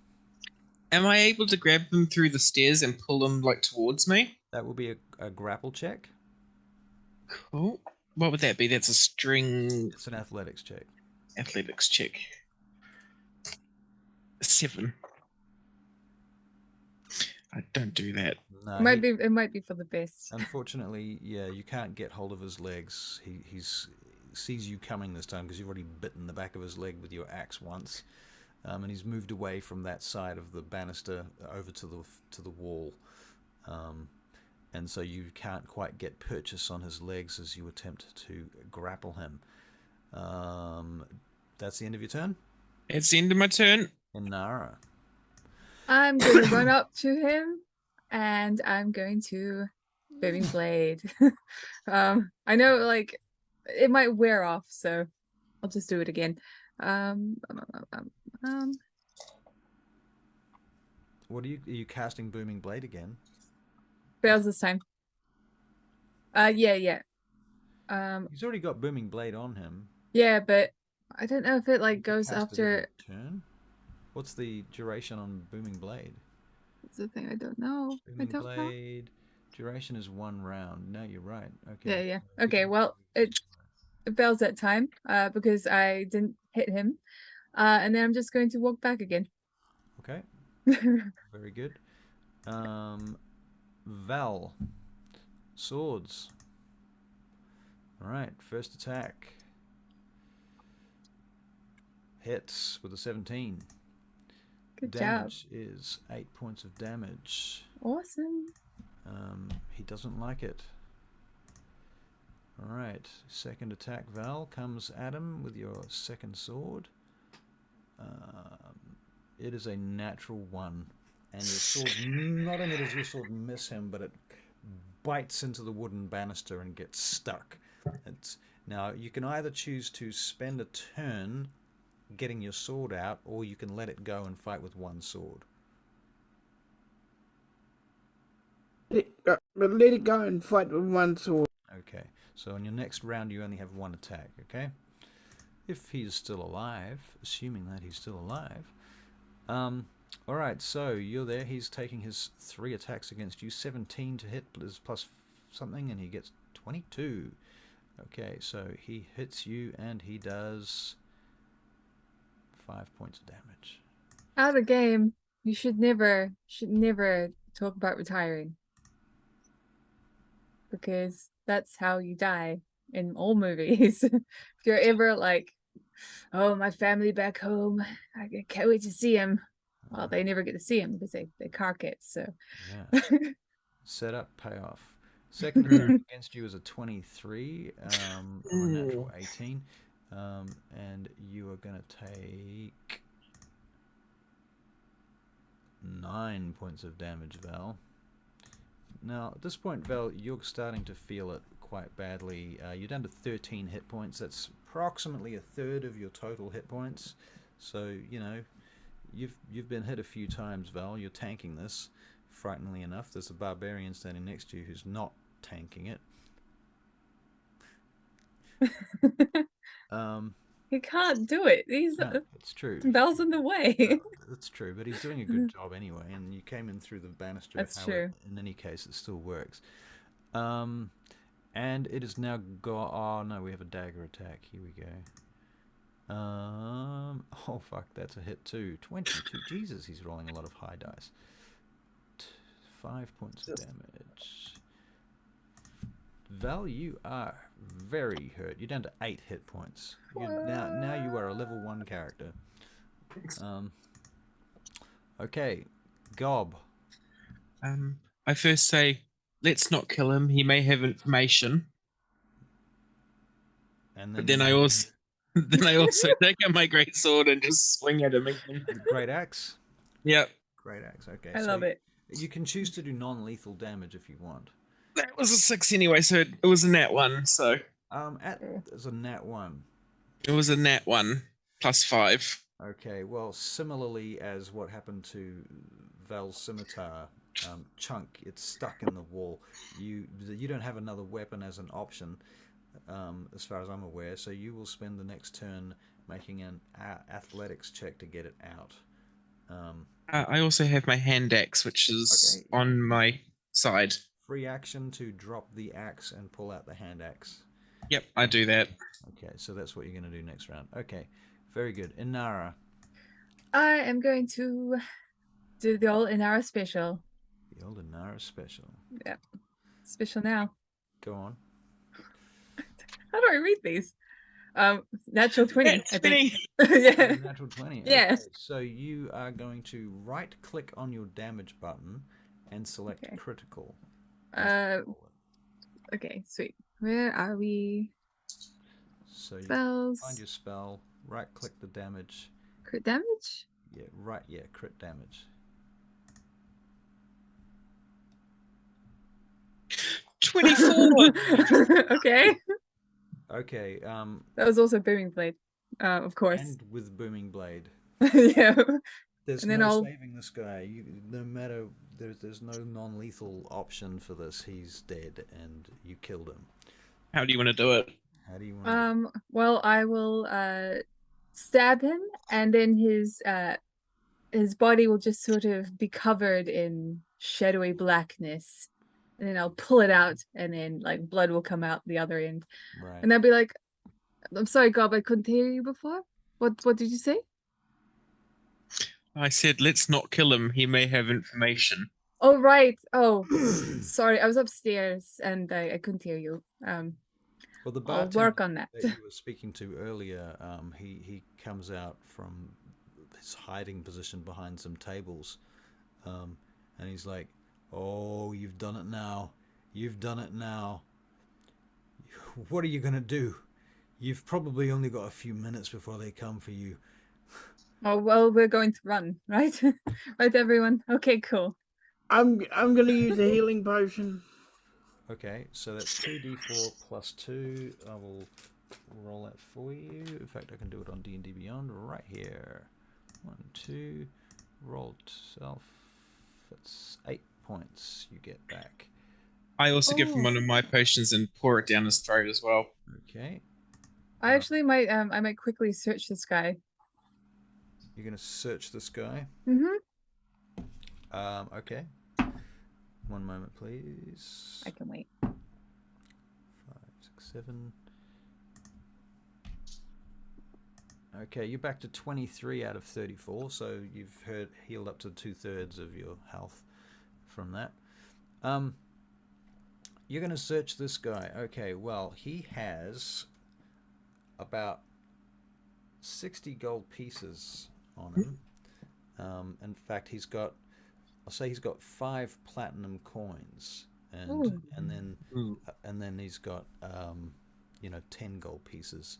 Am I able to grab him through the stairs and pull him like towards me?
That will be a grapple check.
Cool. What would that be? That's a string
It's an athletics check.
athletics check. 7. I don't do that.
No,
It might be for the best.
unfortunately, yeah, you can't get hold of his legs. He sees you coming this time because you've already bitten the back of his leg with your axe once, and he's moved away from that side of the banister over to the wall, and so you can't quite get purchase on his legs as you attempt to grapple him. That's the end of your turn.
It's the end of my turn.
And Nara.
I'm going to run up to him and I'm going to Booming Blade. I know like it might wear off, so I'll just do it again.
What are you casting Booming Blade again?
Fails this time. Yeah.
He's already got Booming Blade on him.
Yeah, but I don't know if it like
You can
goes
cast it
after.
every turn. What's the duration on Booming Blade?
That's the thing I don't know.
Booming
I don't know.
Blade duration is 1 round. No, you're right. Okay.
Yeah. Okay, well it fails that time, because I didn't hit him. And then I'm just going to walk back again.
Okay. Very good. Val. Swords. Alright, first attack. Hits with a 17.
Good
Damage is 8 points of damage.
Awesome.
He doesn't like it. Alright, second attack, Val, comes at him with your second sword. It is a natural 1. And your sword, not only does your sword miss him, but it bites into the wooden banister and gets stuck. Now, you can either choose to spend a turn getting your sword out, or you can let it go and fight with one sword.
But let it go and fight with one sword.
Okay, so in your next round you only have 1 attack, okay? If he's still alive, assuming that he's still alive. Alright, so you're there, he's taking his 3 attacks against you, 17 to hit plus something, and he gets 22. Okay, so he hits you and he does 5 points of damage.
Out of game. You should never talk about retiring. Because that's how you die in all movies. If you're ever like, oh, my family back home, I can't wait to see him. Well, they never get to see him because they cark it, so.
Yeah. Set up, payoff. Second attack against you is a 23 on a natural 18. And you are going to take 9 points of damage, Val. Now, at this point, Val, you're starting to feel it quite badly. You're down to 13 hit points. That's approximately a third of your total hit points. So, you know, you've been hit a few times, Val. You're tanking this, frighteningly enough. There's a barbarian standing next to you who's not tanking it.
He can't do it.
It's true.
Val's in the way.
That's true, but he's doing a good job anyway, and you came in through the banister.
That's true.
In any case, it still works. And it is now oh no, we have a dagger attack. Here we go. Oh fuck, that's a hit too. 22. Jesus, he's rolling a lot of high dice. 5 points of damage. Val, you are very hurt. You're down to 8 hit points. Now you are a level 1 character. Okay, Gob.
I first say, let's not kill him. He may have information.
And
but then I also take out my great sword and just swing at him again.
Great axe.
Yep.
Great axe. Okay.
I love it.
You can choose to do non-lethal damage if you want.
That was a 6 anyway, so it was a nat 1. So
there's a nat 1.
It was a nat 1 plus 5.
Okay, well, similarly as what happened to Val's scimitar, Chunk, it's stuck in the wall. You don't have another weapon as an option, as far as I'm aware, so you will spend the next turn making an athletics check to get it out.
I also have my hand axe, which is
Okay.
on my side.
Free action to drop the axe and pull out the hand axe.
Yep, I do that.
Okay, so that's what you're going to do next round. Okay, very good. Inara.
I am going to do the old Inara special.
The old Inara special.
Yeah. Special now.
Go on.
How do I read these? Natural 20,
That's
I think.
funny.
Yeah.
Natural 20.
Yeah.
Okay, so you are going to right click on your damage button and select
Okay.
critical.
Okay, sweet. Where are we?
So you
Spells.
find your spell, right click the damage.
Crit damage?
Yeah, crit damage.
24.
Okay.
Okay,
That was also Booming Blade, of course.
and with booming blade.
Yeah.
There's
And then
no
I'll-
saving this guy. No matter there's no non-lethal option for this. He's dead, and you killed him.
How do you want to do it?
How do you want to
Well, I will stab him, and then his body will just sort of be covered in shadowy blackness. And then I'll pull it out, and then like blood will come out the other end.
Right.
And I'll be like, I'm sorry, Gob, I couldn't hear you before. What did you say?
I said, let's not kill him. He may have information.
Oh, right. Oh, sorry. I was upstairs and I couldn't hear you.
Well, the
I'll
bartender
work on that.
that you were speaking to earlier, he comes out from his hiding position behind some tables, and he's like, "Oh, you've done it now. You've done it now. What are you gonna do? You've probably only got a few minutes before they come for you."
Oh, well, we're going to run, right? Right, everyone? Okay, cool.
I'm gonna use a healing potion.
Okay, so that's 2d4 plus 2. I will roll that for you. In fact, I can do it on D&D Beyond right here. 1, 2, roll itself. That's 8 points you get back.
I also give him one of my potions and pour it down his throat as well.
Okay,
I actually might I might quickly search this guy.
you're going to search this guy.
Mm-hmm.
Okay. One moment, please.
I can wait.
5, 6, 7. Okay, you're back to 23 out of 34, so you've healed up to 2/3 of your health from that. You're going to search this guy. Okay, well, he has about 60 gold pieces on him. In fact, I'll say he's got 5 platinum coins, and then he's got 10 gold pieces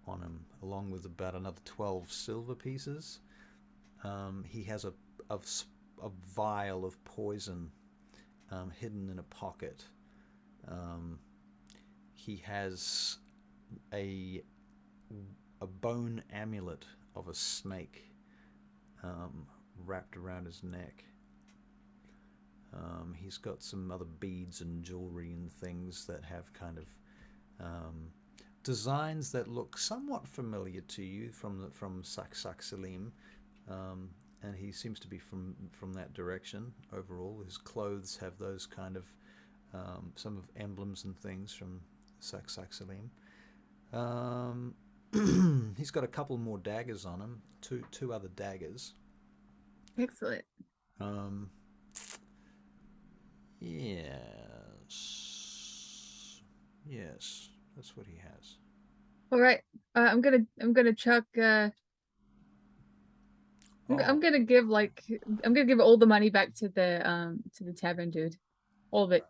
on him, along with about another 12 silver pieces. He has a vial of poison hidden in a pocket. He has a bone amulet of a snake wrapped around his neck. He's got some other beads and jewelry and things that have kind of designs that look somewhat familiar to you from Sak Salim, and he seems to be from that direction overall. His clothes have those kind of some of emblems and things from Sak Salim. He's got a couple more daggers on him, two other daggers.
Excellent.
Yes, that's what he has.
All right. I'm gonna chuck. I'm gonna give all the money back to the tavern dude. All of it.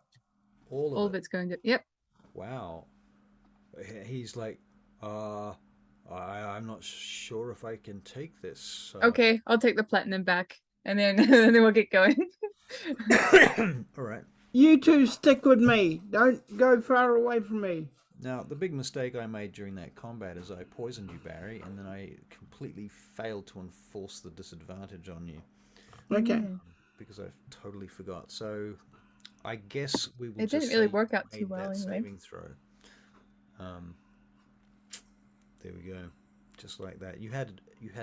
All of it's going to. Yep.
Wow. He's like, I'm not sure if I can take this.
Okay, I'll take the platinum back, and then and then we'll get going.
All right.
You two stick with me. Don't go far away from me.
Now, the big mistake I made during that combat is I poisoned you, Barry, and then I completely failed to enforce the disadvantage on you.
Okay.
Because I totally forgot. So, I guess we will.
It didn't really work out too well, anyway.
Saving throw. There we go. Just like that. You had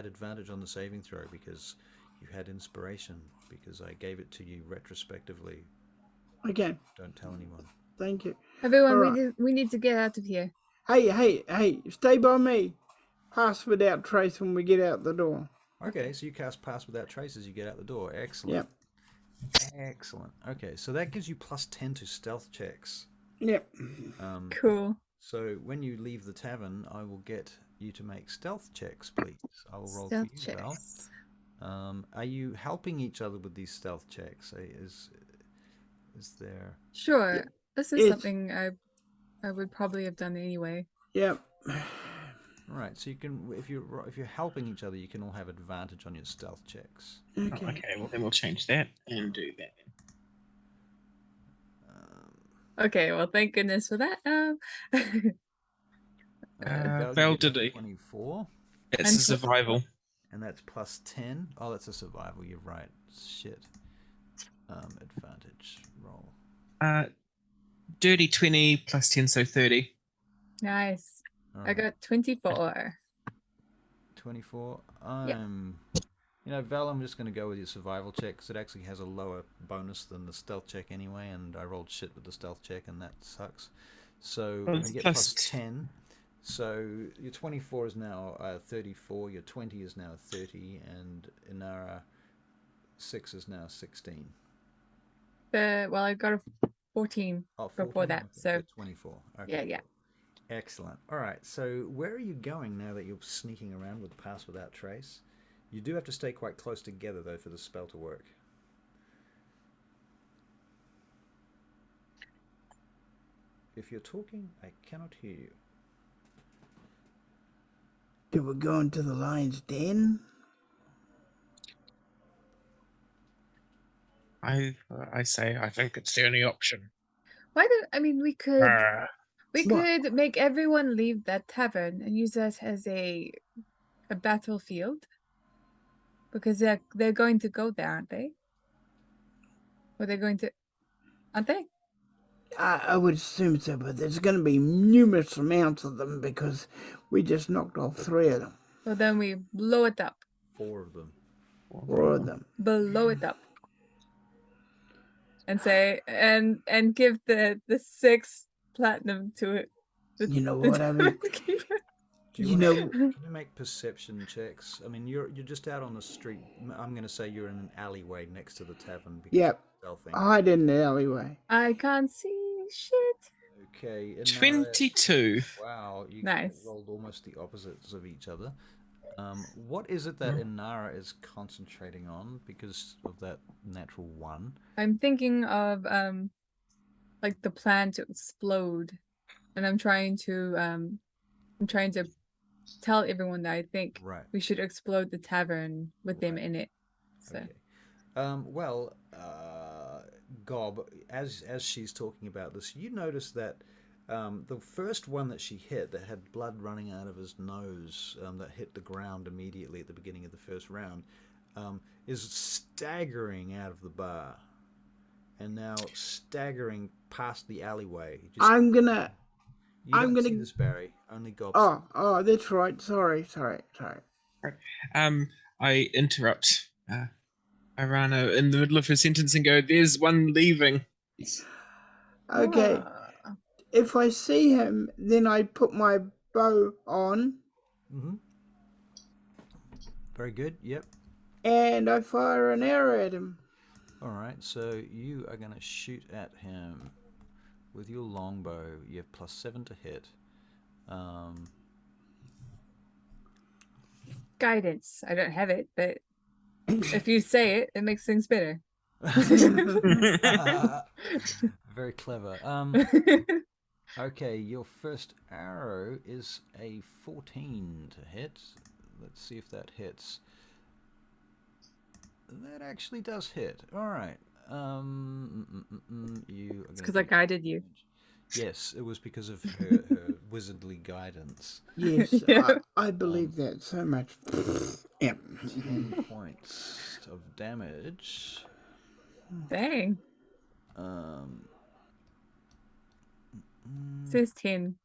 advantage on the saving throw because you had inspiration, because I gave it to you retrospectively.
Okay,
Don't tell anyone.
thank you.
Everyone,
Alright.
we need to get out of here.
Hey, stay by me. Pass without trace when we get out the door.
Okay, so you cast Pass Without Trace as you get out the door. Excellent.
Yep.
Excellent. Okay, so that gives you plus 10 to stealth checks.
Yep.
Cool.
So when you leave the tavern, I will get you to make stealth checks, please. I will roll
Stealth
for you, Val.
checks.
Are you helping each other with these stealth checks? Is there?
Sure.
Yeah,
This is
it's-
something I would probably have done anyway.
Yep.
Right. So you can, if you're helping each other, you can all have advantage on your stealth checks.
Oh,
Okay.
okay, well then we'll change that and do that.
Okay, well, thank goodness for that.
Val did a
24,
It's
And
a survival.
and that's plus 10. Oh, that's a survival. You're right. Shit. Advantage roll.
Dirty 20 plus 10, so 30.
Nice.
All
I
right.
got 24.
24.
Yep.
Val, I'm just going to go with your survival check because it actually has a lower bonus than the stealth check anyway, and I rolled shit with the stealth check, and that sucks. So
Well,
you
it's
get
plus
plus 10. So your 24 is now 34, your 20 is now 30, and Inara 6 is now 16.
Well, I got a 14
Oh,
before
14?
that,
Okay,
so
24.
yeah,
Okay.
yeah.
Excellent. All right. So where are you going now that you're sneaking around with Pass Without Trace? You do have to stay quite close together, though, for the spell to work. If you're talking, I cannot hear you.
Do we go into the lion's den?
I say I think it's the only option.
Why do I mean we could
Ah,
we
What?
could make everyone leave that tavern and use that as a battlefield, because they're going to go there, aren't they? Or they're going to, aren't they?
I would assume so, but there's going to be numerous amounts of them because we just knocked off 3 of them.
Well, then we blow it up,
4 of them.
4 of them.
blow it up, and say and give the 6 platinum to it.
You know what I mean?
Do
You
wanna-
know-
Can you make perception checks? I mean, you're just out on the street. I'm going to say you're in an alleyway next to the tavern. Because
Yep.
of stealthing.
Hide in the alleyway.
I can't see shit.
Okay. Inara,
22.
wow, you
Nice.
rolled almost the opposites of each other. What is it that Inara is concentrating on because of that natural 1?
I'm thinking of like the plan to explode, and I'm trying to tell everyone that I think
Right.
we should explode the tavern with them
Right.
in it. So
Okay. Gob, as she's talking about this, you notice that the first one that she hit that had blood running out of his nose, that hit the ground immediately at the beginning of the first round, is staggering out of the bar and now staggering past the alleyway.
I'm gonna.
You
I'm
don't see
gonna-
this, Barry. Only Gob.
Oh, that's right. Sorry.
I interrupt Arano in the middle of her sentence and go, "There's one leaving."
Okay.
Ah.
If I see him, then I put my bow on
Mm-hmm. Very good. Yep.
and I fire an arrow at him.
All right. So you are going to shoot at him with your longbow. You have +7 to hit.
Guidance. I don't have it, but if you say it, it makes things better.
Very clever. Okay, your first arrow is a 14 to hit. Let's see if that hits. That actually does hit. All right. You.
It's because I guided you.
Yes, it was because of her wizardly guidance.
Yes,
Yeah.
I believe that so much. Yep.
10 points of damage.
Dang. Says 10.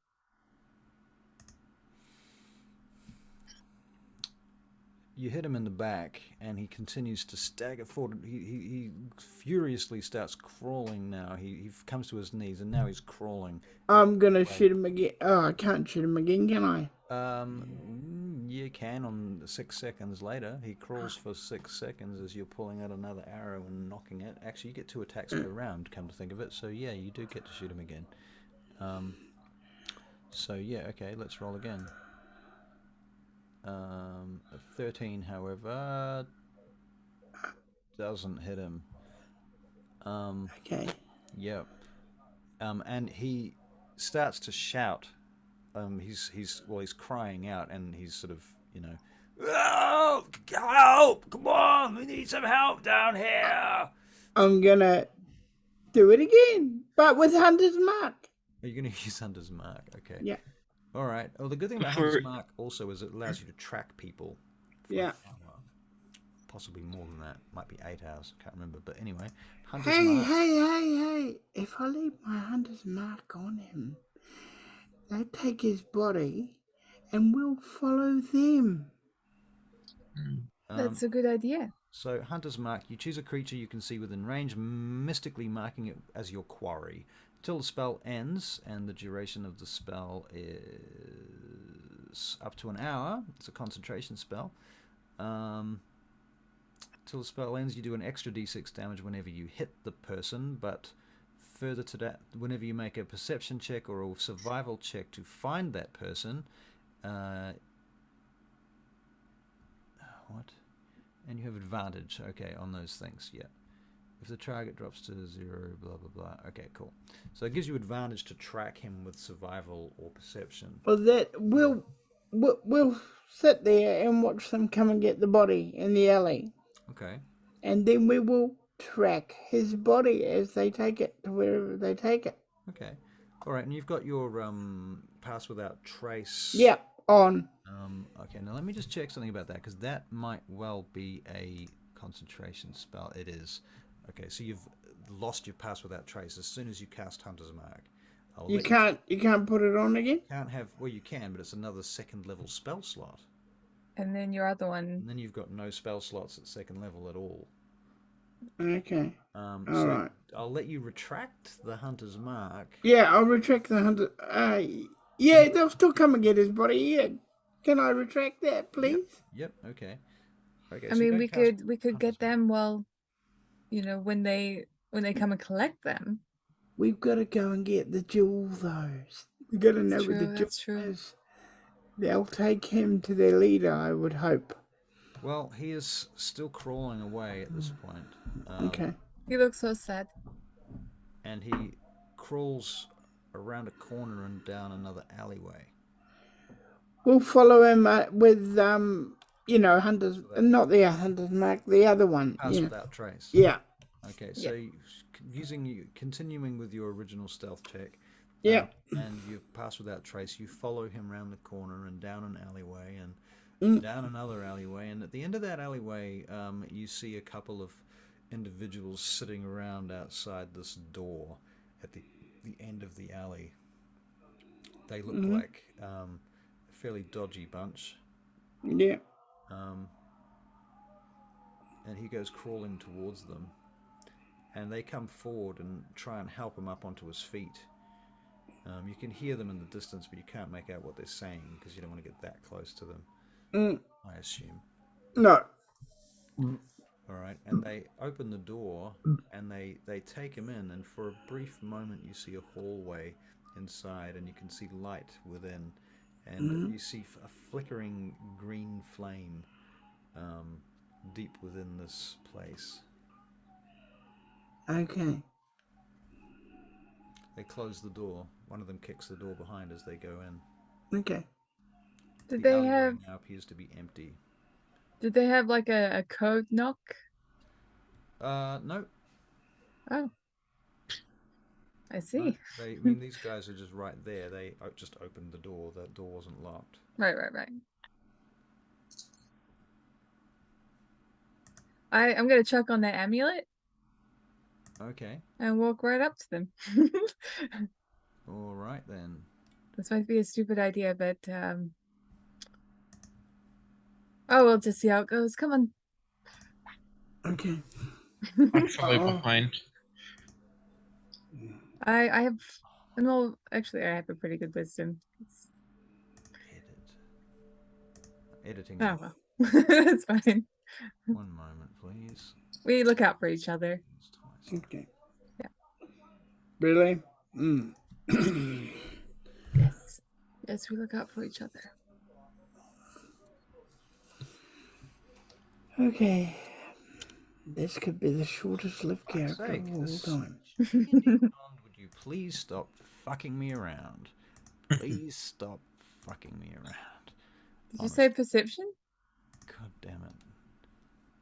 you hit him in the back, and he continues to stagger forward. He furiously starts crawling now. He comes to his knees, and now he's crawling.
I'm gonna shoot him again. Oh, I can't shoot him again, can I?
You can on 6 seconds later. He crawls for 6 seconds as you're pulling out another arrow and knocking it. Actually, you get 2 attacks per round, come to think of it. So yeah, you do get to shoot him again. So yeah, okay, let's roll again. A 13, however, doesn't hit him.
Okay.
Yep. And he starts to shout. He's crying out, and he's sort of, oh, help! Come on, we need some help down here.
I'm gonna do it again, but with Hunter's Mark.
Are you going to use Hunter's Mark? Okay.
Yeah.
All right. Well, the good thing about Hunter's Mark also is it allows you to track people.
Yeah.
Possibly more than that. Might be 8 hours. I can't remember. But anyway, Hunter's Mark.
Hey! If I leave my Hunter's Mark on him, they take his body, and we'll follow them.
That's a good idea.
So, Hunter's Mark, you choose a creature you can see within range, mystically marking it as your quarry. Till the spell ends, and the duration of the spell is up to an hour. It's a concentration spell. Till the spell ends, you do an extra d6 damage whenever you hit the person, but further to that, whenever you make a perception check or a survival check to find that person, what? And you have advantage, okay, on those things, yeah. If the target drops to 0, blah, blah, blah. Okay, cool. So it gives you advantage to track him with survival or perception.
Well, we'll sit there and watch them come and get the body in the alley.
Okay.
And then we will track his body as they take it to wherever they take it.
Okay. All right, and you've got your pass without trace.
Yep, on.
Okay, now let me just check something about that, because that might well be a concentration spell. It is. Okay, so you've lost your pass without trace as soon as you cast Hunter's Mark.
You can't put it on again?
Can't have, well, you can, but it's another 2nd level spell slot.
And then your other one.
And then you've got no spell slots at 2nd level at all.
Okay.
All
right.
I'll let you retract the Hunter's Mark.
Yeah, I'll retract the Hunter. Yeah, they'll still come and get his body. Yeah. Can I retract that, please?
Yep. Okay.
I mean, we could get them when they come and collect them.
We've got to go and get the jewel, though. We've got to know where the jewel is. They'll take him to their leader, I would hope.
Well, he is still crawling away at this point.
Okay.
He looks so sad.
And he crawls around a corner and down another alleyway.
We'll follow him with, Hunter's... Not the Hunter's Mark, the other one.
Pass without trace.
Yeah.
Okay, so continuing with your original stealth check.
Yeah.
And you pass without trace. You follow him around the corner and down an alleyway and down another alleyway. And at the end of that alleyway, you see a couple of individuals sitting around outside this door at the end of the alley. They look like a fairly dodgy bunch.
Yeah.
And he goes crawling towards them. And they come forward and try and help him up onto his feet. You can hear them in the distance, but you can't make out what they're saying because you don't want to get that close to them, I assume.
No.
All right, and they open the door, and they take him in, and for a brief moment you see a hallway inside, and you can see light within, and you see a flickering green flame deep within this place.
Okay.
They close the door. One of them kicks the door behind as they go in.
Okay.
Did
The
they
alleyway
have?
now appears to be empty.
Did they have like a code knock?
No.
Oh. I see.
No. I mean, these guys are just right there. They just opened the door. The door wasn't locked.
Right. I'm gonna chuck on that amulet.
Okay.
And walk right up to them.
All right then.
This might be a stupid idea, but Oh, we'll just see how it goes. Come on.
Okay.
I follow
Oh.
behind.
I have, well, actually, I have a pretty good wisdom. It's,
Editing.
oh well, that's fine.
One moment, please.
We look out for each other.
It's twice.
Okay.
Yeah.
Really?
Yes, yes, we look out for each other.
Okay. This could be the shortest lived character
Sake,
of all
this
time.
would you please stop fucking me around? Please stop fucking me around.
Did you say perception?
God damn it.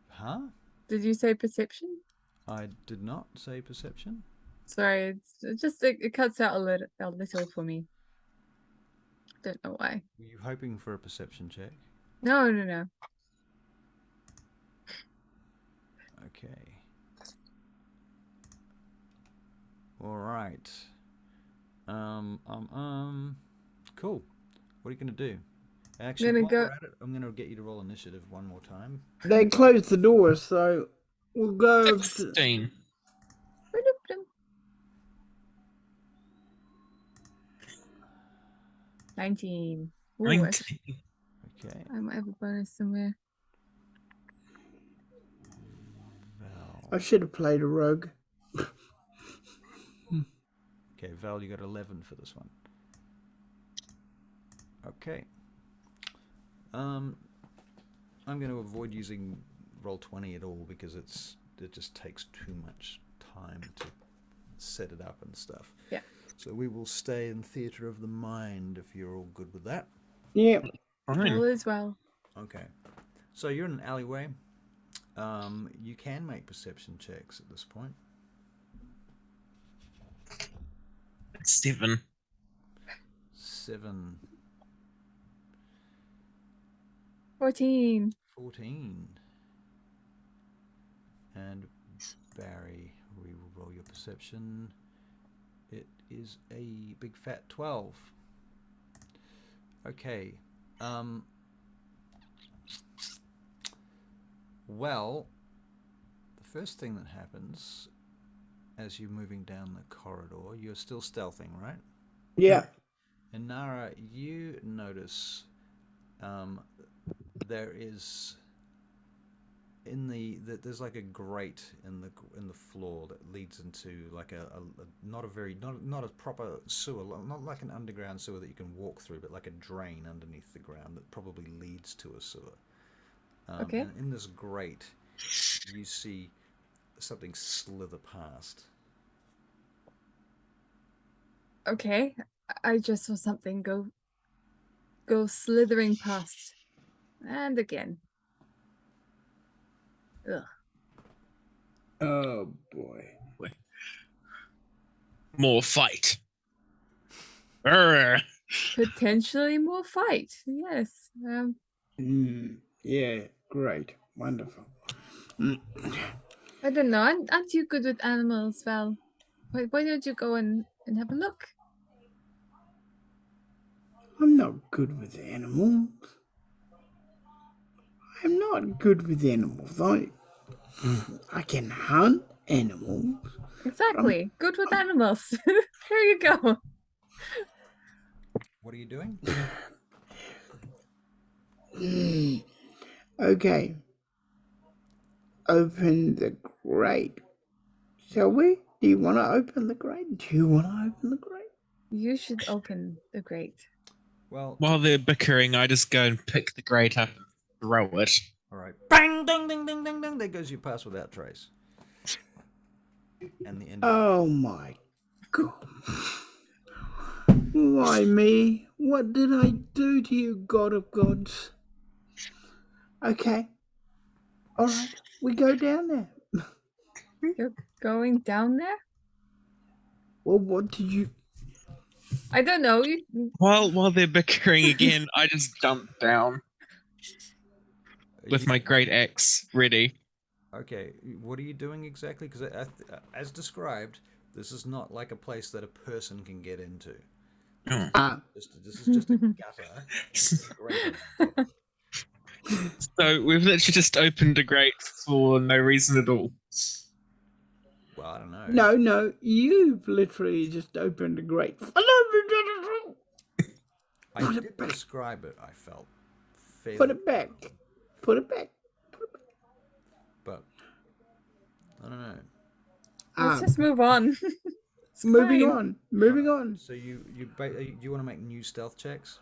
Huh?
Did you say perception?
I did not say perception.
Sorry, it's just it cuts out a little for me. Don't know why.
Were you hoping for a perception check?
No, no, no.
Okay. All right. Cool. What are you gonna do? Actually,
gonna
while
go-
we're at it, I'm gonna get you to roll initiative one more time.
They closed the door, so we'll go over to...
16.
19. Ooh,
19.
actually,
Okay.
I might have a bonus somewhere.
Val.
I should have played a rogue.
Okay, Val, you got 11 for this one. Okay. I'm going to avoid using Roll20 at all because it just takes too much time to set it up and stuff.
Yeah.
So we will stay in Theatre of the Mind if you're all good with that.
Yeah.
Fine.
All is well.
Okay. So you're in an alleyway. You can make perception checks at this point.
7.
7,
14.
14. And Barry, we will roll your perception. It is a big fat 12. Okay. Well, the first thing that happens as you're moving down the corridor, you're still stealthing, right?
Yeah.
And Nara, you notice there is there's like a grate in the floor that leads into like a not a proper sewer, not like an underground sewer that you can walk through, but like a drain underneath the ground that probably leads to a sewer.
Okay.
And in this grate, you see something slither past.
Okay. I just saw something go slithering past. And again. Ugh.
Oh, boy.
More fight. Arrgh.
Potentially more fight. Yes.
Yeah, great. Wonderful.
I don't know. Aren't you good with animals, Val? Why don't you go and have a look?
I'm not good with animals. I'm not good with animals. I can hunt animals.
Exactly. Good with animals. There you go.
What are you doing?
Okay. Open the grate. Shall we? Do you want to open the grate? Do you want to open the grate?
You should open the grate.
Well,
While they're bickering, I just go and pick the grate up and throw it.
all right. Bang, ding, ding, ding, ding, ding. There goes your pass without trace. And the end.
Oh my God. Why me? What did I do to you, God of gods? Okay. All right. We go down there.
You're going down there?
Well, what did you...
I don't know.
While they're bickering again, I just jump down with my great axe ready.
Okay, what are you doing exactly? Because as described, this is not like a place that a person can get into.
Oh.
This is just a gutter. Great.
So we've literally just opened a grate for no reason at all.
Well, I don't know.
No, you've literally just opened a grate.
I
Put it
did
back.
describe it, I felt. Fairly,
Put it back. Put it back.
but I don't know.
Let's just move on. It's
Moving
fine.
on. Moving
Alright,
on.
So you want to make new stealth checks,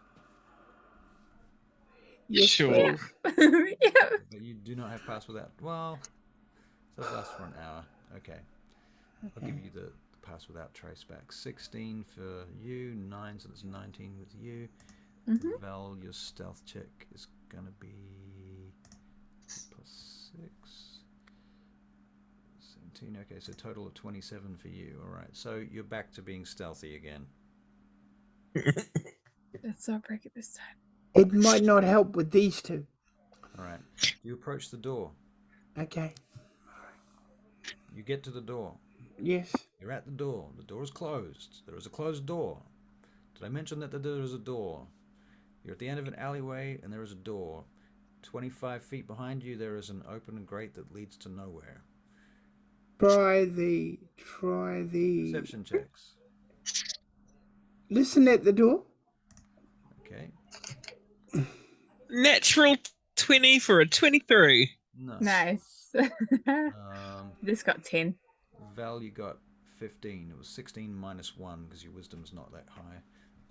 Yes,
Sure.
please.
Yeah.
but you do not have pass without. Well, it does last for an hour. Okay, I'll give you the pass without trace back. 16 for you, 9, so that's 19 with you.
Mhm.
Val, your stealth check is gonna be plus 6. 17. Okay, so total of 27 for you. All right, so you're back to being stealthy again.
Let's not break it this time.
It might not help with these two.
All right, you approach the door.
Okay.
You get to the door.
Yes.
You're at the door. The door is closed. There is a closed door. Did I mention that there is a door? You're at the end of an alleyway and there is a door. 25 feet behind you, there is an open grate that leads to nowhere.
Try the.
Perception checks.
Listen at the door.
Okay.
Natural 20 for a 23.
Nice.
Nice. This got 10.
Val, you got 15. It was 16 minus 1 because your wisdom is not that high.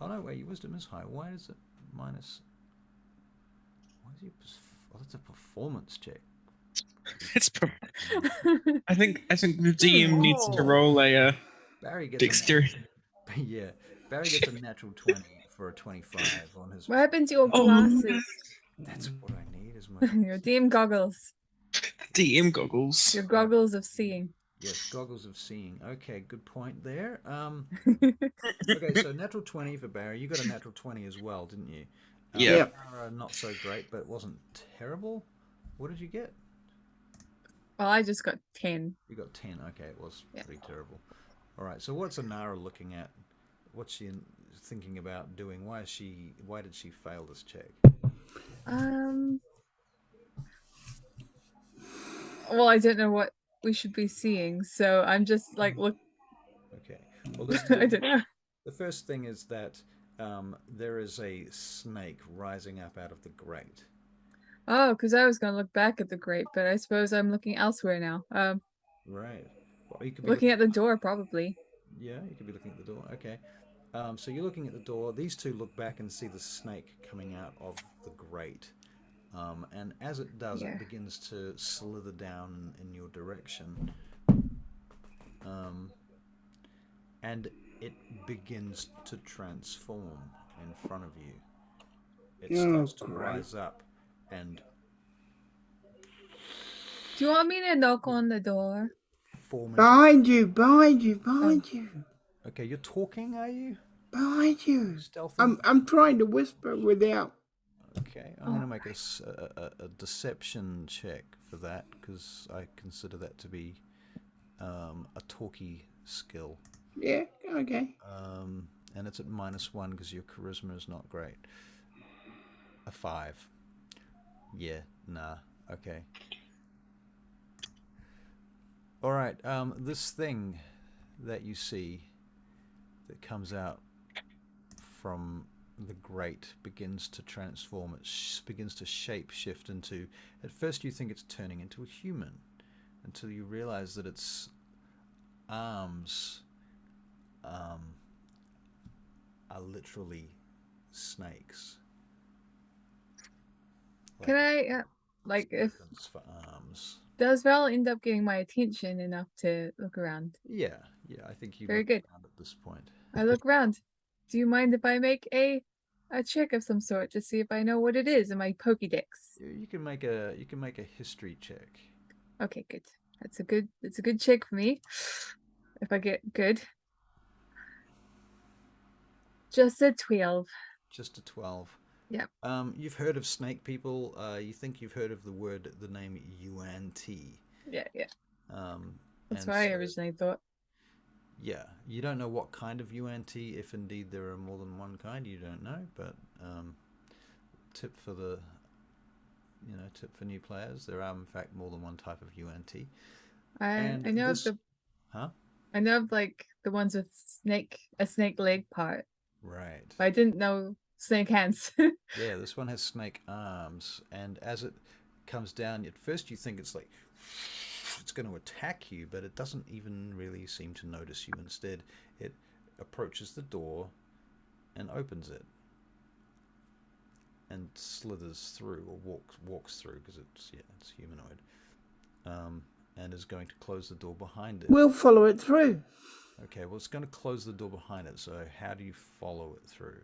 Oh no, wait, your wisdom is high. Why is it minus? Why is your? Oh, that's a performance check.
It's I think the DM needs to roll a
Barry gets
dexterity.
yeah, Barry gets a natural 20 for a 25 on his.
What happened to your
Oh,
glasses?
That's what I need is my
Your DM goggles.
DM goggles.
Your goggles of seeing.
yes, goggles of seeing. Okay, good point there. Okay, so natural 20 for Barry. You got a natural 20 as well, didn't you?
Yeah.
Yep.
Not so great, but it wasn't terrible. What did you get?
Well, I just got 10.
You got 10. Okay, it was
Yeah.
pretty terrible. All right, so what's Anara looking at? What's she thinking about doing? Why did she fail this check?
Well, I don't know what we should be seeing, so I'm just like, look.
Okay. Well, this,
I don't know.
the first thing is that there is a snake rising up out of the grate.
Oh, because I was gonna look back at the grate, but I suppose I'm looking elsewhere now.
Right. Well, you could be
Looking at the door, probably.
Yeah, you could be looking at the door. Okay. So you're looking at the door. These two look back and see the snake coming out of the grate. And as it does,
Yeah.
it begins to slither down in your direction. And it begins to transform in front of you. It starts to rise up and
Do you want me to knock on the door?
form into...
Behind you.
Okay, you're talking, are you?
Behind you.
Stealthy?
I'm trying to whisper without.
Okay, I'm going to make a deception check for that because I consider that to be a talkie skill.
Yeah, okay.
And it's at -1 because your charisma is not great. A 5. Yeah, nah, okay. All right, this thing that you see that comes out from the grate begins to transform. It begins to shape shift into... At first you think it's turning into a human until you realize that its arms are literally snakes.
Can I, like, if...
For arms.
Does Val end up getting my attention enough to look around?
Yeah, I think you
Very
look
good.
around at this point.
I look around. Do you mind if I make a check of some sort to see if I know what it is in my Pokédex?
You can make a history check.
Okay, good. It's a good check for me. If I get good. Just a 12.
Just a 12.
Yep.
You've heard of snake people. You think you've heard of the name Yuan-Ti.
Yeah. That's
and
what I
so-
originally thought.
Yeah, you don't know what kind of Yuan-Ti, if indeed there are more than one kind, you don't know, but tip for the tip for new players. There are in fact more than one type of UNT.
I know
this,
of
huh?
I know of like the ones with a snake leg part,
Right.
but I didn't know snake hands.
Yeah, this one has snake arms, and as it comes down, at first you think it's like it's going to attack you, but it doesn't even really seem to notice you. Instead, it approaches the door and opens it and slithers through, or walks through, because it's humanoid, and is going to close the door behind it.
We'll follow it through.
Okay, well, it's going to close the door behind it, so how do you follow it through?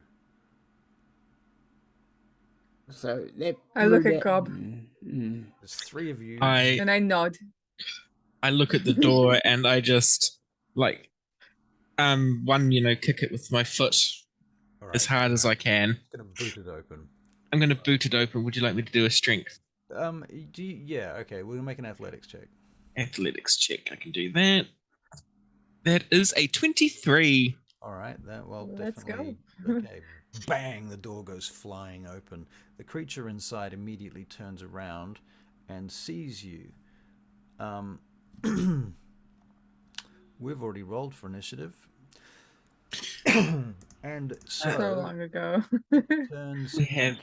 So
I look at Gob.
There's three of you.
And I nod.
I look at the door and I just like kick it with my foot as hard as I can.
I'm going to boot it open.
I'm going to boot it open. Would you like me to do a strength?
Yeah, okay, we'll make an athletics check.
Athletics check. I can do that. That is a 23.
All right,
Let's
definitely.
go.
Okay, bang! The door goes flying open. The creature inside immediately turns around and sees you. We've already rolled for initiative, and
So long ago.
turns.
We have.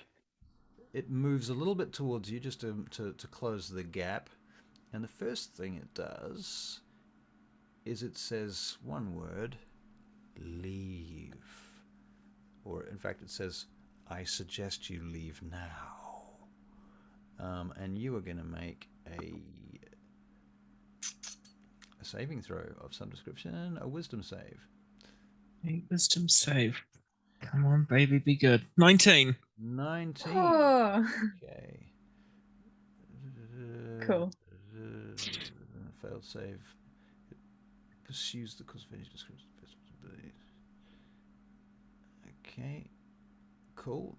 It moves a little bit towards you just to close the gap, and the first thing it does is it says one word: leave. Or in fact, it says, "I suggest you leave now." And you are going to make a saving throw of some description, a wisdom save.
A wisdom save. Come on, baby, be good. 19.
19.
Oh,
Okay.
cool.
Failed save. It pursues the cosmetic description. Okay. Cool.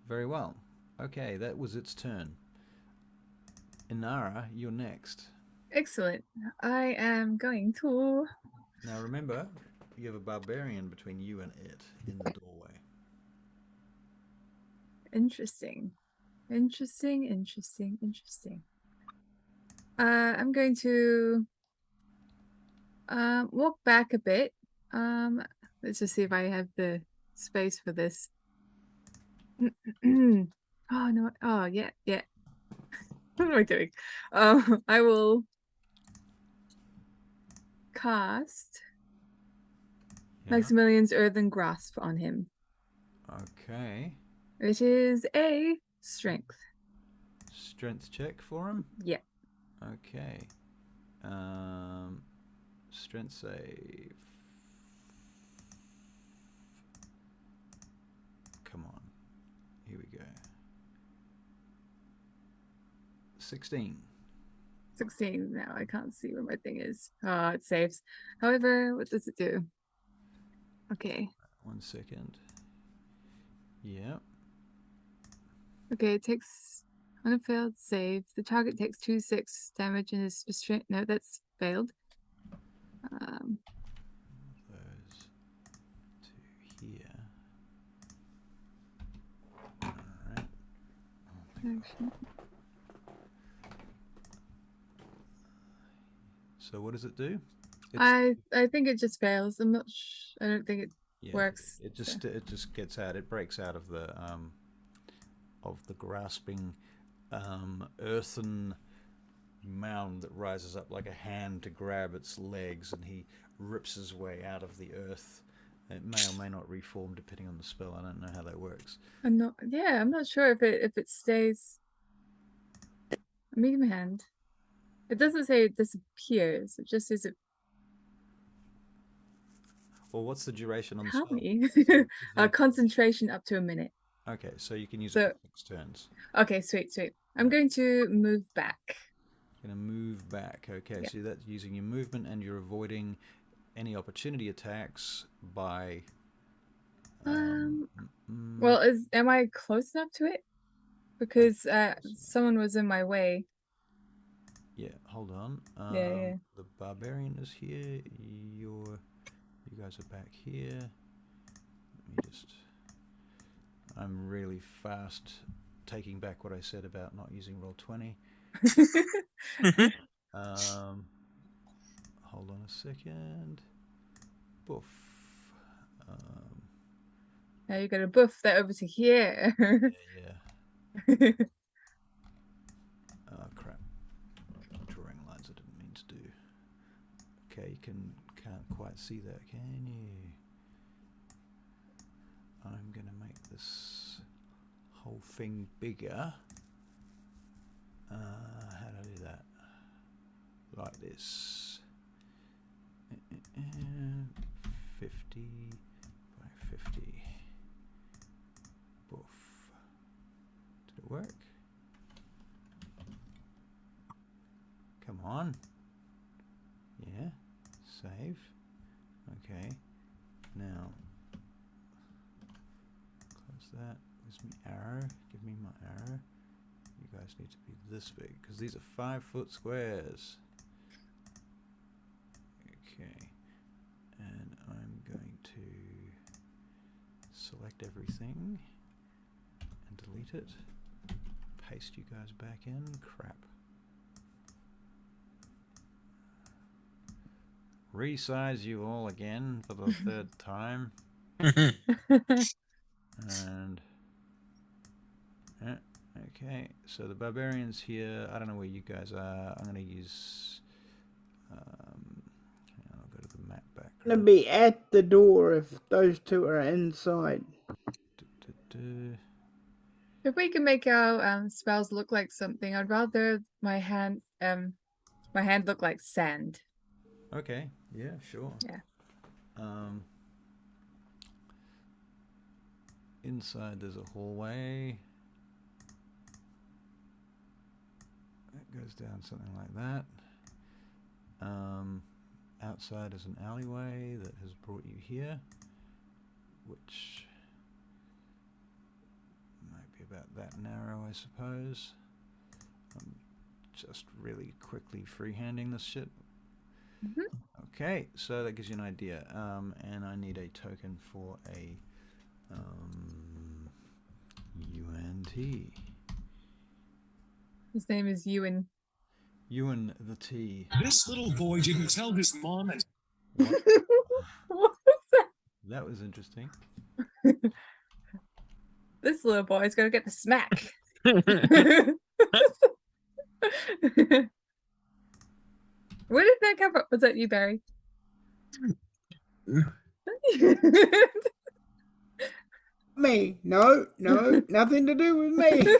Very well. Okay, that was its turn. Inara, you're next.
Excellent. I am going to.
Now remember, you have a barbarian between you and it in the doorway.
Interesting. I'm going to walk back a bit. Let's just see if I have the space for this. Oh no. Oh yeah. What am I doing? I will cast Maximilian's Earthen Grasp on him.
Okay.
It is a strength.
Strength check for him?
Yeah.
Okay. Strength save. Come on. Here we go. 16.
16. Now I can't see where my thing is. Oh, it saves. However, what does it do? Okay.
1 second. Yep.
Okay, it takes on a failed save. The target takes 2d6 damage and is restrained. No, that's failed.
Those two here. Alright.
Action.
So what does it do?
I think it just fails. I'm not. I don't think it works.
It just gets out. It breaks out of the grasping earthen mound that rises up like a hand to grab its legs, and he rips his way out of the earth. It may or may not reform depending on the spell. I don't know how that works.
I'm not. Yeah, I'm not sure if it stays. A medium hand. It doesn't say it disappears. It just says it.
Well, what's the duration on the
Help
spell?
me. Concentration up to a minute.
Okay, so you can use it for 6 turns.
Okay, sweet. I'm going to move back.
You're going to move back. Okay,
Yeah.
so that's using your movement, and you're avoiding any opportunity attacks by.
Well, am I close enough to it? Because someone was in my way.
Yeah, hold on.
Yeah.
The barbarian is here. You guys are back here. Let me just. I'm really fast taking back what I said about not using Roll20. Hold on a second. Boof.
Now you gotta buff that over to here.
Yeah. Oh crap! Drawing lines I didn't mean to do. Okay, you can't quite see that, can you? I'm gonna make this whole thing bigger. How do I do that? Like this. 50 by 50. Boof. Did it work? Come on. Yeah. Save. Okay. Now, close that. Where's my arrow? Give me my arrow. You guys need to be this big because these are 5-foot squares. Okay. And I'm going to select everything and delete it. Paste you guys back in. Crap. Resize you all again for the third time. And okay, so the barbarians here. I don't know where you guys are. I'm going to use. I'll go to the map back.
Gonna be at the door if those two are inside.
If we can make our spells look like something, I'd rather my hand look like sand.
Okay. Yeah. Sure.
Yeah.
Inside there's a hallway. That goes down something like that. Outside is an alleyway that has brought you here, which might be about that narrow, I suppose. I'm just really quickly freehanding this shit. Okay, so that gives you an idea. And I need a token for a UNT.
His name is Ewan.
Ewan the T.
This little boy didn't tell his mom and...
What?
What was that?
That was interesting.
This little boy's gonna get the smack. Where did that come from? Was that you, Barry?
Me? No, nothing to do with me.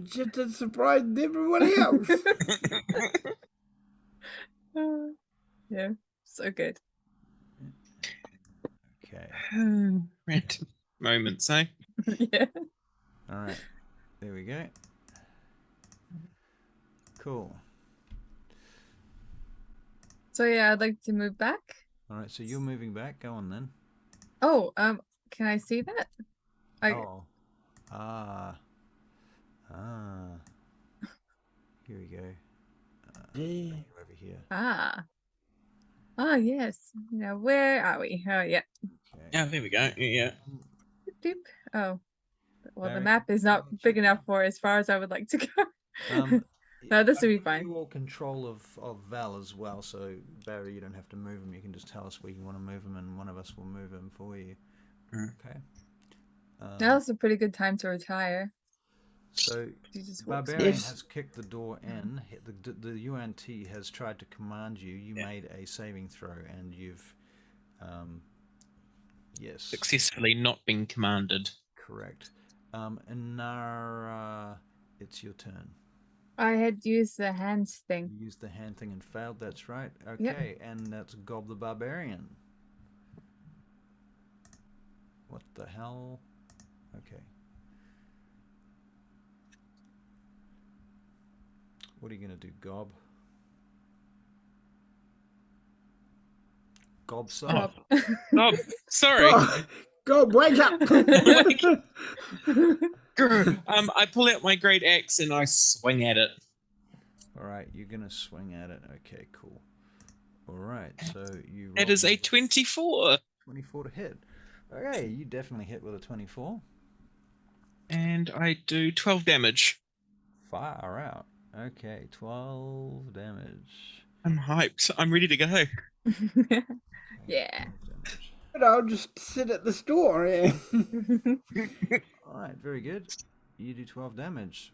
Just a surprise to everybody else.
Yeah, so good.
Okay.
Random moments, eh?
Yeah.
All right. There we go. Cool.
So yeah, I'd like to move back.
All right. So you're moving back. Go on then.
Oh, can I see that?
Oh. Here we go. Over here.
Yes. Now where are we? Oh yeah.
Okay.
Yeah, there we go. Yeah.
Doop, doop. Oh. Well, the
Barry,
map is not big enough for as far as I would like to go. No, this will be fine.
You all control of Val as well, so Barry, you don't have to move him. You can just tell us where you want to move him, and one of us will move him for you. Okay.
Now's a pretty good time to retire.
So
He just walks
Barbarian
Yes.
has kicked the door in. The UNT has tried to command you. You made a saving throw, and you've yes,
Successfully not been commanded.
correct. And Nara, it's your turn.
I had used the hands thing.
You used the hand thing and failed. That's right. Okay, and that's Gob the Barbarian. What the hell? Okay. What are you going to do, Gob? Gobsop?
Oh, sorry.
Go, wake up!
I pull out my great axe and I swing at it.
All right, you're going to swing at it. Okay, cool. All right, so you
It
roll
is a 24.
24 to hit. Okay, you definitely hit with a 24.
And I do 12 damage.
Far out. Okay, 12 damage.
I'm hyped. I'm ready to go.
Okay,
Yeah.
12 damage.
But I'll just sit at the store. Yeah.
Alright, very good. You do 12 damage.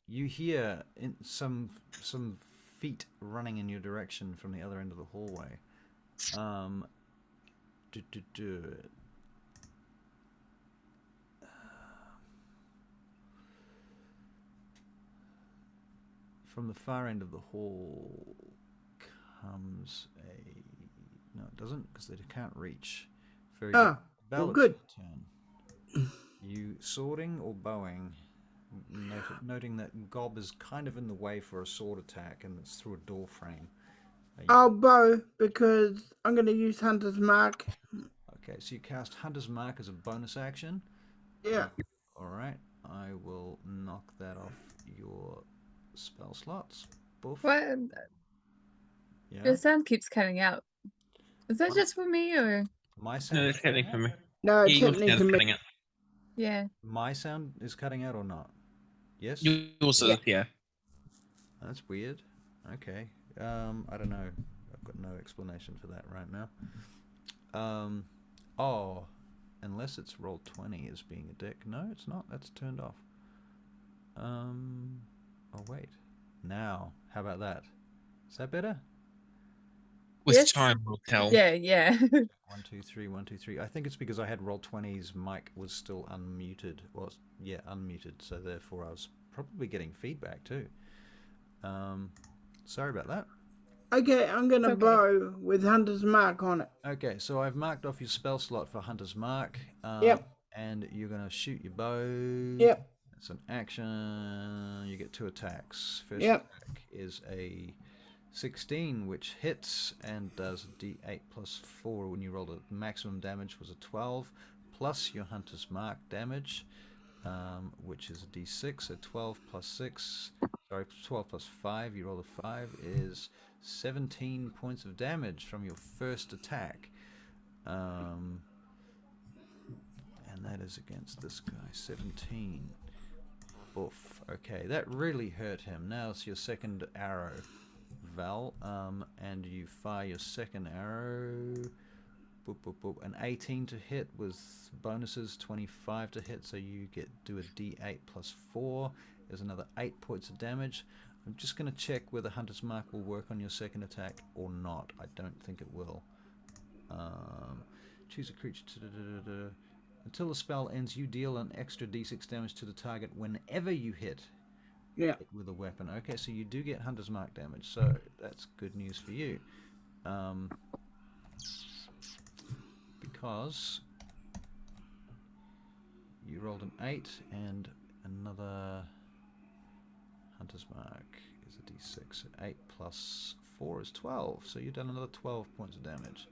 You hear some feet running in your direction from the other end of the hallway. From the far end of the hall comes a... No, it doesn't, because they can't reach. Very good.
Ah,
Val,
well,
it's
good.
your turn. You swording or bowing? Noting that Gob is kind of in the way for a sword attack, and it's through a door frame.
I'll bow because I'm going to use Hunter's Mark.
Okay, so you cast Hunter's Mark as a bonus action.
Yeah.
Alright, I will knock that off your spell slots. Boof.
What?
Yeah.
Your sound keeps cutting out. Is that
What?
just for me or?
My sound
No,
is
it's happening
cutting
for
out?
me.
No,
Yeah,
it's
your
happening
sound's
to me.
cutting out.
Yeah.
My sound is cutting out or not? Yes?
Yours
Yeah.
is, yeah.
That's weird. Okay. I don't know. I've got no explanation for that right now. Oh, unless it's roll 20 as being a dick. No, it's not. That's turned off. Oh wait. Now, how about that? Is that better?
With
Yes.
time, will tell.
Yeah.
1, 2, 3, 1, 2, 3. I think it's because I had roll 20's mic was still unmuted. Well, yeah, unmuted. So therefore I was probably getting feedback too. Sorry about that.
Okay, I'm going to
It's okay.
bow with Hunter's Mark on it.
Okay, so I've marked off your spell slot for Hunter's Mark.
Yep.
And you're going to shoot your bow.
Yep.
It's an action. You get 2 attacks. First
Yep.
attack is a 16, which hits and does d8 plus 4. When you rolled it, maximum damage was a 12, plus your Hunter's Mark damage, which is a d6. So 12 plus 6, sorry, 12 plus 5, you roll a 5, is 17 points of damage from your first attack. And that is against this guy, 17. Oof. Okay, that really hurt him. Now it's your second arrow, Val, and you fire your second arrow. Boop, boop, boop. An 18 to hit with bonuses, 25 to hit, so you do a d8 plus 4. There's another 8 points of damage. I'm just going to check whether Hunter's Mark will work on your second attack or not. I don't think it will. Choose a creature to... Until the spell ends, you deal an extra d6 damage to the target whenever you hit
Yeah.
it with a weapon. Okay, so you do get Hunter's Mark damage, so that's good news for you. Because you rolled an 8 and another Hunter's Mark is a d6. 8 plus 4 is 12, so you've done another 12 points of damage.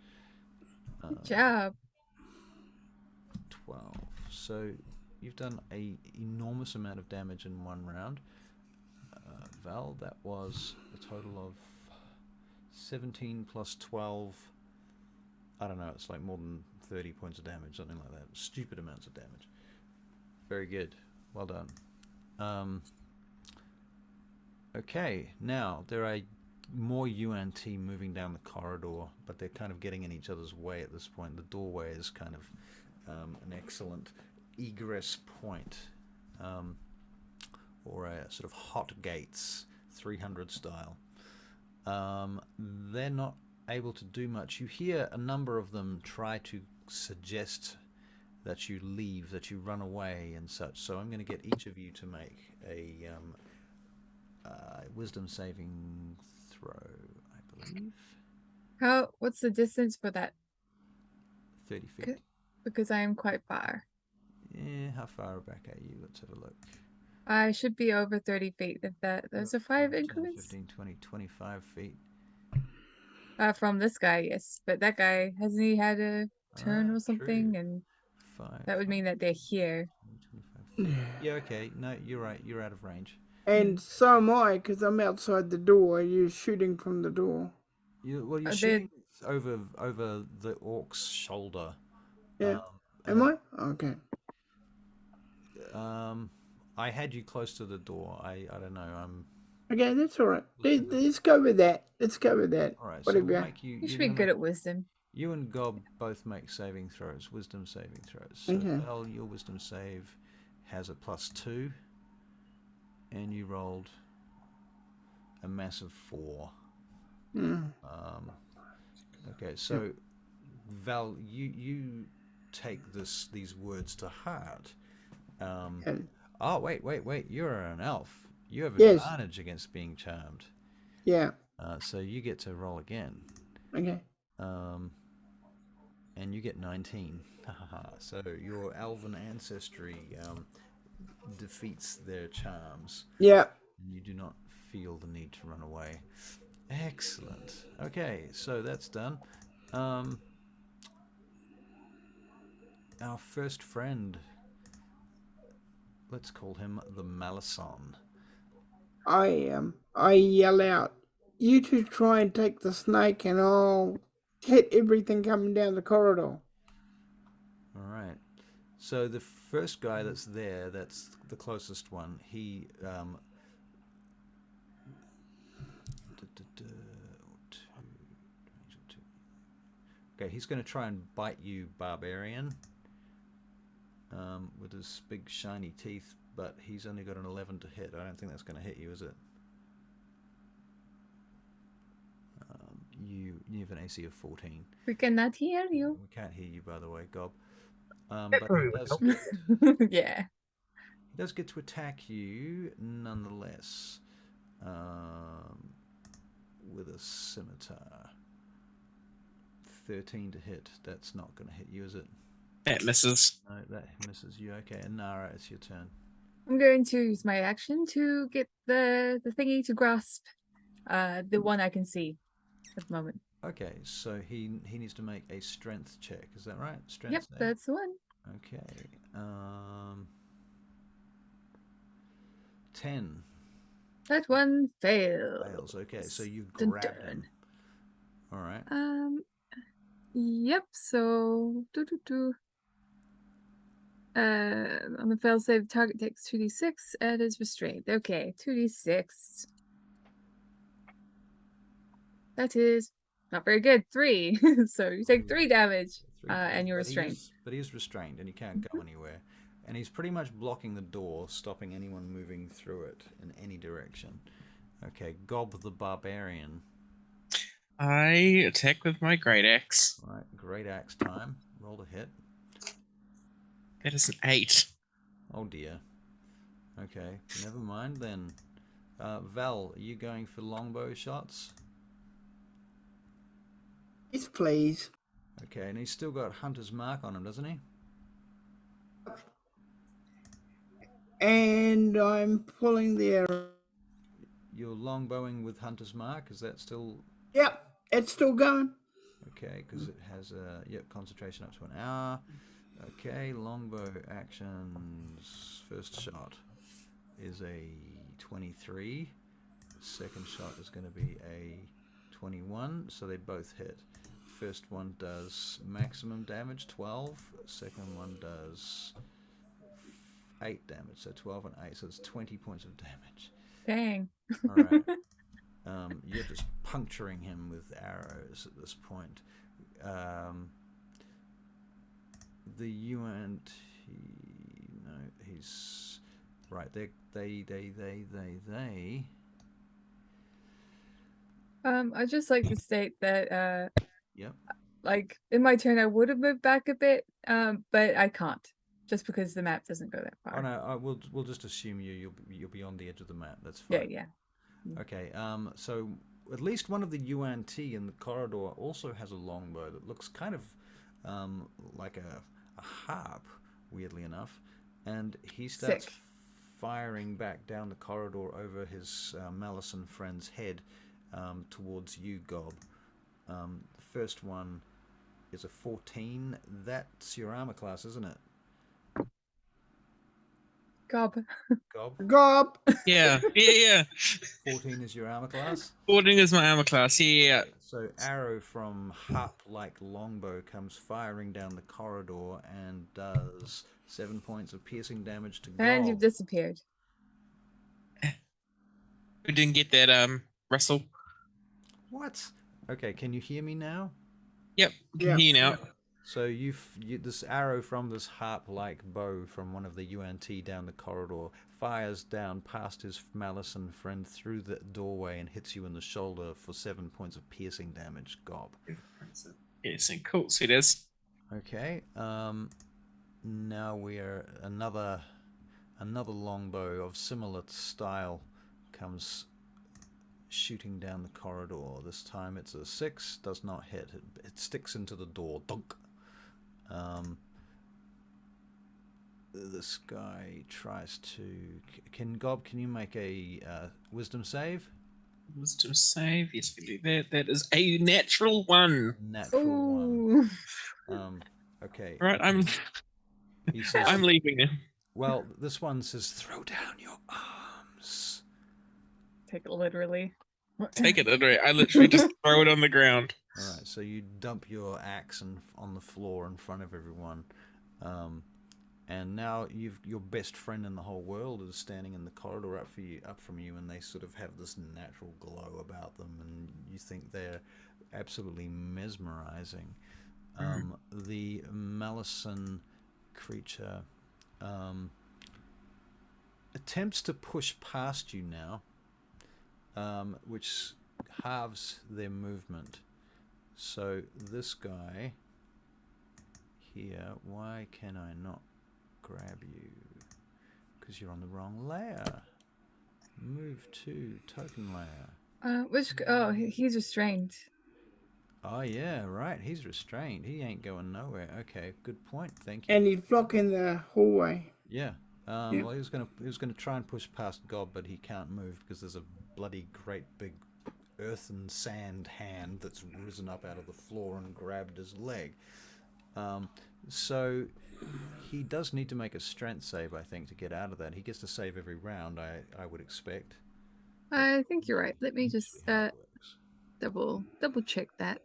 Good job.
12. So you've done a enormous amount of damage in one round. Val, that was a total of 17 plus 12. I don't know, it's like more than 30 points of damage, something like that. Stupid amounts of damage. Very good. Well done. Okay, now there are more UNT moving down the corridor, but they're kind of getting in each other's way at this point. The doorway is kind of an excellent egress point, or a sort of hot gates 300 style. They're not able to do much. You hear a number of them try to suggest that you leave, that you run away and such, so I'm going to get each of you to make a wisdom saving throw, I believe.
What's the distance for that?
30 feet.
Good. Because I am quite far.
Yeah, how far back are you? Let's have a look.
I should be over 30 feet if those are 5
10,
increments.
15, 20, 25 feet.
From this guy, yes. But that guy, hasn't he had a turn or something?
True.
And
5,
that would mean that they're here.
25. Yeah, okay. No, you're right. You're out of range.
And so am I, because I'm outside the door. You're shooting from the door.
You're
They're
shooting over the orc's shoulder.
Yeah.
and
Am I? Okay.
I had you close to the door. I don't know.
Okay, that's all right. Let's go with that. Let's go with that.
All right. So
Whatever.
we'll make you.
You
You're
should be
gonna
good
make,
at wisdom.
you and Gob both make saving throws, wisdom saving throws. So
Okay.
Val, your wisdom save has a +2, and you rolled a massive 4. Okay, so Val, you take these words to heart. Oh, wait! You're an elf. You have
Yes.
advantage against being charmed.
Yeah.
So you get to roll again.
Okay.
And you get 19. So your elven ancestry defeats their charms.
Yeah.
And you do not feel the need to run away. Excellent. Okay, so that's done. Our first friend, let's call him the Malison.
I yell out, "You two try and take the snake, and I'll hit everything coming down the corridor."
All right. So the first guy that's there, that's the closest one, he okay, he's going to try and bite you, barbarian, with his big shiny teeth, but he's only got an 11 to hit. I don't think that's going to hit you, is it? You have an AC of 14.
We cannot hear you.
We can't hear you, by the way, Gob. But he
Yeah.
does get to attack you nonetheless, with a scimitar. 13 to hit. That's not going to hit you, is it?
That misses.
No, that misses you. Okay, and Nara, it's your turn.
I'm going to use my action to get the thingy to grasp the one I can see at the moment.
Okay, so he needs to make a strength check. Is that right? Strength
Yep,
save?
that's the one.
Okay. 10.
That one fails.
Fails. Okay, so you
Dun,
grab
dun.
him. All right.
Yep. So on the fail save, target takes 2d6 and is restrained. Okay, 2d6. That is not very good. 3. So you take 3 damage, and you're restrained.
But he is restrained, and he can't go anywhere. And he's pretty much blocking the door, stopping anyone moving through it in any direction. Okay, Gob the Barbarian.
I attack with my great axe.
All right, great axe time. Roll to hit.
That is an 8.
Oh dear. Okay, never mind then. Val, are you going for longbow shots?
Yes, please.
Okay, and he's still got Hunter's Mark on him, doesn't he?
And I'm pulling the arrow.
You're longbowing with Hunter's Mark, is that still...
Yep, it's still going.
Okay, because it has a concentration up to an hour. Okay, longbow actions. First shot is a 23. Second shot is going to be a 21, so they both hit. First one does maximum damage, 12. Second one does 8 damage, so 12 and 8, so it's 20 points of damage.
Dang.
All right. You're just puncturing him with arrows at this point. The UNT, no, he's right. They.
I'd just like to state that
Yep.
like in my turn I would have moved back a bit, but I can't just because the map doesn't go that far.
Oh no, we'll just assume you'll be on the edge of the map. That's
Yeah,
fine.
yeah.
Okay. So at least one of the UNT in the corridor also has a longbow that looks kind of like a harp, weirdly enough, and he starts
Sick.
firing back down the corridor over his Malison friend's head towards you, Gob. The first one is a 14. That's your armor class, isn't it?
Gob.
Gob?
Gob.
Yeah.
14 is your armor class.
14 is my armor class. Yeah.
So arrow from harp-like longbow comes firing down the corridor and does 7 points of piercing damage to
And you've
Gob.
disappeared.
We didn't get that, Russell.
What? Okay, can you hear me now?
Yep. We can
Yeah.
hear you now.
So this arrow from this harp-like bow from one of the UNT down the corridor fires down past his Malison friend through the doorway and hits you in the shoulder for 7 points of piercing damage, Gob.
Yes, and cool. So it is.
Okay. Now we are another longbow of similar style comes shooting down the corridor. This time it's a 6, does not hit. It sticks into the door. Dunk. This guy tries to. Can you make a wisdom save?
Wisdom save. Yes, we do that. That is a natural 1.
Natural
Ooh.
1. Okay.
Right,
He says.
I'm leaving now.
Well, this one says, "Throw down your arms."
Take it literally.
Take it literally. I literally just throw it on the ground.
All right, so you dump your axe on the floor in front of everyone, and now your best friend in the whole world is standing in the corridor up from you, and they sort of have this natural glow about them, and you think they're absolutely mesmerizing. The Malison creature attempts to push past you now, which halves their movement. So this guy here, why can I not grab you? Because you're on the wrong layer. Move to token layer.
He's restrained.
Oh yeah, right. He's restrained. He ain't going nowhere. Okay, good point. Thank you.
And he's blocking the hallway.
Yeah.
Yeah.
Well, he was gonna try and push past Gob, but he can't move because there's a bloody great big earth and sand hand that's risen up out of the floor and grabbed his leg. So he does need to make a strength save, I think, to get out of that. He gets to save every round, I would expect.
I think you're right. Let me just
See how it works.
double check that.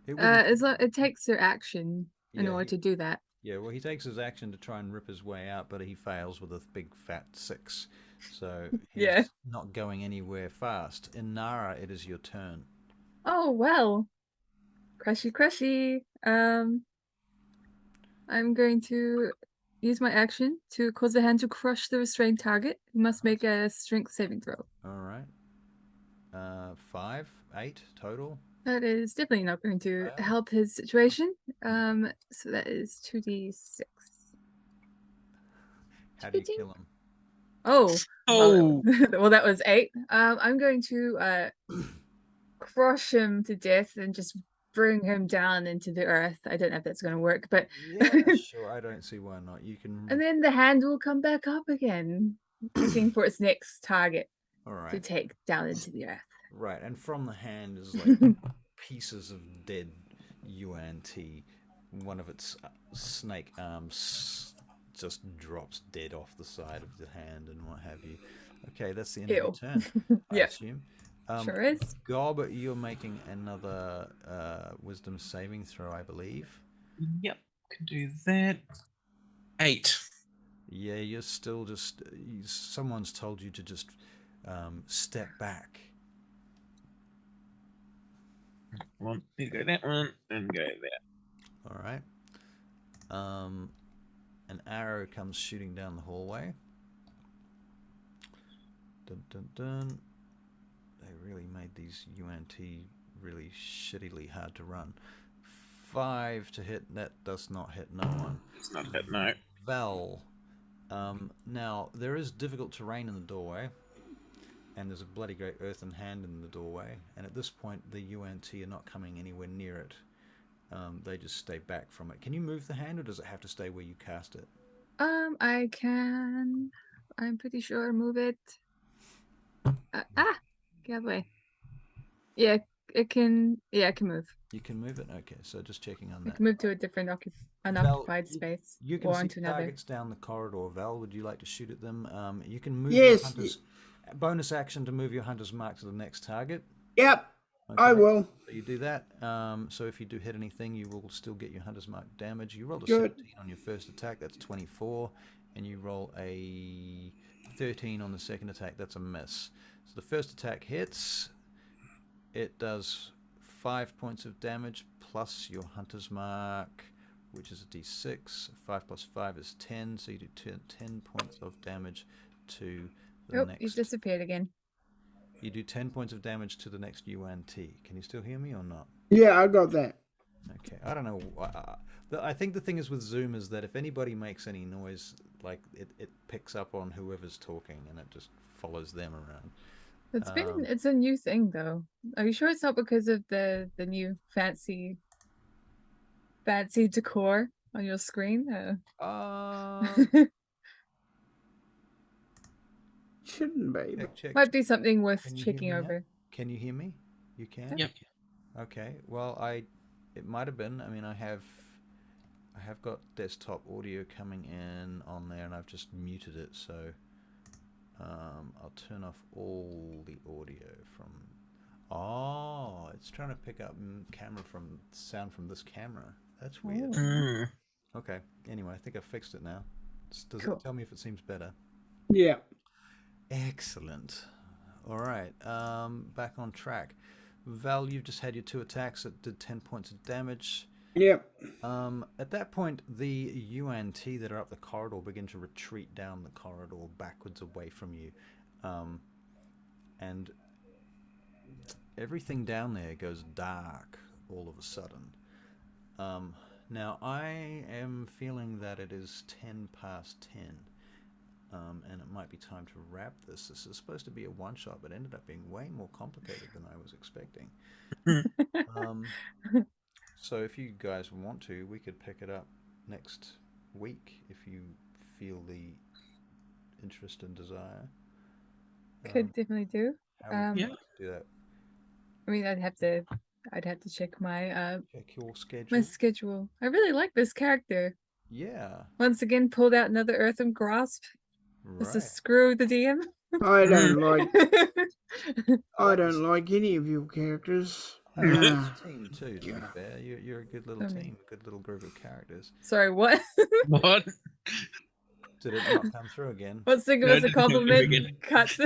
It wouldn't-
As long it takes their action in
Yeah,
order to do that.
Yeah, well, he takes his action to try and rip his way out, but he fails with a big fat 6. So he's
Yeah.
not going anywhere fast. In Nara, it is your turn.
Oh well. Crushy. I'm going to use my action to cause the hand to crush the restrained target. You must make a strength saving throw.
All right. 5, 8 total.
That is definitely not going to
Fail.
help his situation. So that is 2d6.
How do you kill him?
Oh.
Oh.
Well, that was 8. I'm going to crush him to death and just bring him down into the earth. I don't know if that's going to work, but
Yeah, sure. I don't see why not. You can.
and then the hand will come back up again, looking for its next target
All
to
right.
take down into the earth.
Right, and from the hand is like pieces of dead UNT. One of its snake arms just drops dead off the side of the hand and what have you. Okay, that's the end of your
Ew.
turn, I
Yeah.
assume.
Sure is.
Gob, you're making another wisdom saving throw, I believe.
Yep. Can do that. 8.
Yeah, you're still just... someone's told you to just step back.
One. You go that one and go that.
All right. An arrow comes shooting down the hallway. Dun dun dun. They really made these UNT really shittily hard to run. 5 to hit. That does not hit no one.
It's not that, no.
Vel. Now, there is difficult terrain in the doorway. And there's a bloody great earthen hand in the doorway. And at this point, the UNT are not coming anywhere near it. They just stay back from it. Can you move the hand, or does it have to stay where you cast it?
I can. I'm pretty sure move it. Get away. Yeah, it can. Yeah, it can move.
You can move it? Okay, so just checking on
It
that.
can move to a different unoccupied space
You can
or
see
onto another.
targets down the corridor. Val, would you like to shoot at them? You can move
Yes.
your hunter's... Bonus action to move your hunter's mark to the next target.
Yep,
Okay.
I will.
So you do that. So if you do hit anything, you will still get your hunter's mark damage. You rolled a
Good.
17 on your first attack. That's 24. And you roll a 13 on the second attack. That's a miss. So the first attack hits. It does 5 points of damage plus your hunter's mark, which is a d6. 5 plus 5 is 10. So you do 10 points of damage to the
Oh,
next...
you've disappeared again.
You do 10 points of damage to the next UNT. Can you still hear me or not?
Yeah, I got that.
Okay, I don't know. I think the thing is with Zoom is that if anybody makes any noise, like it picks up on whoever's talking and it just follows them around.
It's a new thing though. Are you sure it's not because of the new fancy decor on your screen?
Shouldn't be.
Check.
Might be something worth
Can you hear
checking
me now?
over.
Can you hear me? You can?
Yep.
Okay. Well, it might have been. I mean, I have got desktop audio coming in on there, and I've just muted it. So I'll turn off all the audio from. Oh, it's trying to pick up sound from this camera. That's weird.
Mm.
Okay. Anyway, I think I fixed it now. Does
Cool.
it tell me if it seems better?
Yeah.
Excellent. All right. Back on track. Val, you've just had your 2 attacks that did 10 points of damage.
Yep.
At that point, the UNT that are up the corridor begin to retreat down the corridor backwards away from you. And everything down there goes dark all of a sudden. Now, I am feeling that it is 10 past 10. And it might be time to wrap this. This is supposed to be a one-shot, but ended up being way more complicated than I was expecting. So if you guys want to, we could pick it up next week if you feel the interest and desire.
Could definitely do.
How would you
Yeah.
like to do that?
I mean, I'd have to check my
Check your schedule.
my schedule. I really like this character.
Yeah.
Once again, pulled out another Earthen Grasp. Just to
Right.
screw the DM.
I don't like any of your characters.
Team too, to be fair. You're a good little
Funny.
team, a good little group of characters.
Sorry, what?
What?
Did it not come through again?
Let's think of
No,
it as a
it didn't come through
compliment.
again.
Cuts.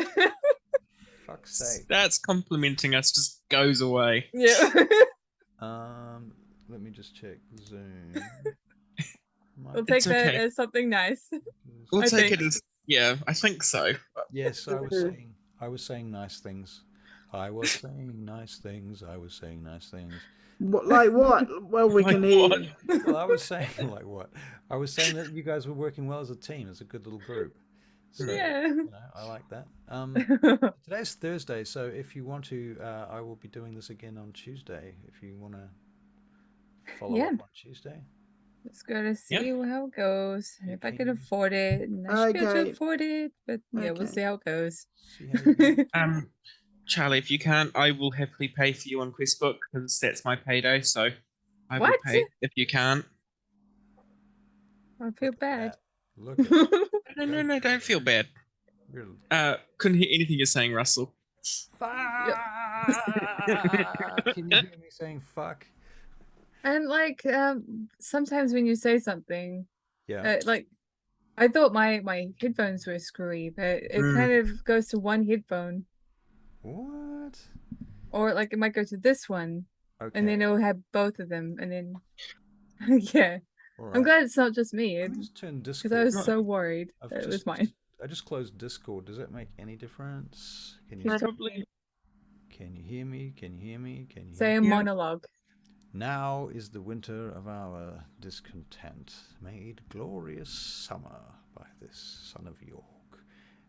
Fuck's sake.
That's complimenting us just goes away.
Yeah.
Let me just check Zoom.
We'll take
It's
that
okay.
as something nice.
We'll
I
take
think.
it as I think so.
Yes, I was saying nice things. I was saying nice things.
What, like what? Well, we can hear.
What?
Well, I was saying like what? I was saying that you guys were working well as a team, as a good little group. So,
Yeah.
I like that. Today's Thursday, so if you want to, I will be doing this again on Tuesday. If you want to follow up on Tuesday.
Let's go to see how it goes.
You
If I
can-
can afford it, and I should be able to
Okay.
afford it. But yeah, we'll
Okay.
see how it goes.
See how you do.
Charlie, if you can't, I will happily pay for you on Questbook because that's my payday. So I will
What?
pay if you can't.
I feel bad.
Look at that.
No, don't feel bad.
Really.
Couldn't hear anything you're saying, Russell.
Fuck! Can you hear me saying fuck?
And like sometimes when you say something,
Yeah.
like I thought my headphones were screwy, but it kind of goes to one headphone,
What?
or like it might go to this one,
Okay.
and then it'll have both of them, and then yeah.
All
I'm
right.
glad it's not just me,
Let me just turn
because
Discord.
I was so worried
I've
that it
just-
was mine.
I just closed Discord. Does that make any difference? Can you
Just
Probably.
can you hear me? Can you hear me? Can you
Say
hear
a
me?
monologue.
Now is the winter of our discontent, made glorious summer by this son of York,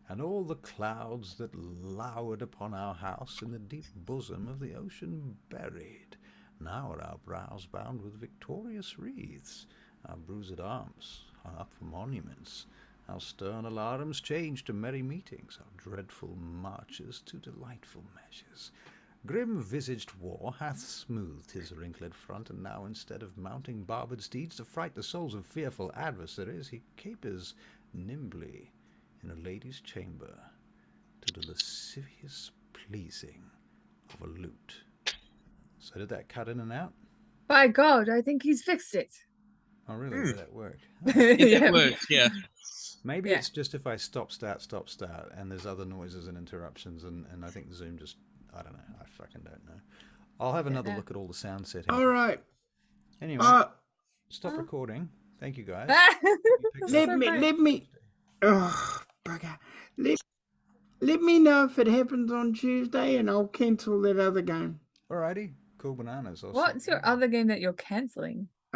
and all the clouds that lowered upon our house in the deep bosom of the ocean buried. Now are our brows bound with victorious wreaths, our bruised arms hung up for monuments, our stern alarms changed to merry meetings, our dreadful marches to delightful measures. Grim-visaged war hath smoothed his wrinkled front, and now instead of mounting barbed steeds to fright the souls of fearful adversaries, he capers nimbly in a lady's chamber to the lascivious pleasing of a lute. So did that cut in and out?
By God, I think he's fixed it.
Oh, really? Did that work?
It works, yeah.
Maybe
Yeah.
it's just if I stop, start, and there's other noises and interruptions, and I think Zoom just, I don't know. I fucking don't know. I'll have another look at all the sound settings.
All right.
Anyway, stop recording. Thank you, guys.
Let me. Oh, bugger. Let me know if it happens on Tuesday, and I'll cancel that other game.
Alrighty. Cool bananas. I'll
What's
see
your other game that you're cancelling?